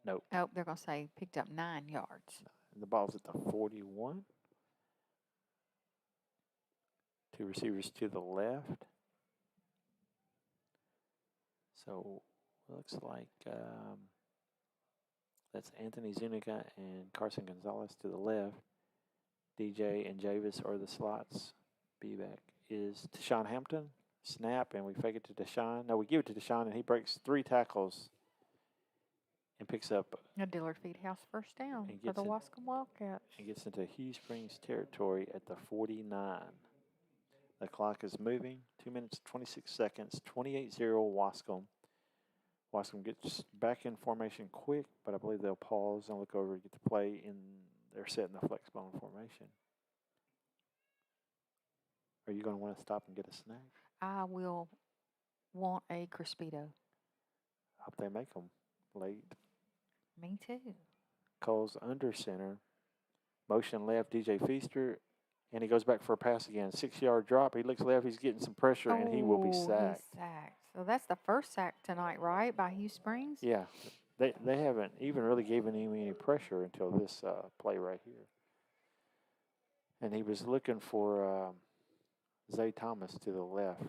Nope. Oh, they're going to say picked up 9 yards. And the ball's at the 41. 2 receivers to the left. So looks like that's Anthony Zuniga and Carson Gonzalez to the left. DJ and Javis are the slots. B-back is Deshaun Hampton. Snap, and we fake it to Deshaun. No, we give it to Deshaun, and he breaks 3 tackles and picks up A Dillard Feedhouse 1st down for the Waskom Wildcats. and gets into Hughes Springs territory at the 49. The clock is moving. 2 minutes, 26 seconds. 28-0 Waskom. Waskom gets back in formation quick, but I believe they'll pause and look over and get the play in. They're set in the flex bone formation. Are you going to want to stop and get a snack? I will want a Crispito. Hope they make them late. Me too. Cole's under center. Motion left, DJ Feaster, and he goes back for a pass again. 6-yard drop. He looks left. He's getting some pressure, and he will be sacked. He's sacked. So that's the first sack tonight, right, by Hughes Springs? Yeah. They haven't even really given him any pressure until this play right here. And he was looking for Zay Thomas to the left.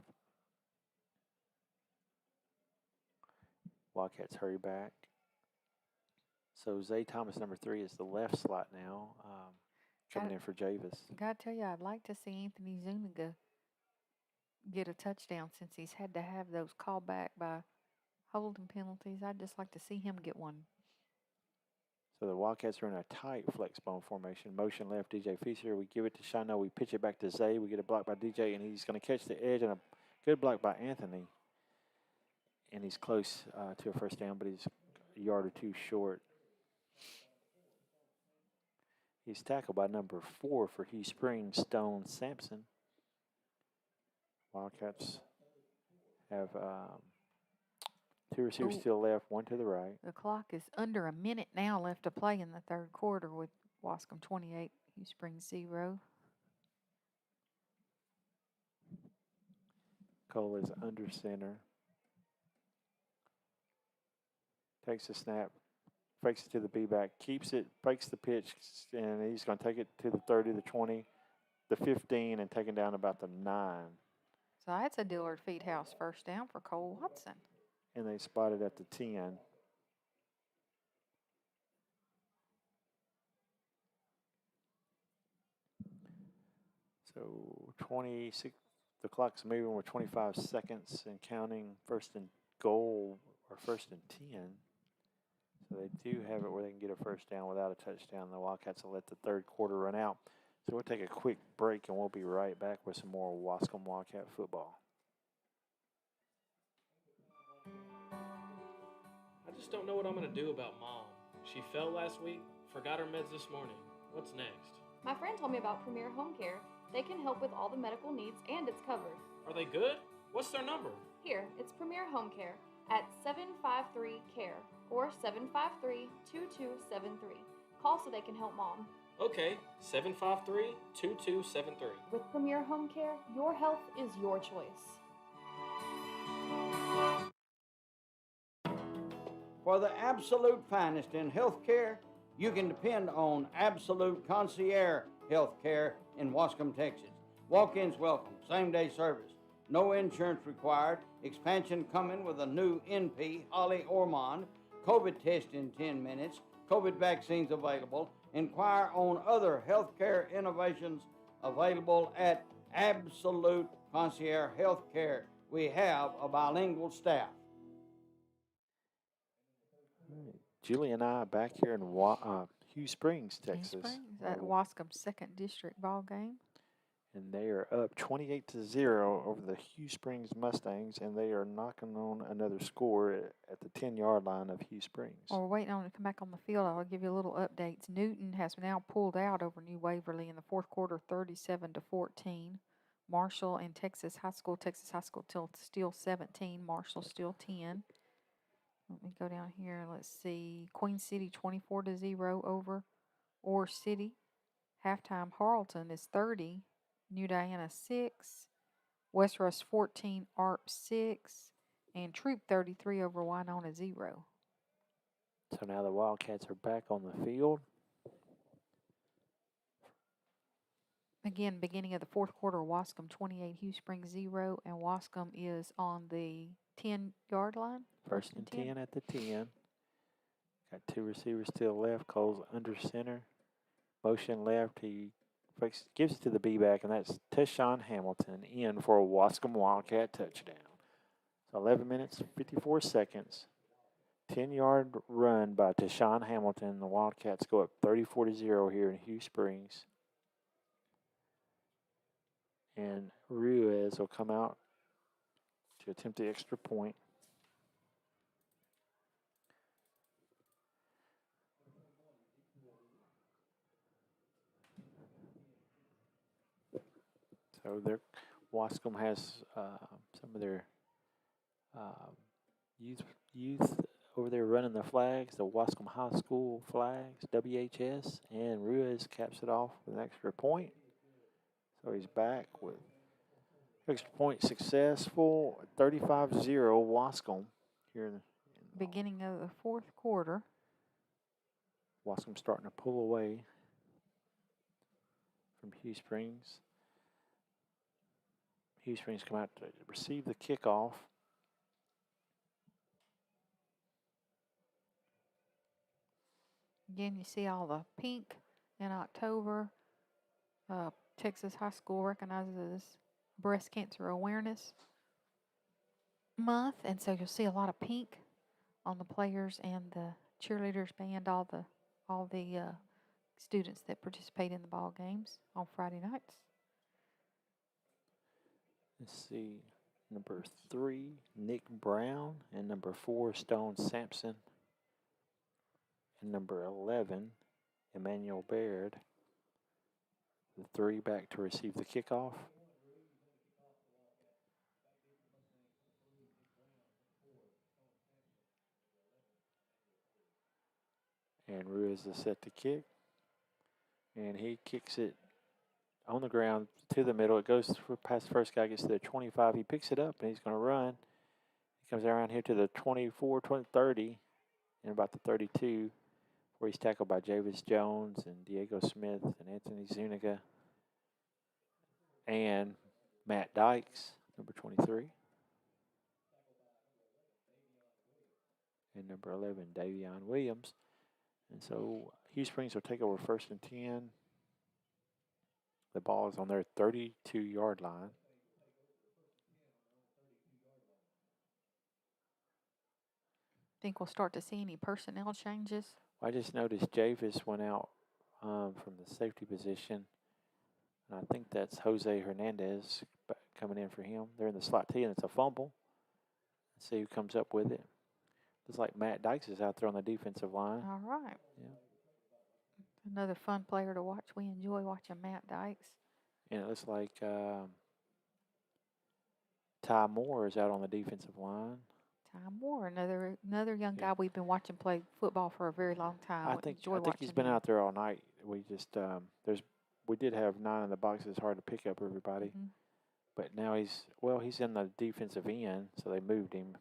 Wildcats hurry back. So Zay Thomas, number 3, is the left slot now, coming in for Javis. Got to tell you, I'd like to see Anthony Zuniga get a touchdown since he's had to have those called back by holding penalties. I'd just like to see him get one. So the Wildcats are in a tight flex bone formation. Motion left, DJ Feaster. We give it to Shano. We pitch it back to Zay. We get a block by DJ, and he's going to catch the edge, and a good block by Anthony. And he's close to a 1st down, but he's a yard or 2 short. He's tackled by number 4 for Hughes Springs, Stone Sampson. Wildcats have 2 receivers to the left, 1 to the right. The clock is under a minute now left to play in the 3rd quarter with Waskom 28, Hughes Springs 0. Cole is under center. Takes a snap, fakes it to the B-back, keeps it, fakes the pitch, and he's going to take it to the 30, the 20, the 15, and take it down about the 9. So that's a Dillard Feedhouse first down for Cole Hudson. And they spot it at the 10. So 26, the clock's moving with 25 seconds and counting, first and goal or first and 10. So they do have it where they can get a first down without a touchdown. The Wildcats will let the third quarter run out. So we'll take a quick break and we'll be right back with some more Waskom Wildcat football. I just don't know what I'm going to do about Mom. She fell last week, forgot her meds this morning. What's next? My friend told me about Premier Home Care. They can help with all the medical needs and it's covered. Are they good? What's their number? Here, it's Premier Home Care at 753-CARE or 753-2273. Call so they can help Mom. Okay, 753-2273. With Premier Home Care, your health is your choice. For the absolute finest in healthcare, you can depend on Absolute Concierge Healthcare in Waskom, Texas. Walk-ins welcome, same-day service, no insurance required, expansion coming with a new NP, Holly Ormond, COVID test in 10 minutes, COVID vaccines available. Inquire on other healthcare innovations available at Absolute Concierge Healthcare. We have a bilingual staff. Julie and I are back here in Hughes Springs, Texas. Hughes Springs at Waskom's 2nd District ball game. And they are up 28-0 over the Hughes Springs Mustangs, and they are knocking on another score at the 10-yard line of Hughes Springs. While we're waiting on it to come back on the field, I'll give you a little updates. Newton has now pulled out over New Waverly in the fourth quarter, 37-14. Marshall and Texas High School still 17, Marshall still 10. Let me go down here. Let's see. Queen City 24-0 over Orr City. Halftime, Harleton is 30. New Diana 6, West Rush 14, ARP 6, and Troop 33 over Winona 0. So now the Wildcats are back on the field. Again, beginning of the fourth quarter, Waskom 28, Hughes Springs 0, and Waskom is on the 10-yard line. First and 10 at the 10. Got two receivers still left. Cole's under center. Motion left. He gives it to the B-back, and that's Tashawn Hamilton in for a Waskom Wildcat touchdown. So 11 minutes, 54 seconds. 10-yard run by Tashawn Hamilton. The Wildcats go up 34-0 here in Hughes Springs. And Ruiz will come out to attempt the extra point. So Waskom has some of their youth over there running the flags, the Waskom High School flags, WHS, and Ruiz caps it off with an extra point. So he's back with extra point successful, 35-0 Waskom here in the beginning of the fourth quarter. Waskom starting to pull away from Hughes Springs. Hughes Springs come out to receive the kickoff. Again, you see all the pink in October. Texas High School recognizes Breast Cancer Awareness Month, and so you'll see a lot of pink on the players and the cheerleaders band, all the students that participate in the ball games on Friday nights. Let's see, number 3, Nick Brown, and number 4, Stone Sampson, and number 11, Emmanuel Baird. The 3 back to receive the kickoff. And Ruiz is set to kick. And he kicks it on the ground to the middle. It goes past the first guy, gets to the 25. He picks it up, and he's going to run. He comes around here to the 24, 20, 30, and about the 32. where he's tackled by Javis Jones and Diego Smith and Anthony Zuniga and Matt Dykes, number 23. And number 11, Davion Williams. And so Hughes Springs will take over 1st and 10. The ball is on their 32-yard line. Think we'll start to see any personnel changes? I just noticed Javis went out from the safety position. And I think that's Jose Hernandez coming in for him. They're in the slot T, and it's a fumble. Let's see who comes up with it. Looks like Matt Dykes is out there on the defensive line. All right. Yeah. Another fun player to watch. We enjoy watching Matt Dykes. And it looks like Ty Moore is out on the defensive line. Ty Moore, another young guy we've been watching play football for a very long time. I think he's been out there all night. We just we did have 9 in the box. It's hard to pick up everybody. Mm-hmm. But now he's in the defensive end, so they moved him.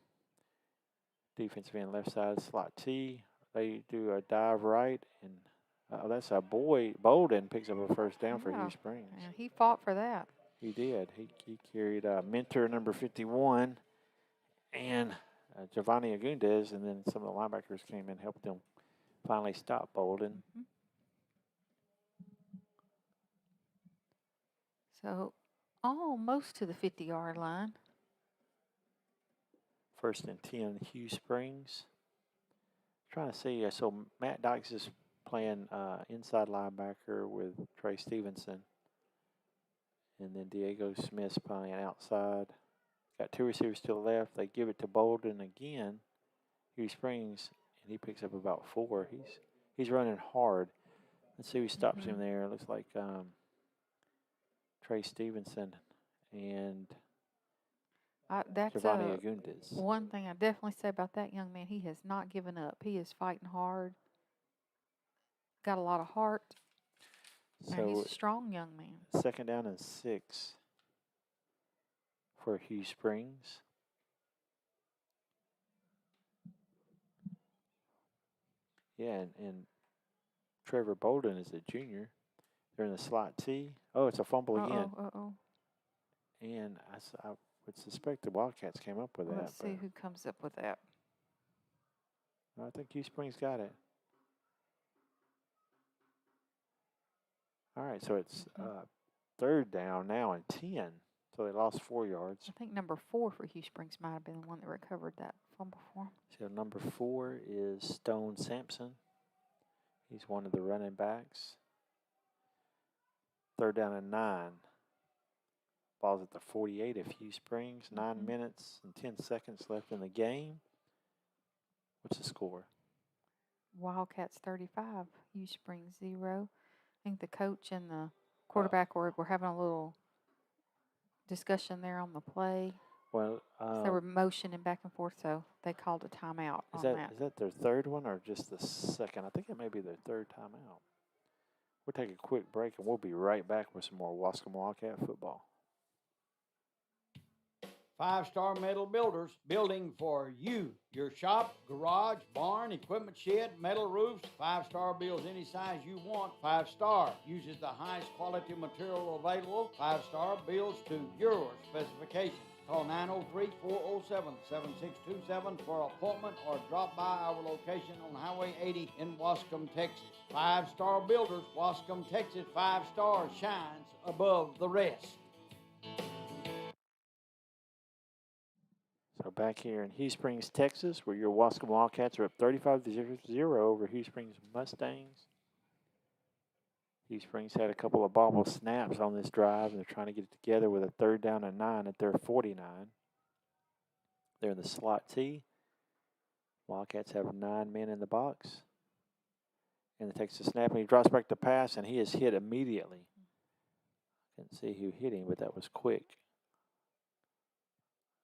Defensive end, left side, slot T. They do a dive right, and that's a Bolden picks up a first down for Hughes Springs. Yeah, he fought for that. He did. He carried mentor number 51 and Giovanni Agundez, and then some of the linebackers came in and helped them finally stop Bolden. Mm-hmm. So almost to the 50-yard line. 1st and 10, Hughes Springs. Trying to see, so Matt Dykes is playing inside linebacker with Trey Stevenson. And then Diego Smith's playing outside. Got 2 receivers to the left. They give it to Bolden again. Hughes Springs, and he picks up about 4. He's running hard. Let's see who stops him there. It looks like Trey Stevenson and that's Giovanni Agundez. One thing I definitely say about that young man, he has not given up. He is fighting hard. Got a lot of heart. And he's a strong young man. 2nd down and 6 for Hughes Springs. Yeah, and Trevor Bolden is a junior. They're in the slot T. Oh, it's a fumble again. And I would suspect the Wildcats came up with that. Let's see who comes up with that. I think Hughes Springs got it. All right, so it's 3rd down now and 10. So they lost 4 yards. I think number 4 for Hughes Springs might have been the one that recovered that fumble for him. So number 4 is Stone Sampson. He's one of the running backs. 3rd down and 9. Ball's at the 48 of Hughes Springs. 9 minutes and 10 seconds left in the game. What's the score? Wildcats 35, Hughes Springs 0. I think the coach and the quarterback were having a little discussion there on the play. Well, they were motioning back and forth, so they called a timeout on that. Is that their 3rd one or just the 2nd? I think it may be their 3rd timeout. We'll take a quick break, and we'll be right back with some more Waskom Wildcat football. 5-Star Metal Builders, building for you. Your shop, garage, barn, equipment shed, metal roofs. 5-Star builds any size you want. 5-Star uses the highest quality material available. 5-Star builds to your specifications. Call 903-407-7627 for an appointment or drop by our location on Highway 80 in Waskom, Texas. 5-Star Builders, Waskom, Texas. 5-Star shines above the rest. So back here in Hughes Springs, Texas, where your Waskom Wildcats are up 35-0 over Hughes Springs Mustangs. Hughes Springs had a couple of bobble snaps on this drive, and they're trying to get it together with a 3rd down and 9 at their 49. They're in the slot T. Wildcats have 9 men in the box. And it takes a snap, and he drops back to pass, and he is hit immediately. Couldn't see who hit him, but that was quick.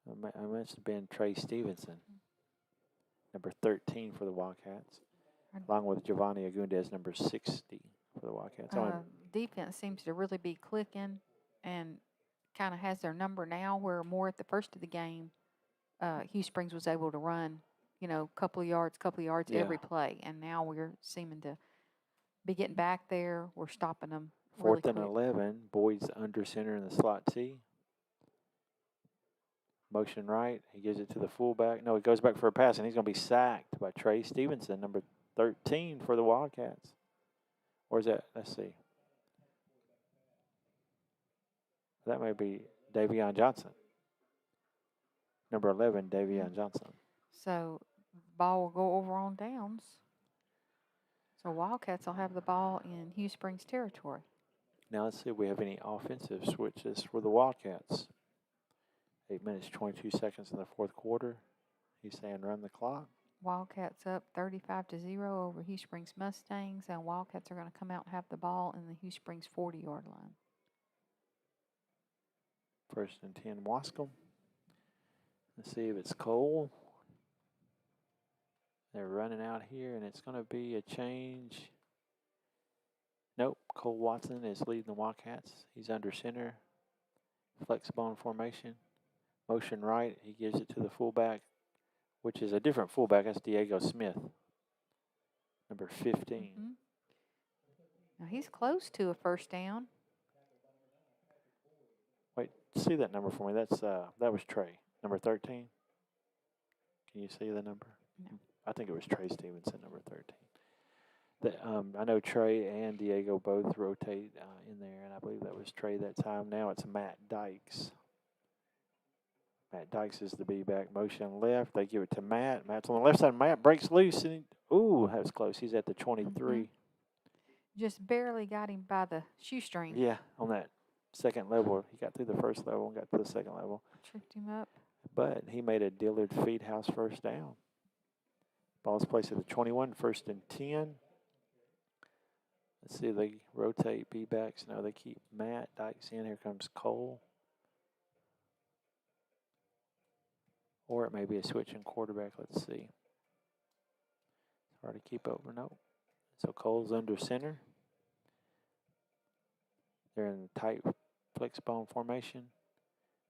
I must have been Trey Stevenson, number 13 for the Wildcats, along with Giovanni Agundez, number 60 for the Wildcats. Defense seems to really be clicking and kind of has their number now, where more at the first of the game, Hughes Springs was able to run, couple of yards Yeah. every play. And now we're seeming to be getting back there. We're stopping them really 4th and quick. 11. Boyd's under center in the slot T. Motion right. He gives it to the fullback. No, he goes back for a pass, and he's going to be sacked by Trey Stevenson, number 13 for the Wildcats. Or is that? Let's see. That may be Davion Johnson. Number 11, Davion Johnson. So ball will go over on downs. So Wildcats will have the ball in Hughes Springs territory. Now let's see if we have any offensive switches for the Wildcats. 8 minutes, 22 seconds in the fourth quarter. He's saying run the clock. Wildcats up 35-0 over Hughes Springs Mustangs, and Wildcats are going to come out and have the ball in the Hughes Springs 40-yard line. 1st and 10, Waskom. Let's see if it's Cole. They're running out here, and it's going to be a change. Nope, Cole Watson is leading the Wildcats. He's under center. Flex bone formation. Motion right. He gives it to the fullback, which is a different fullback. That's Diego Smith, number 15. Mm-hmm. Now he's close to a first down. Wait, see that number for me. That was Trey, number 13. Can you see the number? No. I think it was Trey Stevenson, number 13. I know Trey and Diego both rotate in there, and I believe that was Trey that time. Now it's Matt Dykes. Matt Dykes is the B-back. Motion left. They give it to Matt. Matt's on the left side. Matt breaks loose. And that was close. He's at the 23. Mm-hmm. Just barely got him by the shoestring. Yeah, on that second level. He got through the first level and got to the second level. Tripped him up. But he made a Dillard Feedhouse first down. Ball's placed at the 21, 1st and 10. Let's see if they rotate B-backs. No, they keep Matt Dykes in. Here comes Cole. Or it may be a switching quarterback. Let's see. Hard to keep up. No. So Cole's under center. They're in tight flex bone formation.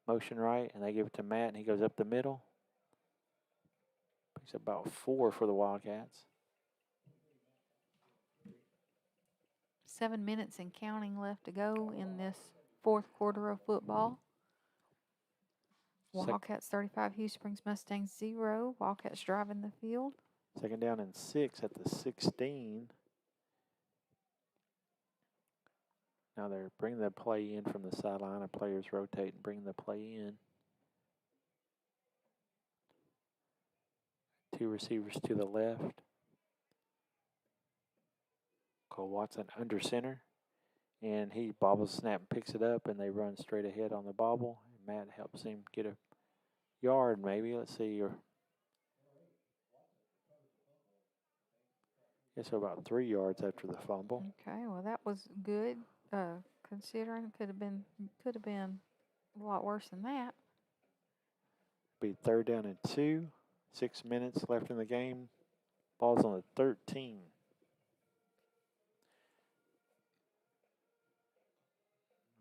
Motion right, and they give it to Matt, and he goes up the middle. Picks up about 4 for the Wildcats. 7 minutes and counting left to go in this fourth quarter of football. Wildcats 35, Hughes Springs Mustangs 0. Wildcats driving the field. 2nd down and 6 at the 16. Now they're bringing the play in from the sideline. The players rotate and bring the play in. 2 receivers to the left. Cole Watson under center. And he bobbles, snap, and picks it up, and they run straight ahead on the bobble. And Matt helps him get a yard, maybe. Let's see. Guess about 3 yards after the fumble. Okay, well that was good. Considering could have been a lot worse than that. Be 3rd down and 2. 6 minutes left in the game. Ball's on the 13.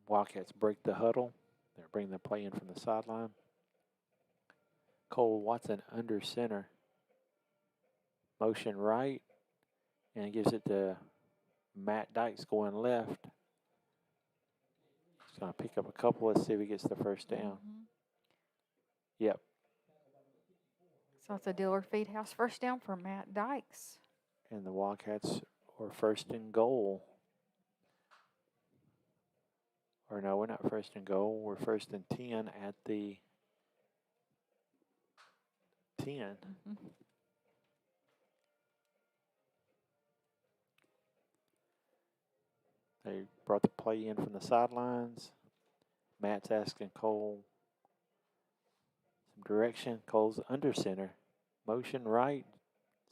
Wildcats break the huddle. They're bringing the play in from the sideline. Cole Watson under center. Motion right. And gives it to Matt Dykes going left. He's going to pick up a couple. Let's see if he gets the first down. Mm-hmm. Yep. So it's a Dillard Feedhouse first down for Matt Dykes. And the Wildcats are 1st and goal. Or no, we're not 1st and goal. We're 1st and 10 at the 10. Mm-hmm. They brought the play in from the sidelines. Matt's asking Cole some direction. Cole's under center. Motion right.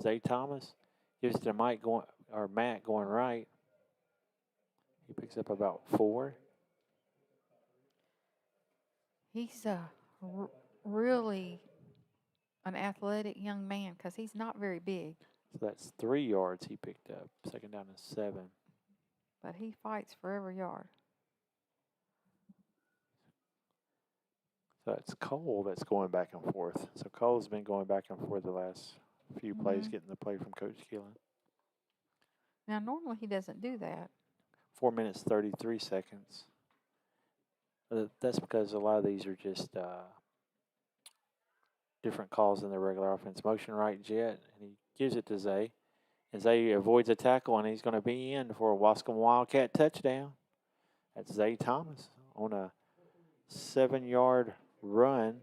Zay Thomas gives it to Matt going right. He picks up about 4. He's really an athletic young man because he's not very big. So that's 3 yards he picked up. 2nd down and 7. But he fights for every yard. So it's Cole that's going back and forth. So Cole's been going back and forth the last A few plays getting the play from Coach Keelan. Now, normally he doesn't do that. 4 minutes, 33 seconds. That's because a lot of these are just different calls than the regular offense. Motion right jet, and he gives it to Zay. And Zay avoids a tackle, and he's going to be in for a Waskom Wildcat touchdown. That's Zay Thomas on a 7-yard run.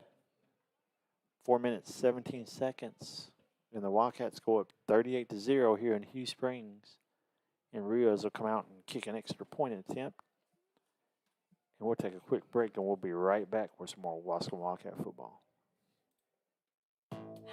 4 minutes, 17 seconds. And the Wildcats go up 38-0 here in Hughes Springs. And Rios will come out and kick an extra point attempt. And we'll take a quick break, and we'll be right back with some more Waskom Wildcat football.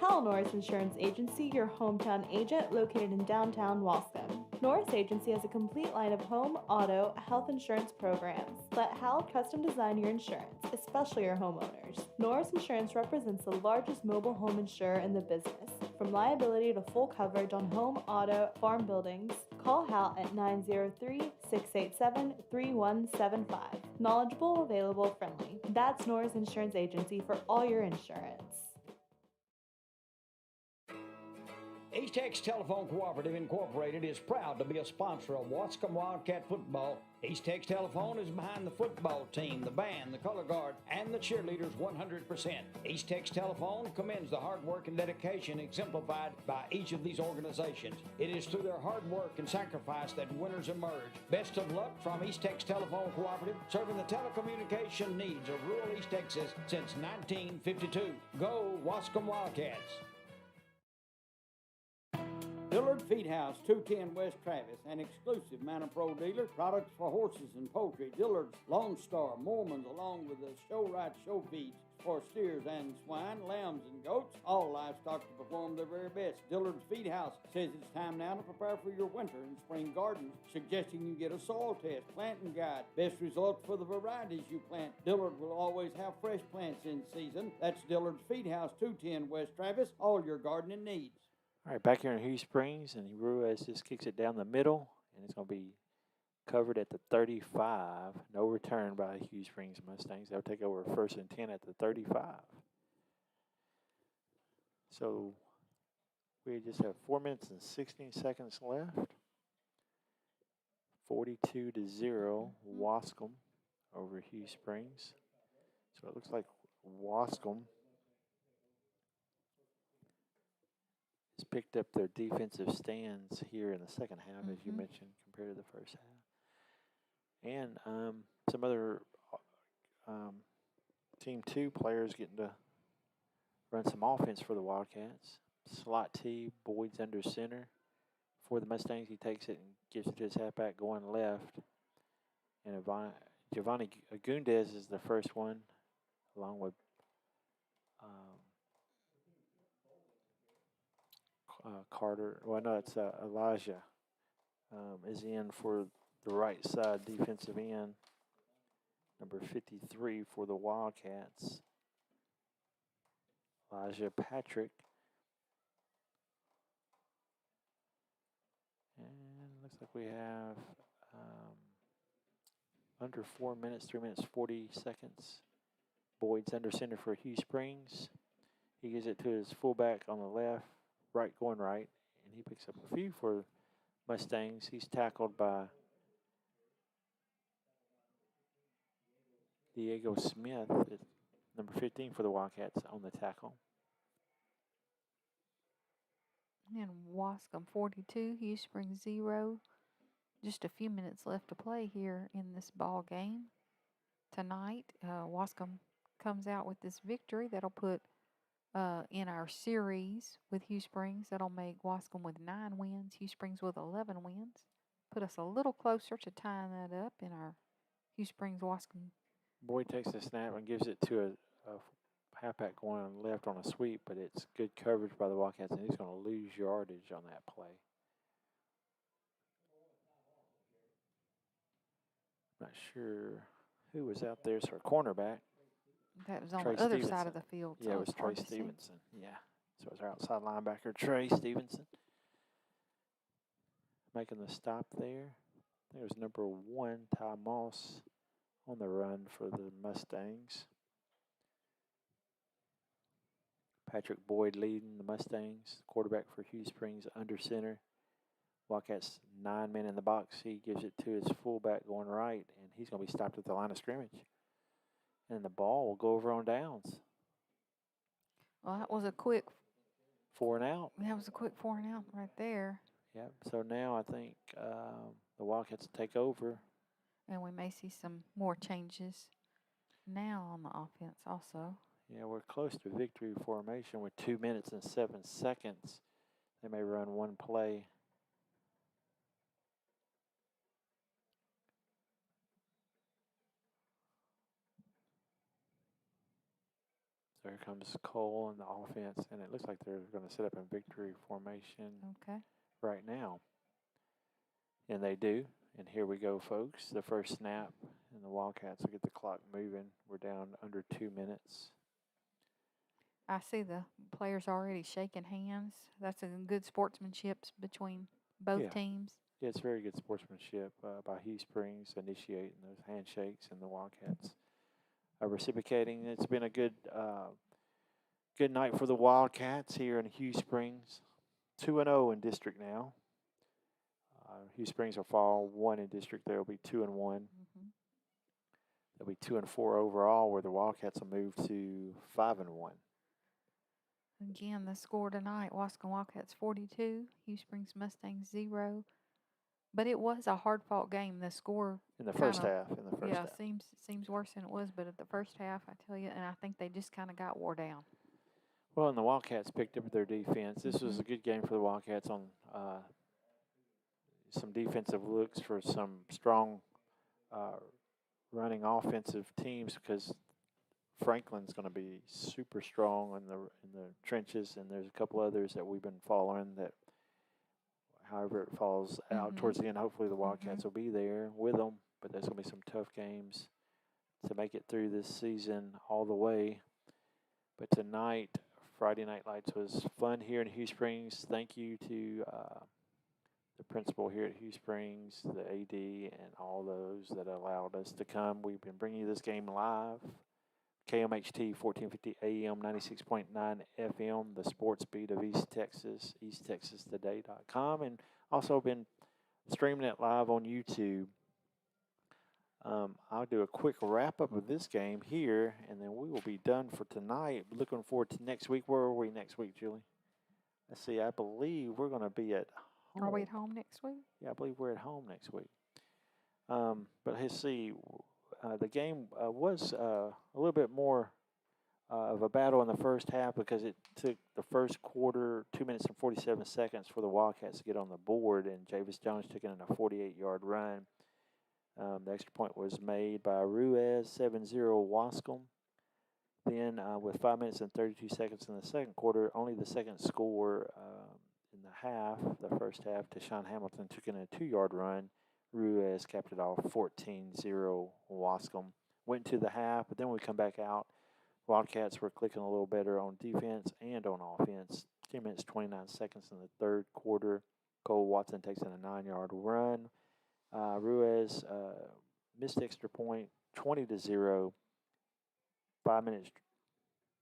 Hal Norris Insurance Agency, your hometown agent located in downtown Waskom. Norris Agency has a complete line of home, auto, health insurance programs. Let Hal custom design your insurance, especially your homeowners. Norris Insurance represents the largest mobile home insurer in the business. From liability to full coverage on home, auto, farm buildings, call Hal at 903-687-3175. Knowledgeable, available, friendly. That's Norris Insurance Agency for all your insurance. East Texas Telephone Cooperative Incorporated is proud to be a sponsor of Waskom Wildcat football. East Texas Telephone is behind the football team, the band, the color guard, and the cheerleaders 100%. East Texas Telephone commends the hard work and dedication exemplified by each of these organizations. It is through their hard work and sacrifice that winners emerge. Best of luck from East Texas Telephone Cooperative, serving the telecommunication needs of rural East Texas since 1952. Go Waskom Wildcats! Dillard Feed House, 210 West Travis, an exclusive Mountain Pro dealer. Products for horses and poultry. Dillard's, Lone Star, Mormons, along with the show right show feeds for steers and swine, lambs and goats. All livestock to perform their very best. Dillard's Feed House says it's time now to prepare for your winter and spring gardens, suggesting you get a soil test, planting guide, best results for the varieties you plant. Dillard will always have fresh plants in season. That's Dillard's Feed House, 210 West Travis. All your gardening needs. All right, back here in Hughes Springs, and Ruiz just kicks it down the middle, and it's going to be covered at the 35. No return by Hughes Springs Mustangs. They'll take over 1st and 10 at the 35. So we just have 4 minutes and 16 seconds left. 42-0, Waskom over Hughes Springs. So it looks like Waskom has picked up their defensive stands here in the second half, as you mentioned, compared to the first half. And some other Team 2 players getting to run some offense for the Wildcats. Slot T, Boyd's under center. For the Mustangs, he takes it and gives it to his halfback going left. And Giovanni Agundez is the first one, along with Carter. Well, no, it's Elijah is in for the right side defensive end. Number 53 for the Wildcats. Elijah Patrick. And looks like we have under 4 minutes, 3 minutes, 40 seconds. Boyd's under center for Hughes Springs. He gives it to his fullback on the left, right going right, and he picks up a few for Mustangs. He's tackled by Diego Smith, number 15 for the Wildcats, on the tackle. And Waskom 42, Hughes Springs 0. Just a few minutes left to play here in this ball game tonight. Waskom comes out with this victory that'll put in our series with Hughes Springs. That'll make Waskom with 9 wins, Hughes Springs with 11 wins. Put us a little closer to tying that up in our Hughes Springs Waskom. Boyd takes the snap and gives it to a halfback going on left on a sweep, but it's good coverage by the Wildcats, and he's going to lose yardage on that play. Not sure who was out there, so a cornerback. That was on the other side of the field. Yeah, it was Trey Stevenson. Yeah, so it was our outside linebacker, Trey Stevenson, making the stop there. I think it was number 1, Ty Moss, on the run for the Mustangs. Patrick Boyd leading the Mustangs. Quarterback for Hughes Springs under center. Wildcats 9 men in the box. He gives it to his fullback going right, and he's going to be stopped at the line of scrimmage. And the ball will go over on downs. Well, that was a quick 4 and out. That was a quick 4 and out right there. Yep. So now I think the Wildcats take over. And we may see some more changes now on the offense also. Yeah, we're close to victory formation with 2 minutes and 7 seconds. They may run one play. So here comes Cole in the offense, and it looks like they're going to set up in victory formation right now. And they do. And here we go, folks. The first snap, and the Wildcats will get the clock moving. We're down under 2 minutes. I see the players already shaking hands. That's a good sportsmanship between both teams. Yeah, it's very good sportsmanship by Hughes Springs initiating those handshakes, and the Wildcats are reciprocating. It's been a good night for the Wildcats here in Hughes Springs. 2-0 in district now. Hughes Springs will fall 1 in district. They'll be 2-1. Mm-hmm. They'll be 2-4 overall, where the Wildcats will move to 5-1. Again, the score tonight: Waskom Wildcats 42, Hughes Springs Mustangs 0. But it was a hard-fought game. The score in the first half. seems worse than it was. But at the first half, I tell you, and I think they just kind of got wore down. Well, and the Wildcats picked up their defense. This was a good game for the Wildcats on some defensive looks for some strong running offensive teams, because Franklin's going to be super strong in the trenches, and there's a couple others that we've been following that, however it falls out towards the end, hopefully the Wildcats will be there with them, but there's going to be some tough games to make it through this season all the way. But tonight, Friday Night Lights was fun here in Hughes Springs. Thank you to the principal here at Hughes Springs, the AD, and all those that allowed us to come. We've been bringing you this game live. KMHT 1450 AM, 96.9 FM, the sports beat of East Texas, easttexastoday.com, and also been streaming it live on YouTube. I'll do a quick wrap-up of this game here, and then we will be done for tonight. Looking forward to next week. Where are we next week, Julie? Let's see. I believe we're going to be at home. Are we at home next week? Yeah, I believe we're at home next week. But let's see. The game was a little bit more of a battle in the first half, because it took the first quarter 2 minutes and 47 seconds for the Wildcats to get on the board, and Javis Jones took it in a 48-yard run. The extra point was made by Ruiz, 7-0 Waskom. Then with 5 minutes and 32 seconds in the second quarter, only the second score in the first half, Tashawn Hamilton took in a 2-yard run. Ruiz capped it off 14-0 Waskom. Went to the half, but then we come back out. Wildcats were clicking a little better on defense and on offense. 10 minutes, 29 seconds in the third quarter. Cole Watson takes in a 9-yard run. Ruiz missed extra point, 20-0. 5 minutes,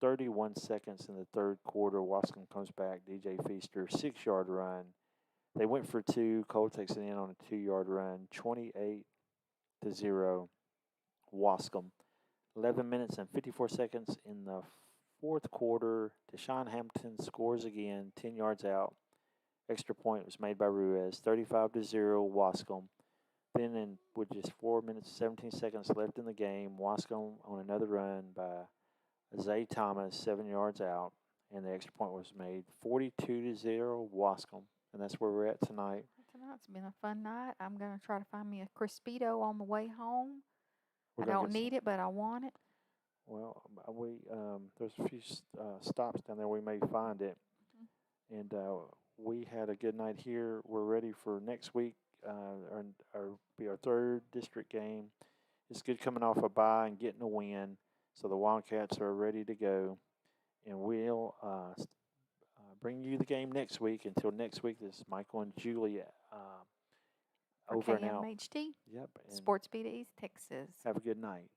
31 seconds in the third quarter. Waskom comes back. DJ Feaster, 6-yard run. They went for 2. Cole takes it in on a 2-yard run, 28-0 Waskom. 11 minutes and 54 seconds in the fourth quarter. Tashawn Hampton scores again, 10 yards out. Extra point was made by Ruiz, 35-0 Waskom. Then with just 4 minutes, 17 seconds left in the game, Waskom on another run by Zay Thomas, 7 yards out, and the extra point was made, 42-0 Waskom. And that's where we're at tonight. Tonight's been a fun night. I'm going to try to find me a Crispito on the way home. I don't need it, but I want it. Well, there's a few stops down there. We may find it. And we had a good night here. We're ready for next week. Our third district game. It's good coming off a bye and getting a win. So the Wildcats are ready to go. And we'll bring you the game next week. Until next week, this is Michael and Julie over and out. KMHT. Yep. Sports Beat East Texas. Have a good night.